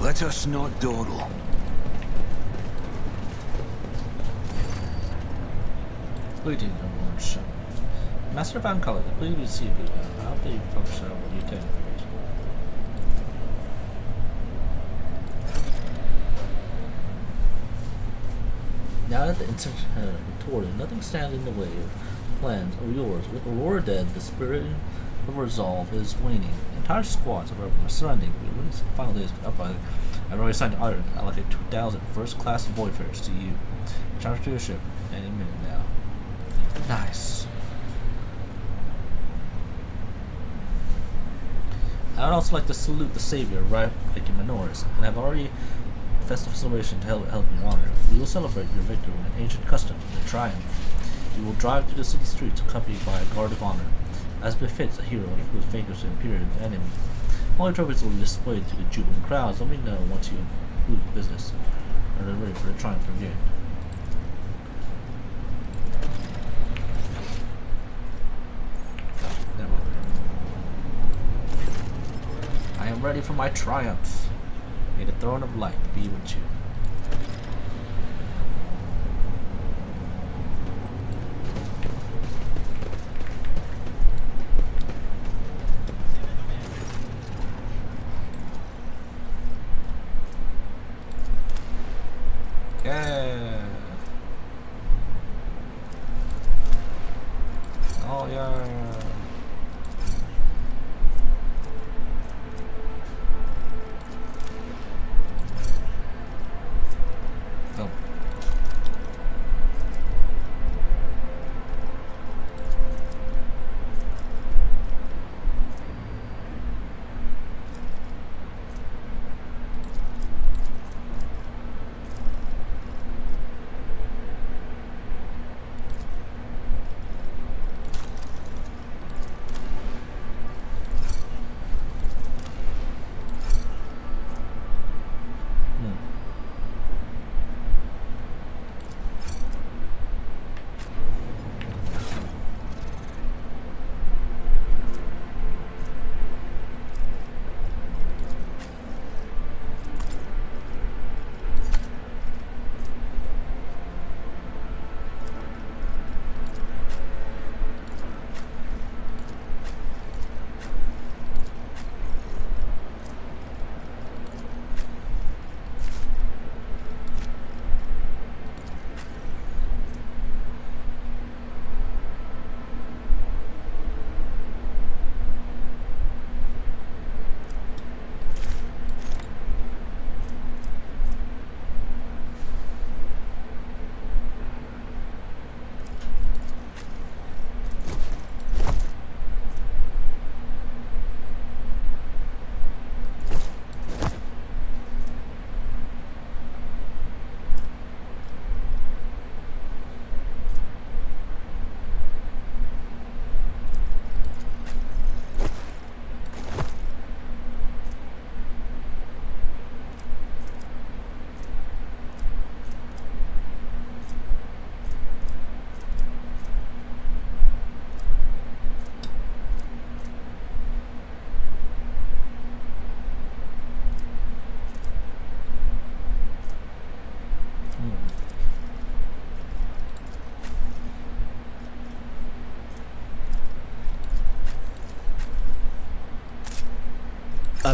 Let us not dawdle. Greetings, everyone. Show. Master Van Cullen, please receive you. How do you function when you take it? Now that the incident has been retorted, nothing stands in the way of plans or yours. With Aurora dead, the spirit of resolve is waning. Entire squads of everyone are surrounding you. When the final days up by I've already signed Iron. I allocate 2,000 first-class voidfarers to you. Transfer to your ship any minute now. Nice. I would also like to salute the Savior, right, like in Minoris, and I've already a festive celebration to help your honor. We will celebrate your victory with an ancient custom, the triumph. You will drive through the city streets accompanied by a guard of honor, as befits a hero who vanquished an imperial enemy. All your trophies will be displayed to the jubilant crowds. Let me know once you have concluded business and are ready for the triumph again. I am ready for my triumph. May the throne of light be with you. Yeah. Oh yeah. Oh.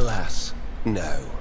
Alas, no.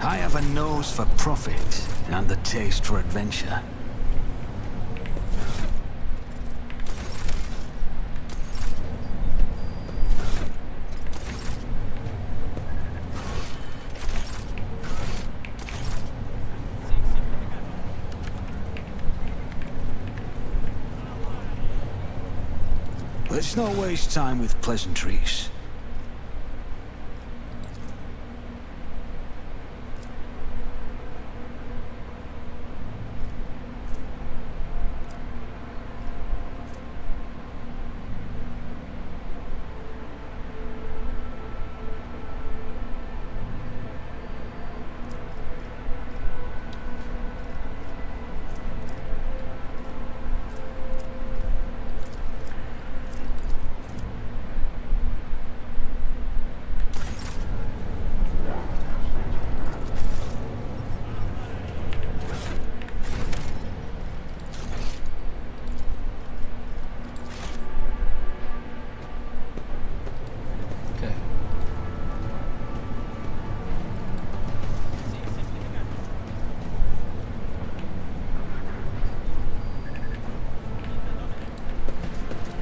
I have a nose for profit and the taste for adventure. Let's not waste time with pleasantries.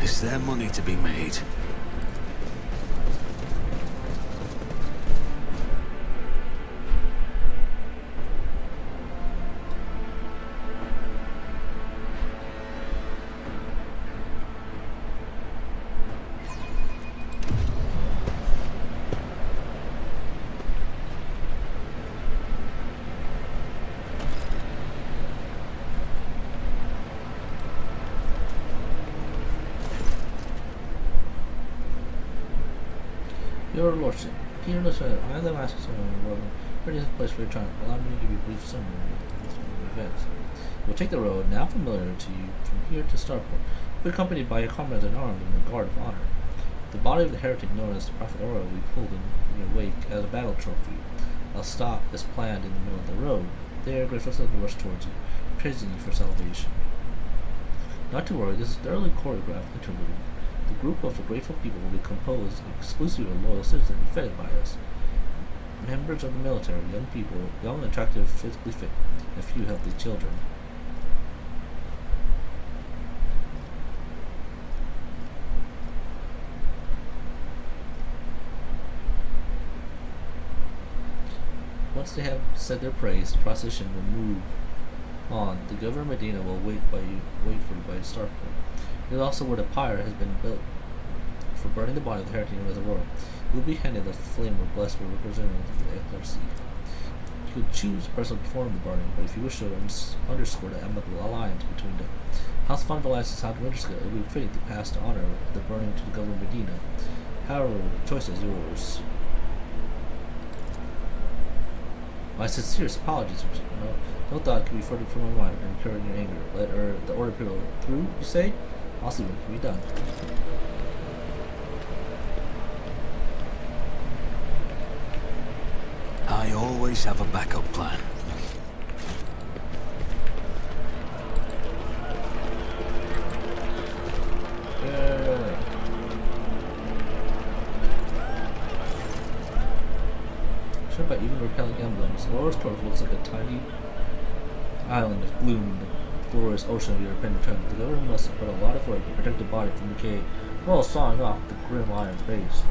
Is there money to be made? Your Lordship, here is I am the Master Servant of the world. Where is the place for your triumph? Allow me to give you a brief summary of the events. You will take the road, now familiar to you, from here to Starport. Be accompanied by your comrades in arms and the guard of honor. The body of the heretic known as the Prophet Aura will be pulled in your wake as a battle trophy. A stop is planned in the middle of the road. There, great forces will rush towards you, praising you for salvation. Not to worry, this is the early choreographed interlude. The group of the grateful people will be composed exclusively of loyal citizens fed by us. Members of the military, young people, young, attractive, physically fit, and a few healthy children. Once they have said their praise, the procession will move on. The governor of Medina will wait for you by the start point. It is also where the pyre has been built for burning the body of the heretic in the world. You will be handed a flame or blessed with representative of the FRC. You could choose a person to perform the burning, but if you wish to underscore the amicable alliance between the House of Von Valice and House of Winterscale, it would be fitting to pass the honor of the burning to the governor of Medina. However, the choice is yours. My sincerest apologies. No thought can be further from my mind and incurring your anger. Let the order people through, you say? I'll see what can be done. I always have a backup plan. By even repelling emblems, Aurora's court looks like a tiny island of gloom in the glorious ocean of European return. The government must have put a lot of work to protect the body from decay, while sawing off the grim iron base.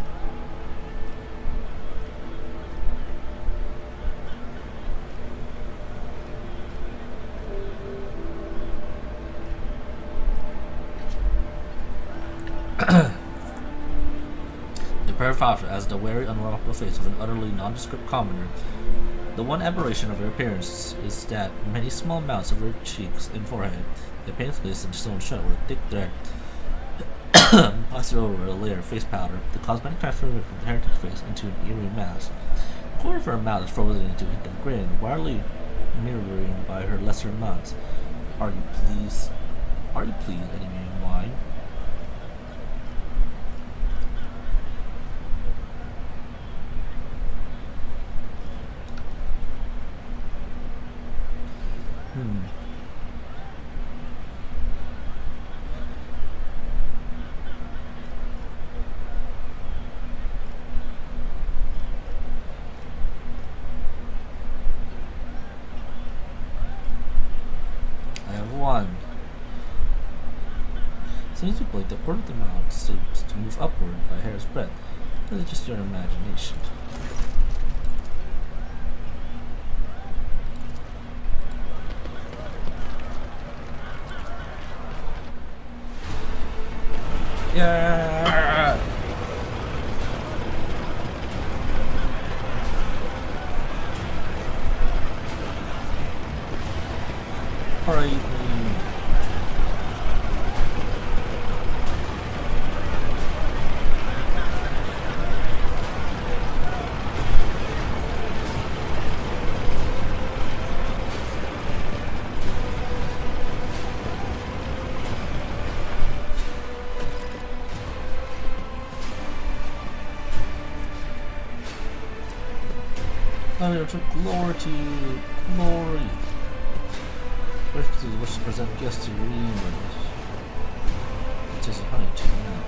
Fausta as the wary, unremarkable face of an utterly nondescript commoner. The one aberration of her appearance is that many small mounts of her cheeks and forehead, the painfully sewn shut with a thick thread, plastered over a layer of face powder, the cosmetic transformation from the heretic face into an eerie mask. The corner of her mouth is frozen into a hint of grin, wildly mirroring by her lesser mounts. Are you pleased, enemy of mine? Seems to believe that part of the mount seems to move upward by a hair's breadth, or is it just your imagination? Yeah. Alright. Glory to you, glory. First, wish to present gifts to your reunion. It is a honey to you now.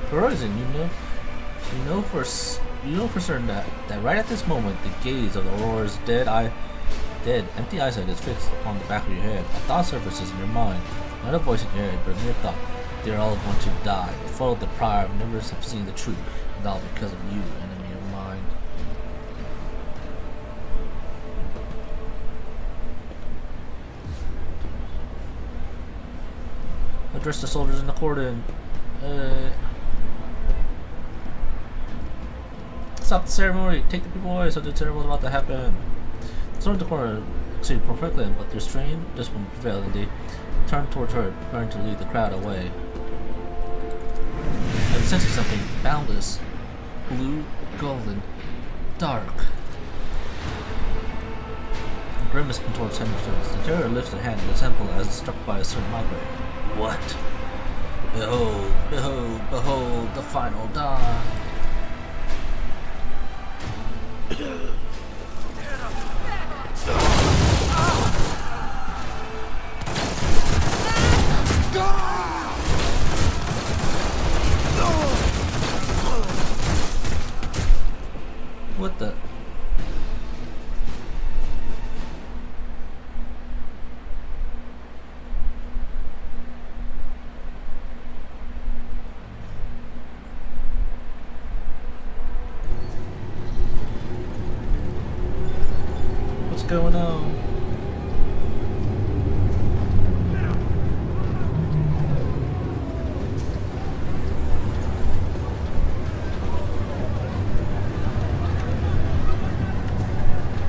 Horizon, you know for certain that right at this moment, the gaze of the Aurora's empty eyesight is fixed upon the back of your head. A thought surfaces in your mind. Not a voice in your head, but a mere thought. They're all going to die. The foe of the prior never have seen the truth, and all because of you, enemy of mine. Address the soldiers in the cordon. Stop the ceremony. Take the people away. Something terrible is about to happen. The soldiers in the corner succeeded perfectly, but their strained discipline prevailed, and they turned towards her, preparing to lead the crowd away. And sensing something boundless, blue, golden, dark. A grimace contorts Henry's face. The terror lifts a hand to the temple as struck by a certain migraine. What? Behold, behold, behold, the final dawn. going on?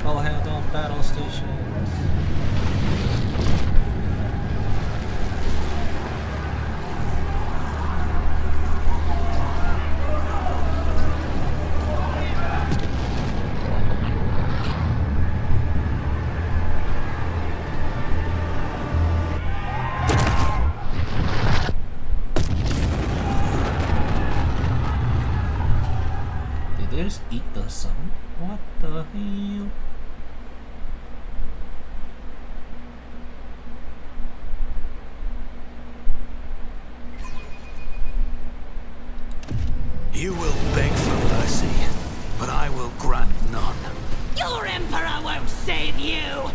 All hands on battle stations. Did they just eat the sun? What the hell? You will beg for mercy, but I will grant none. Your Emperor won't save you!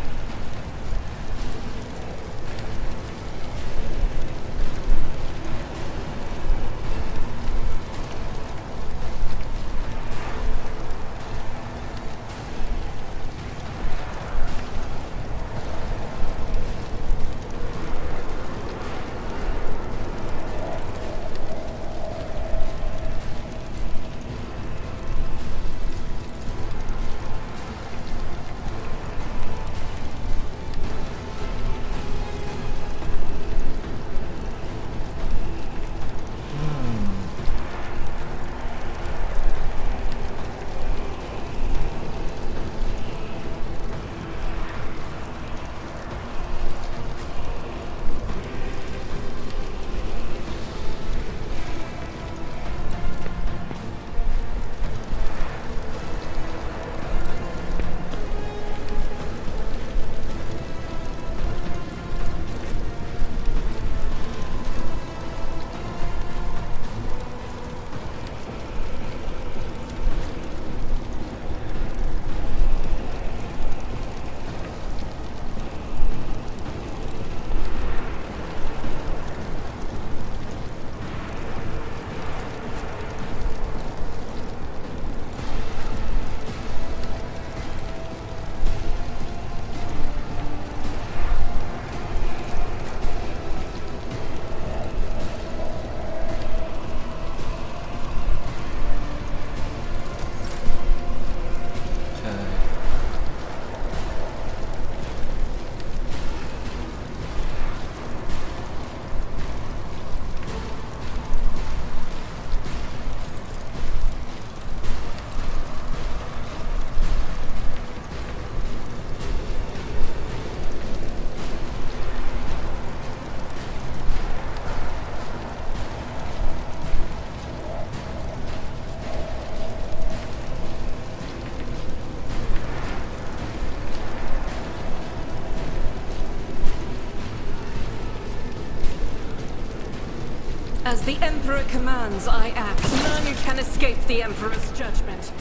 As the Emperor commands, I act. None who can escape the Emperor's judgment.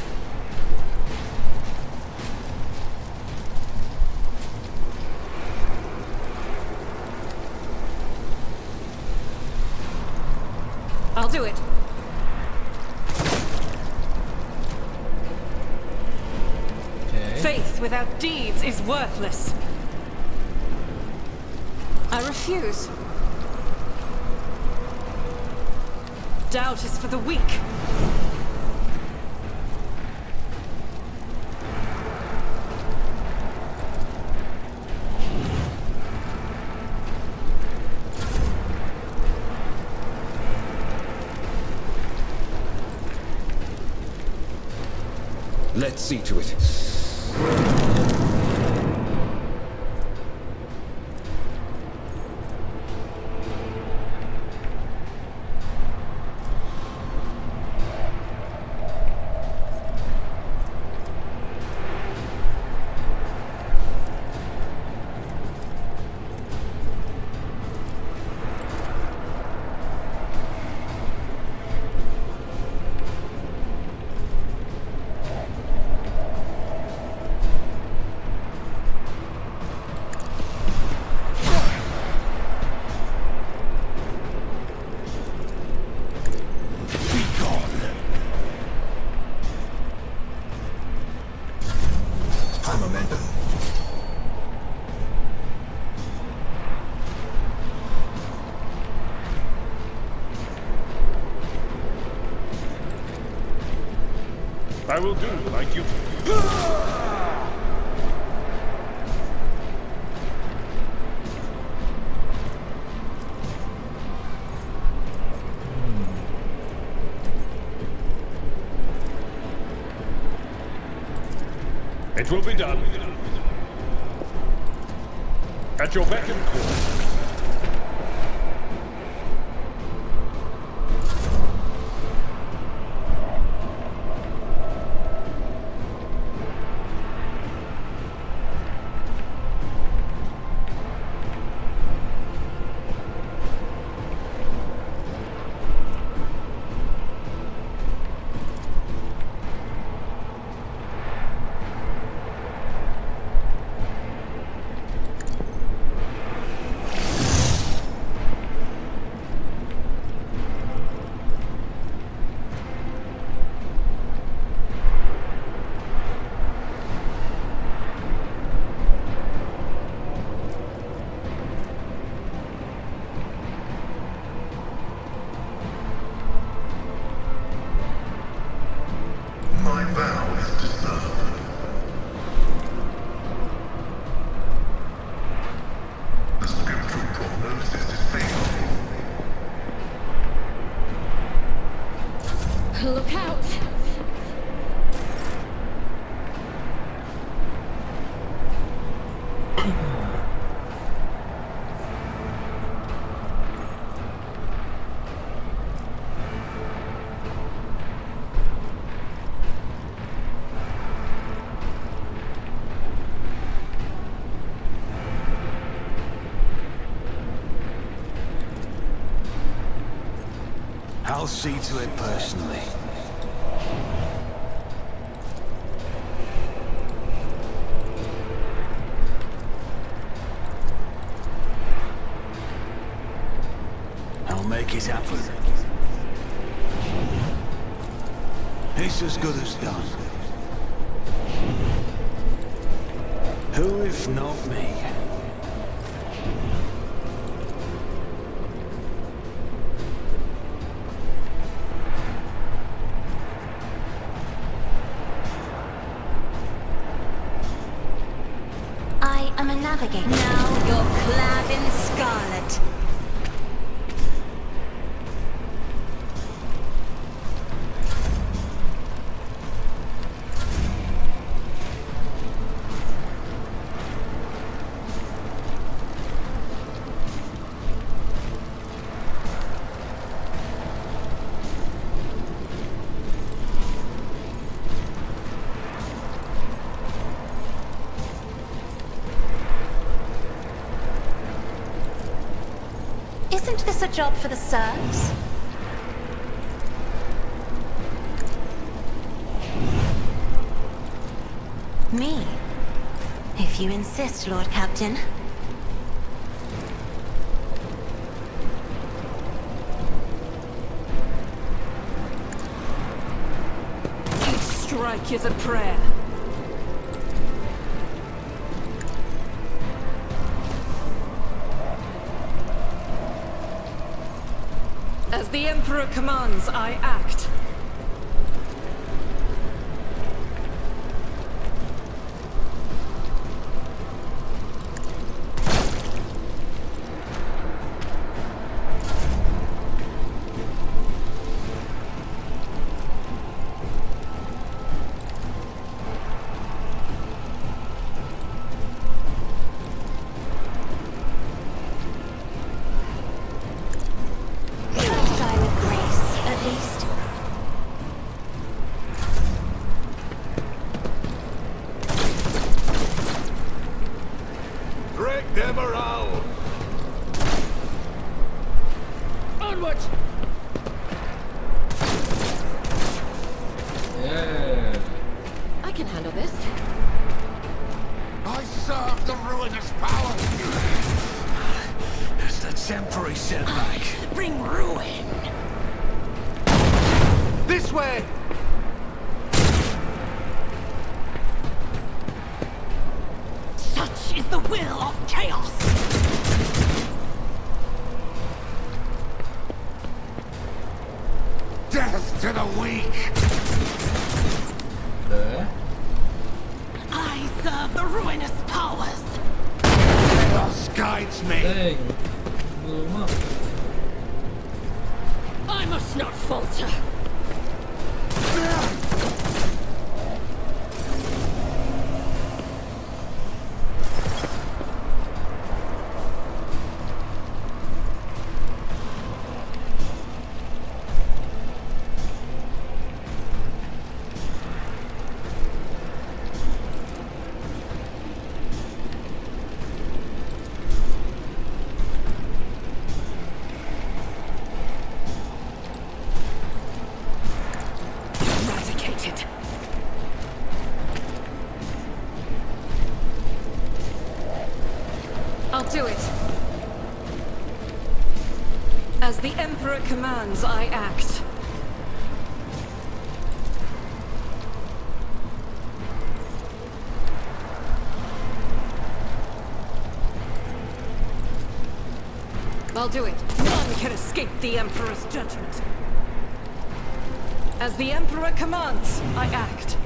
I'll do it. Okay. Faith without deeds is worthless. I refuse. Doubt is for the weak. Let's see to it. I will do my duty. It will be done. At your beck and call. My vow is to serve. The scriptural prognosis is favorable. Look out! I'll see to it personally. I'll make it happen. It's as good as done. Who if not me? I am a navigator. Now you're clad in scarlet. Isn't this a job for the serfs? Me? If you insist, Lord Captain. Each strike is a prayer. As the Emperor commands, I act. Die with grace, at least. Break their morale! Onward! Yeah. I can handle this. I serve the ruinous power! It's the temporary setback. Bring ruin. This way! Such is the will of chaos. Death to the weak! Okay. I serve the ruinous powers. Chaos guides me. Dang. Blew him up. I must not falter. Eradicated. I'll do it. As the Emperor commands, I act. I'll do it. None can escape the Emperor's judgment. As the Emperor commands, I act.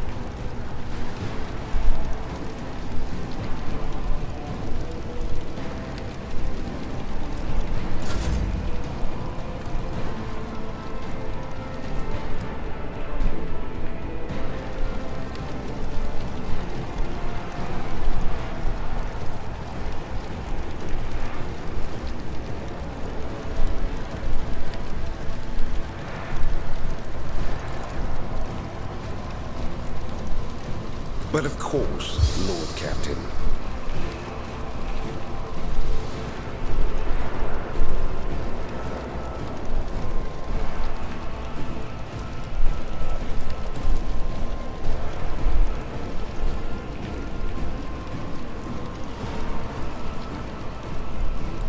But of course, Lord Captain.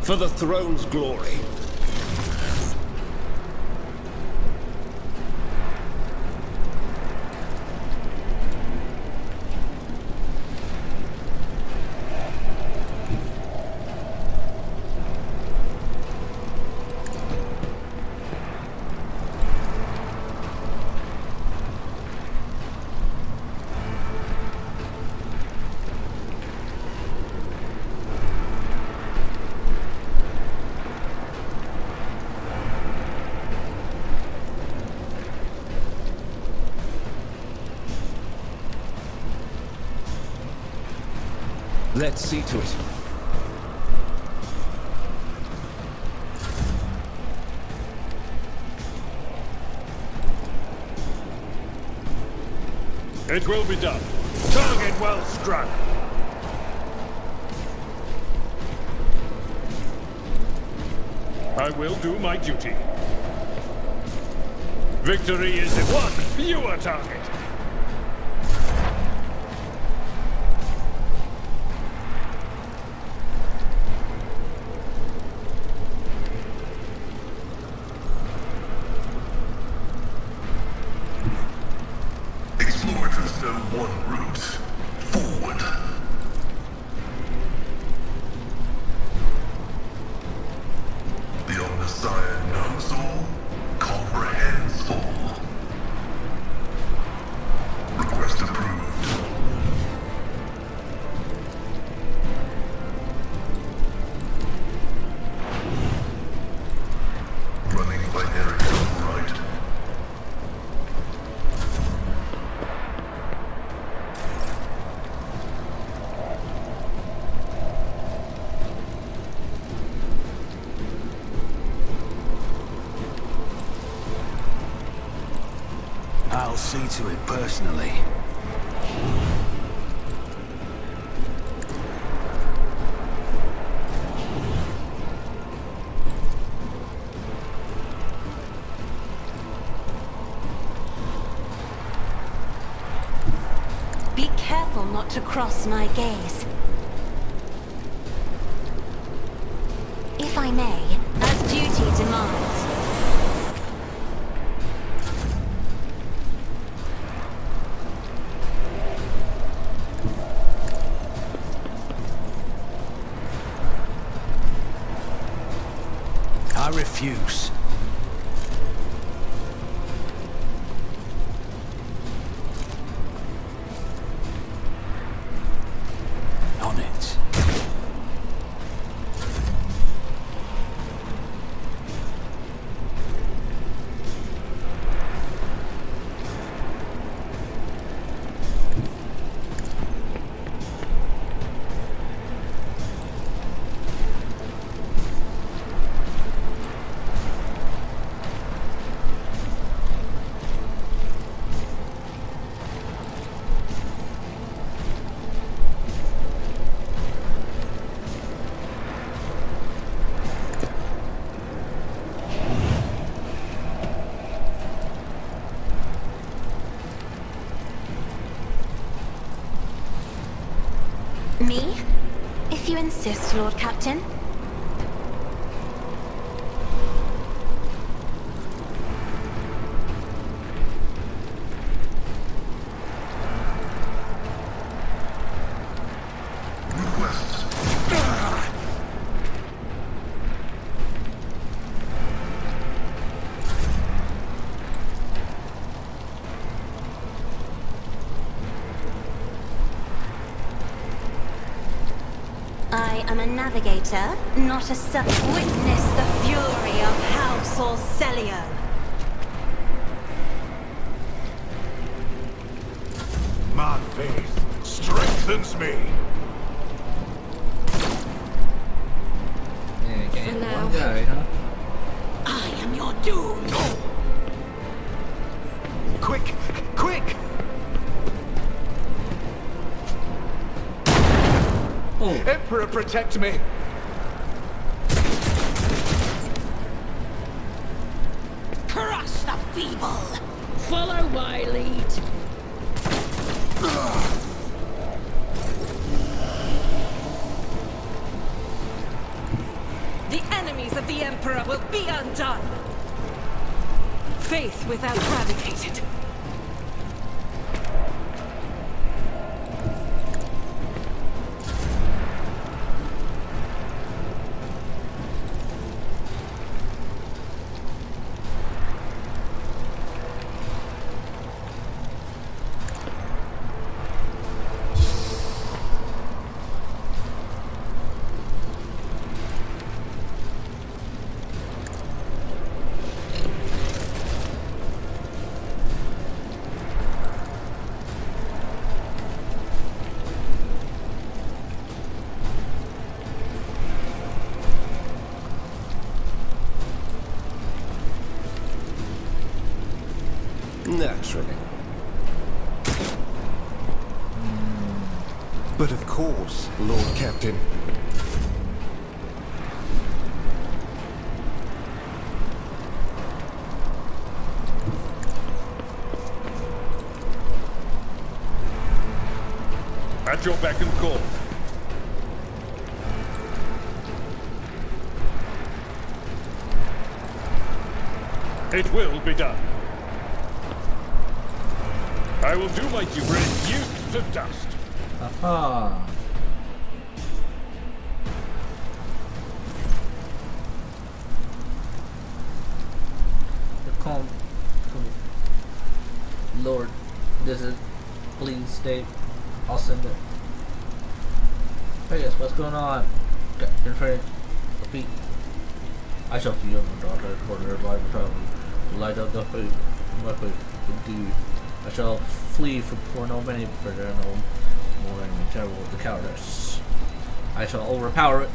For the throne's glory. Let's see to it. It will be done. Target well struck. I will do my duty. Victory is one fewer target. Explorators know one route. Forward. The Omnissiah knows all, comprehends all. Request approved. Running binary override. I'll see to it personally. Be careful not to cross my gaze. If I may, as duty demands. I refuse. If you insist, Lord Captain. I am a navigator, not a witness the fury of House Orcelio. My faith strengthens me. Yeah, For game now. one guy, huh? I am your doom. No! Quick! Quick! Oh, Emperor, protect me! Crush the feeble. Follow my lead. The enemies of the Emperor will be undone. Faith without eradicated. Naturally. But of course, Lord Captain. At your beck and call. It will be done. I will do my duty. Reduced to dust. aha. The calm, Lord, this is, please stay. I'll send it. Hey, yes, what's going on? Captain Frank, repeat. I shall feel my daughter for the revival travel. To light up the hope, my hope, indeed. I shall flee for no many, for there are no more enemy terrible with the cowardice. I shall overpower it.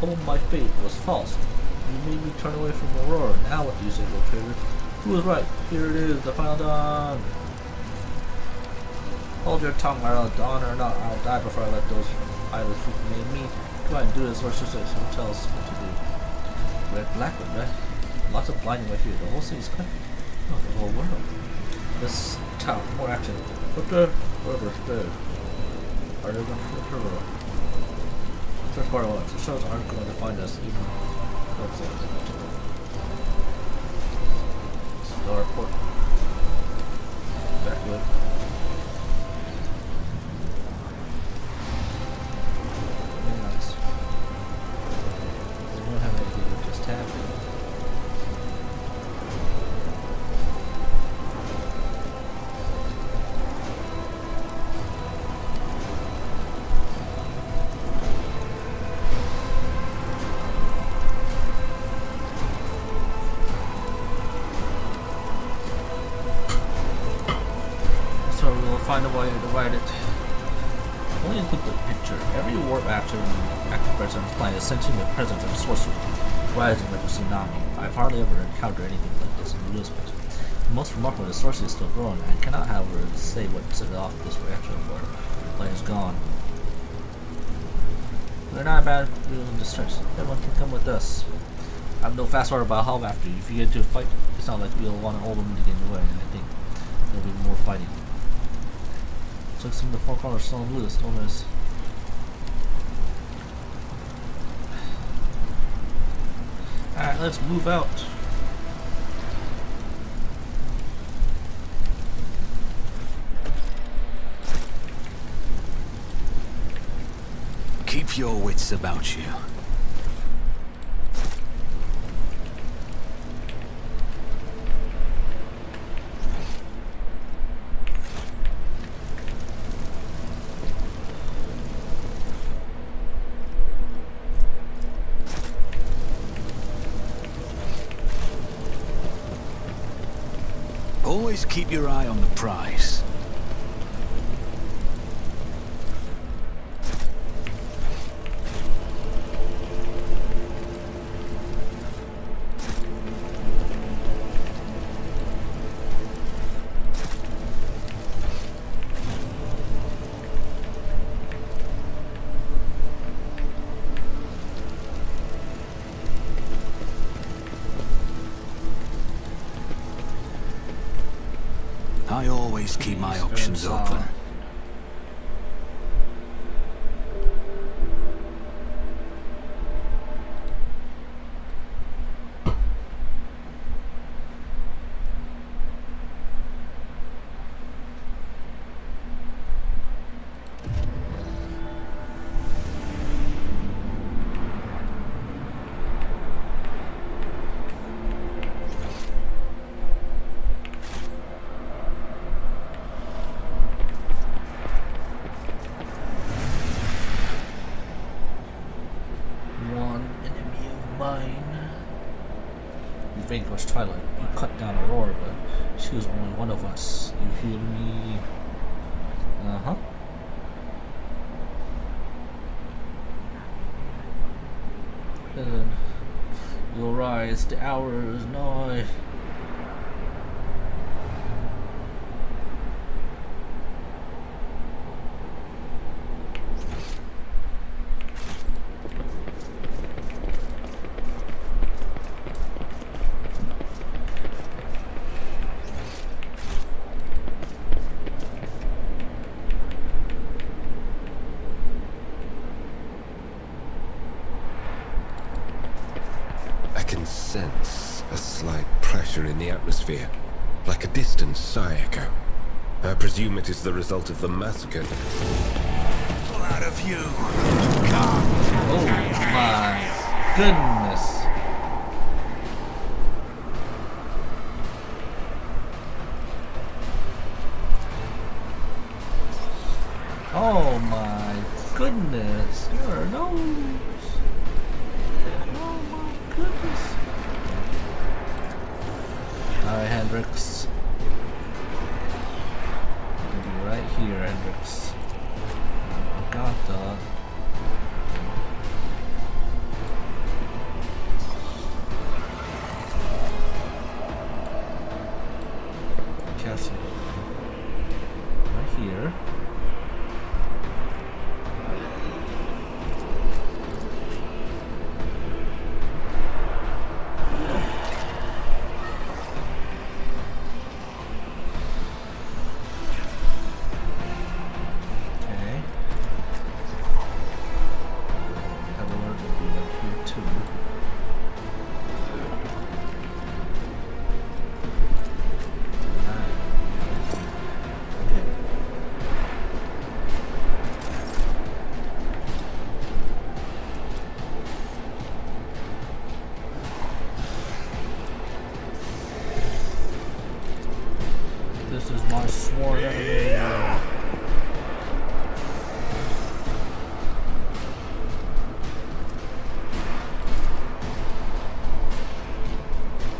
Behold, my fate was false. You made me turn away from Aurora. Now what do you say, little traitor? Who was right? Here it is, the final dawn. Hold your tongue, I'll dawn or not. I'll die before I let those eyeless freak made me. Come on, do this, or sister, so tell us what to do. Red, black, and red. Lots of blinding right here. The whole city's cut. No, the whole world. This town, more action. What the? Whatever, there. Are they going to flip her? Search bar watch. The shows aren't going to find us even. What's it? This is our port. Back good. Very nice. We don't have anything to just tap in. So we'll find a way to write it. Only include the picture. Every warp active presence planet is sensing the presence of sorcery, rising like a tsunami. I've hardly ever encountered anything like this in real space. The most remarkable is sorcery is still growing. I cannot, however, say what set off this reaction, for the planet is gone. We're not about real in distress. Everyone can come with us. I have no fast order, but I'll help after you. If you get into a fight, it's not like we'll want to hold them to get in the way. I think there'll be more fighting. Looks like some of the Four Corners still on the list. Oh, nice. Alright, let's move out. Keep your wits about you. Always keep your eye on the prize. I always keep my options open. Vanquished Twilight. You cut down Aurora, but she was only one of us. You hear me? Uh-huh. Then you'll rise, the hour is nigh. Sense a slight pressure in the atmosphere, like a distant psi echo. I presume it is the result of the massacre. Pull out of you. Oh my goodness. Oh my goodness. Your nose. Alright, Hendrix. You'll be right here, Hendrix. Got that. Cassie. Right here. This is my sworn enemy.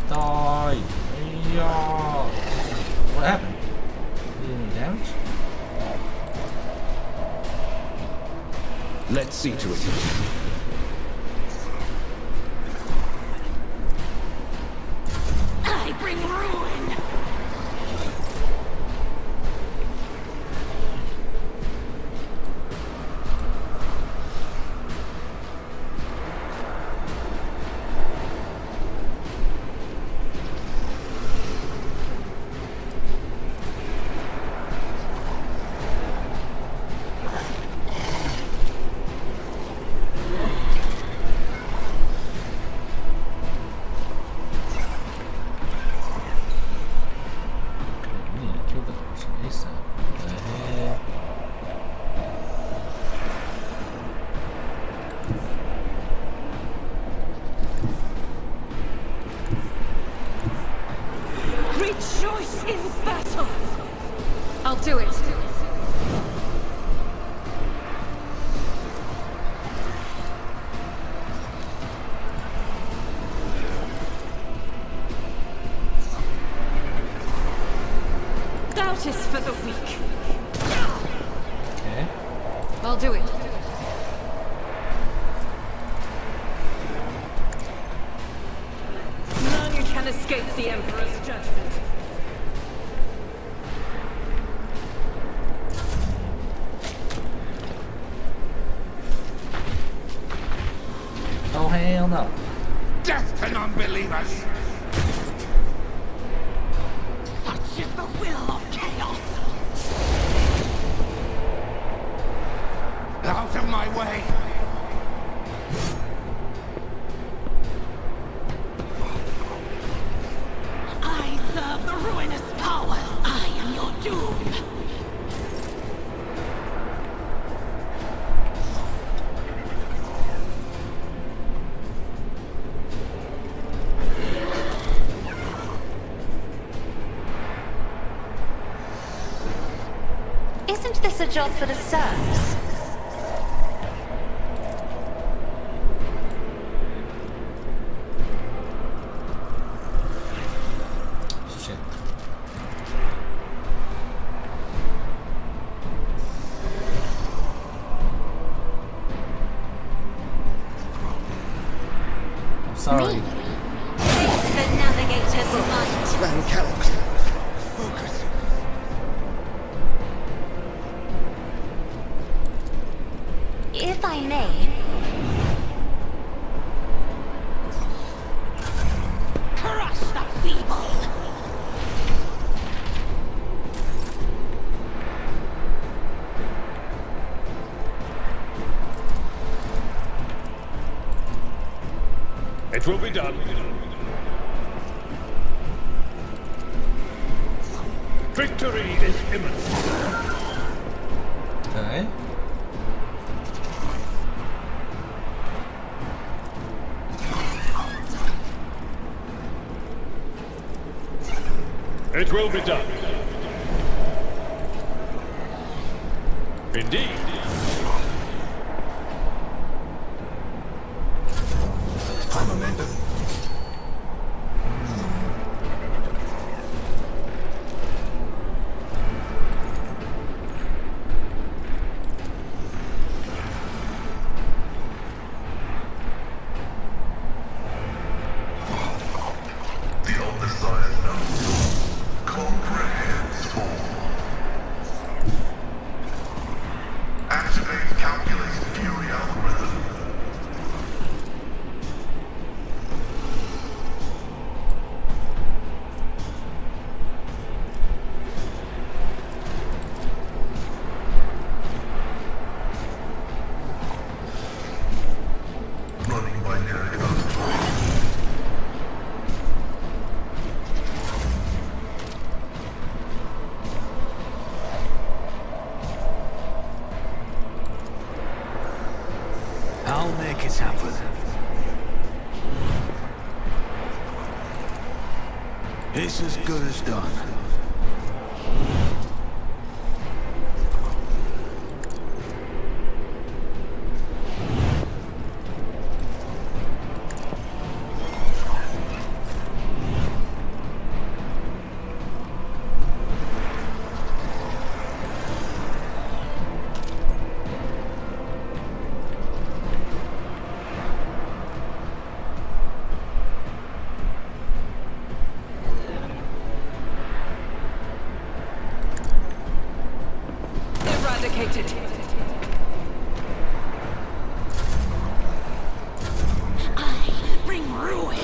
Die! Yeah. What happened? Did any damage? Let's see to it. I bring ruin! is for the weak. Okay. I'll do it. None can escape the Emperor's judgment. Oh, hell no. Death to non-believers! Such is the will of chaos. Out of my way! I serve the ruinous powers. I am your doom. Isn't this a job for the serfs? Shit. I'm sorry. Me? The navigator's might. Van Kellogg's. Focus. If I may, Crush the feeble. It will be done. Victory is imminent. Okay. It will be done. Indeed. High momentum. The undesired knows. Comprehends all. Activate calculated fury algorithm. Running binary code. I'll make it happen. It's as good as done. Eradicated. I bring ruin.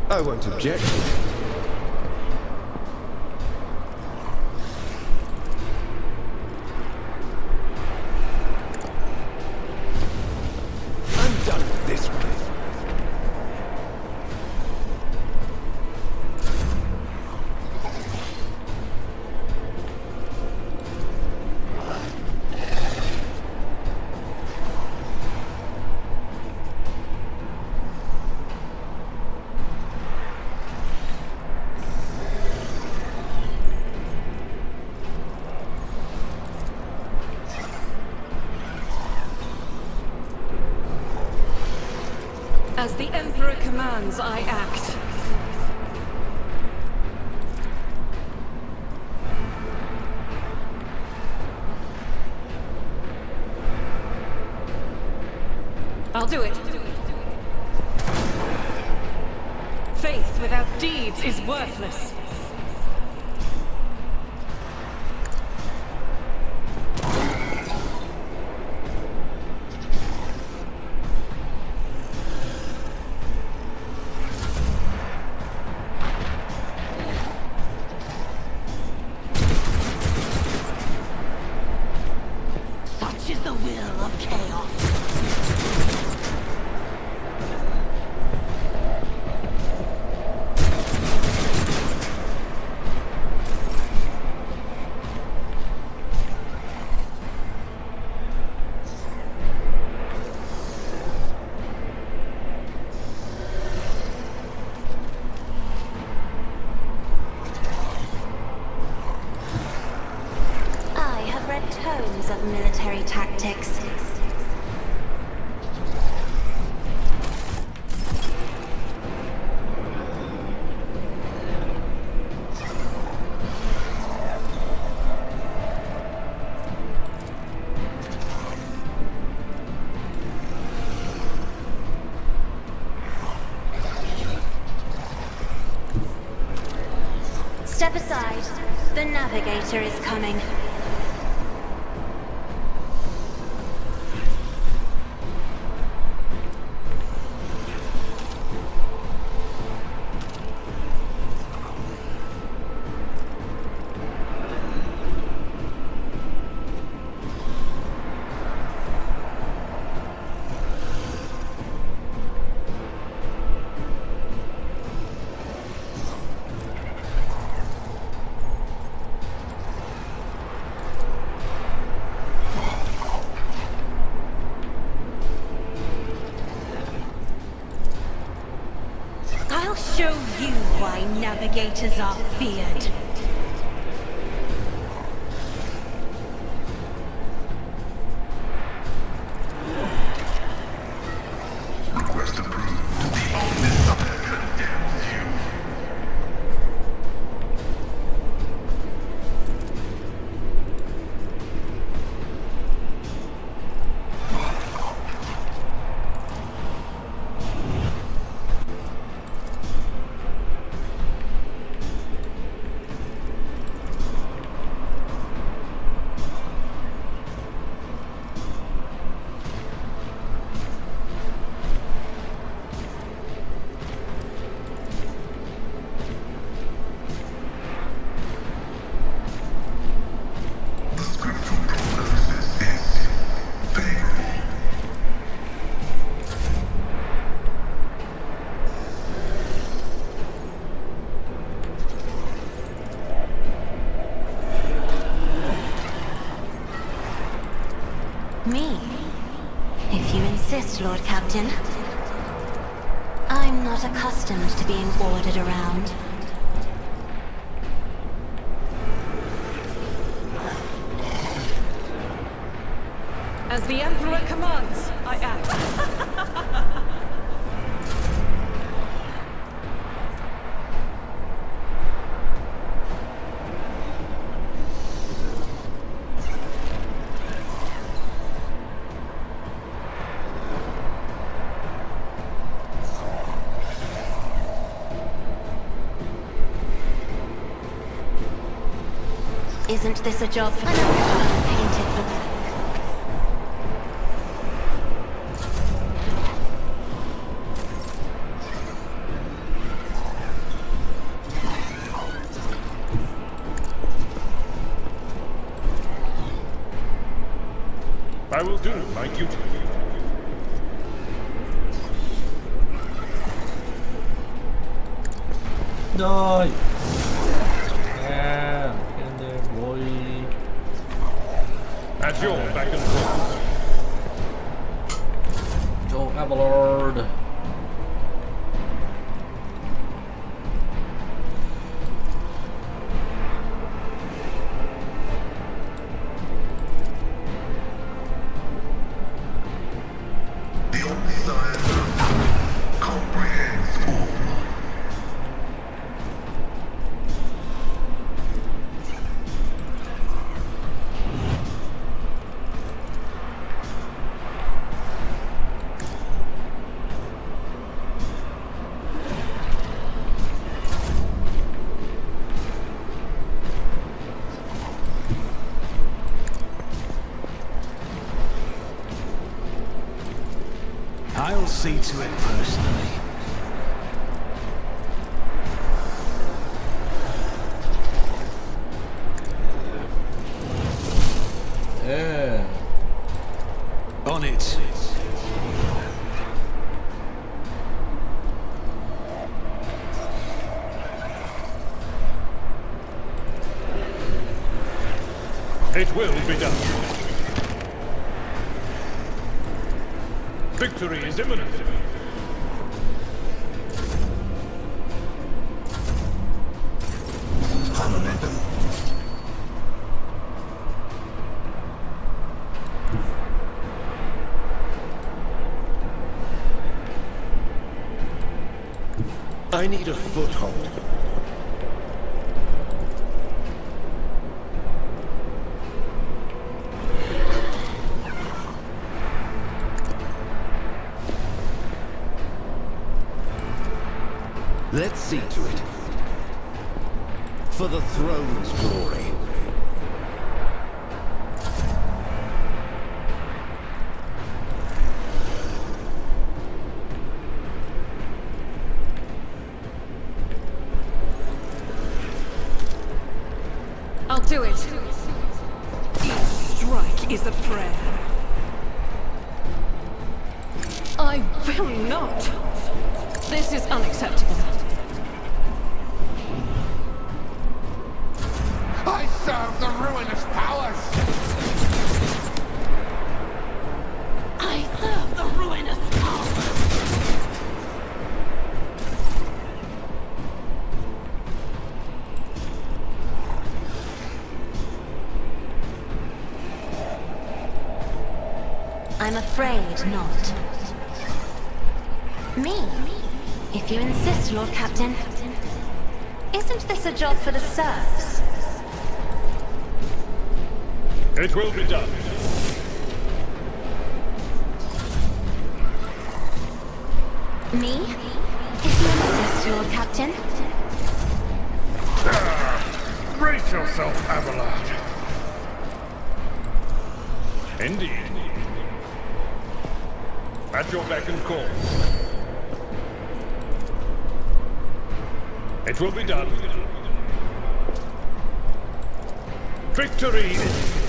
I won't object. I'm done with this one. commands, I act. I'll do it. Faith without deeds is worthless. Such is the will of chaos. I have read tomes of military tactics. Step aside. The navigator is coming. I'll show you why navigators are feared. Request approved. The Omnisphere condemns you. The scriptural prognosis is favorable. Me? If you insist, Lord Captain. I'm not accustomed to being ordered around. As the Emperor commands, I act. Isn't this a job for painted with... I will do my duty. Die! Yeah, get in there, boy. At your back and forth. Joe Abelard. The Omniscient comprehends I'll see to it personally. Yeah. On it. It will be done. Victory is imminent. I need a foothold. Let's see to it. For the throne's glory. I'll do it. Each strike is a prayer. I will not. This is unacceptable. I serve the ruinous powers! I serve the ruinous powers! I'm afraid not. Me? If you insist, Lord Captain. Isn't this a job for the serfs? It will be done. Me? If you insist, Lord Captain. Brace yourself, Abelard. Indeed. At your beck and call. It will be done. Victory is...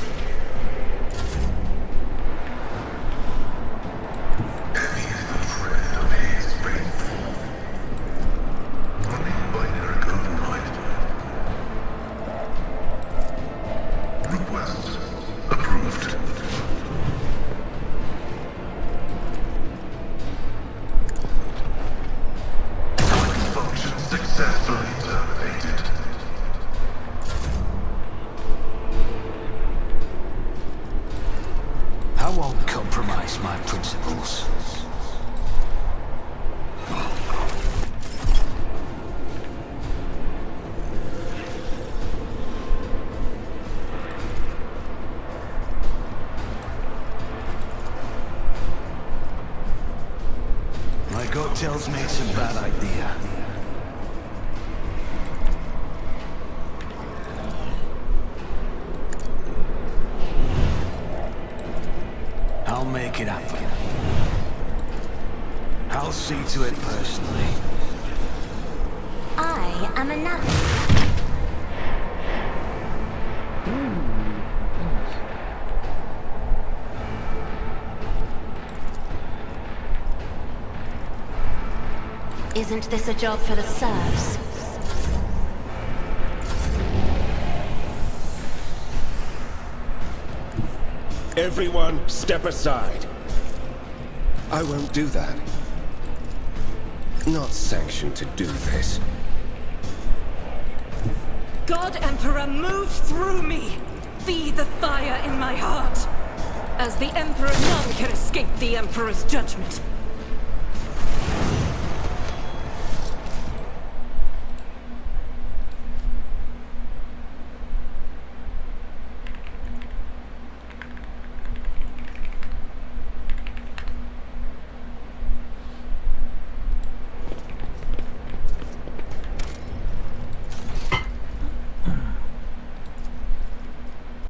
Tells me it's a bad idea. I'll make it happen. I'll see to it personally. I am enough. Isn't this a job for the serfs? Everyone, step aside. I won't do that. Not sanctioned to do this. God Emperor, move through me! Feed the fire in my heart! As the Emperor, none can escape the Emperor's judgment.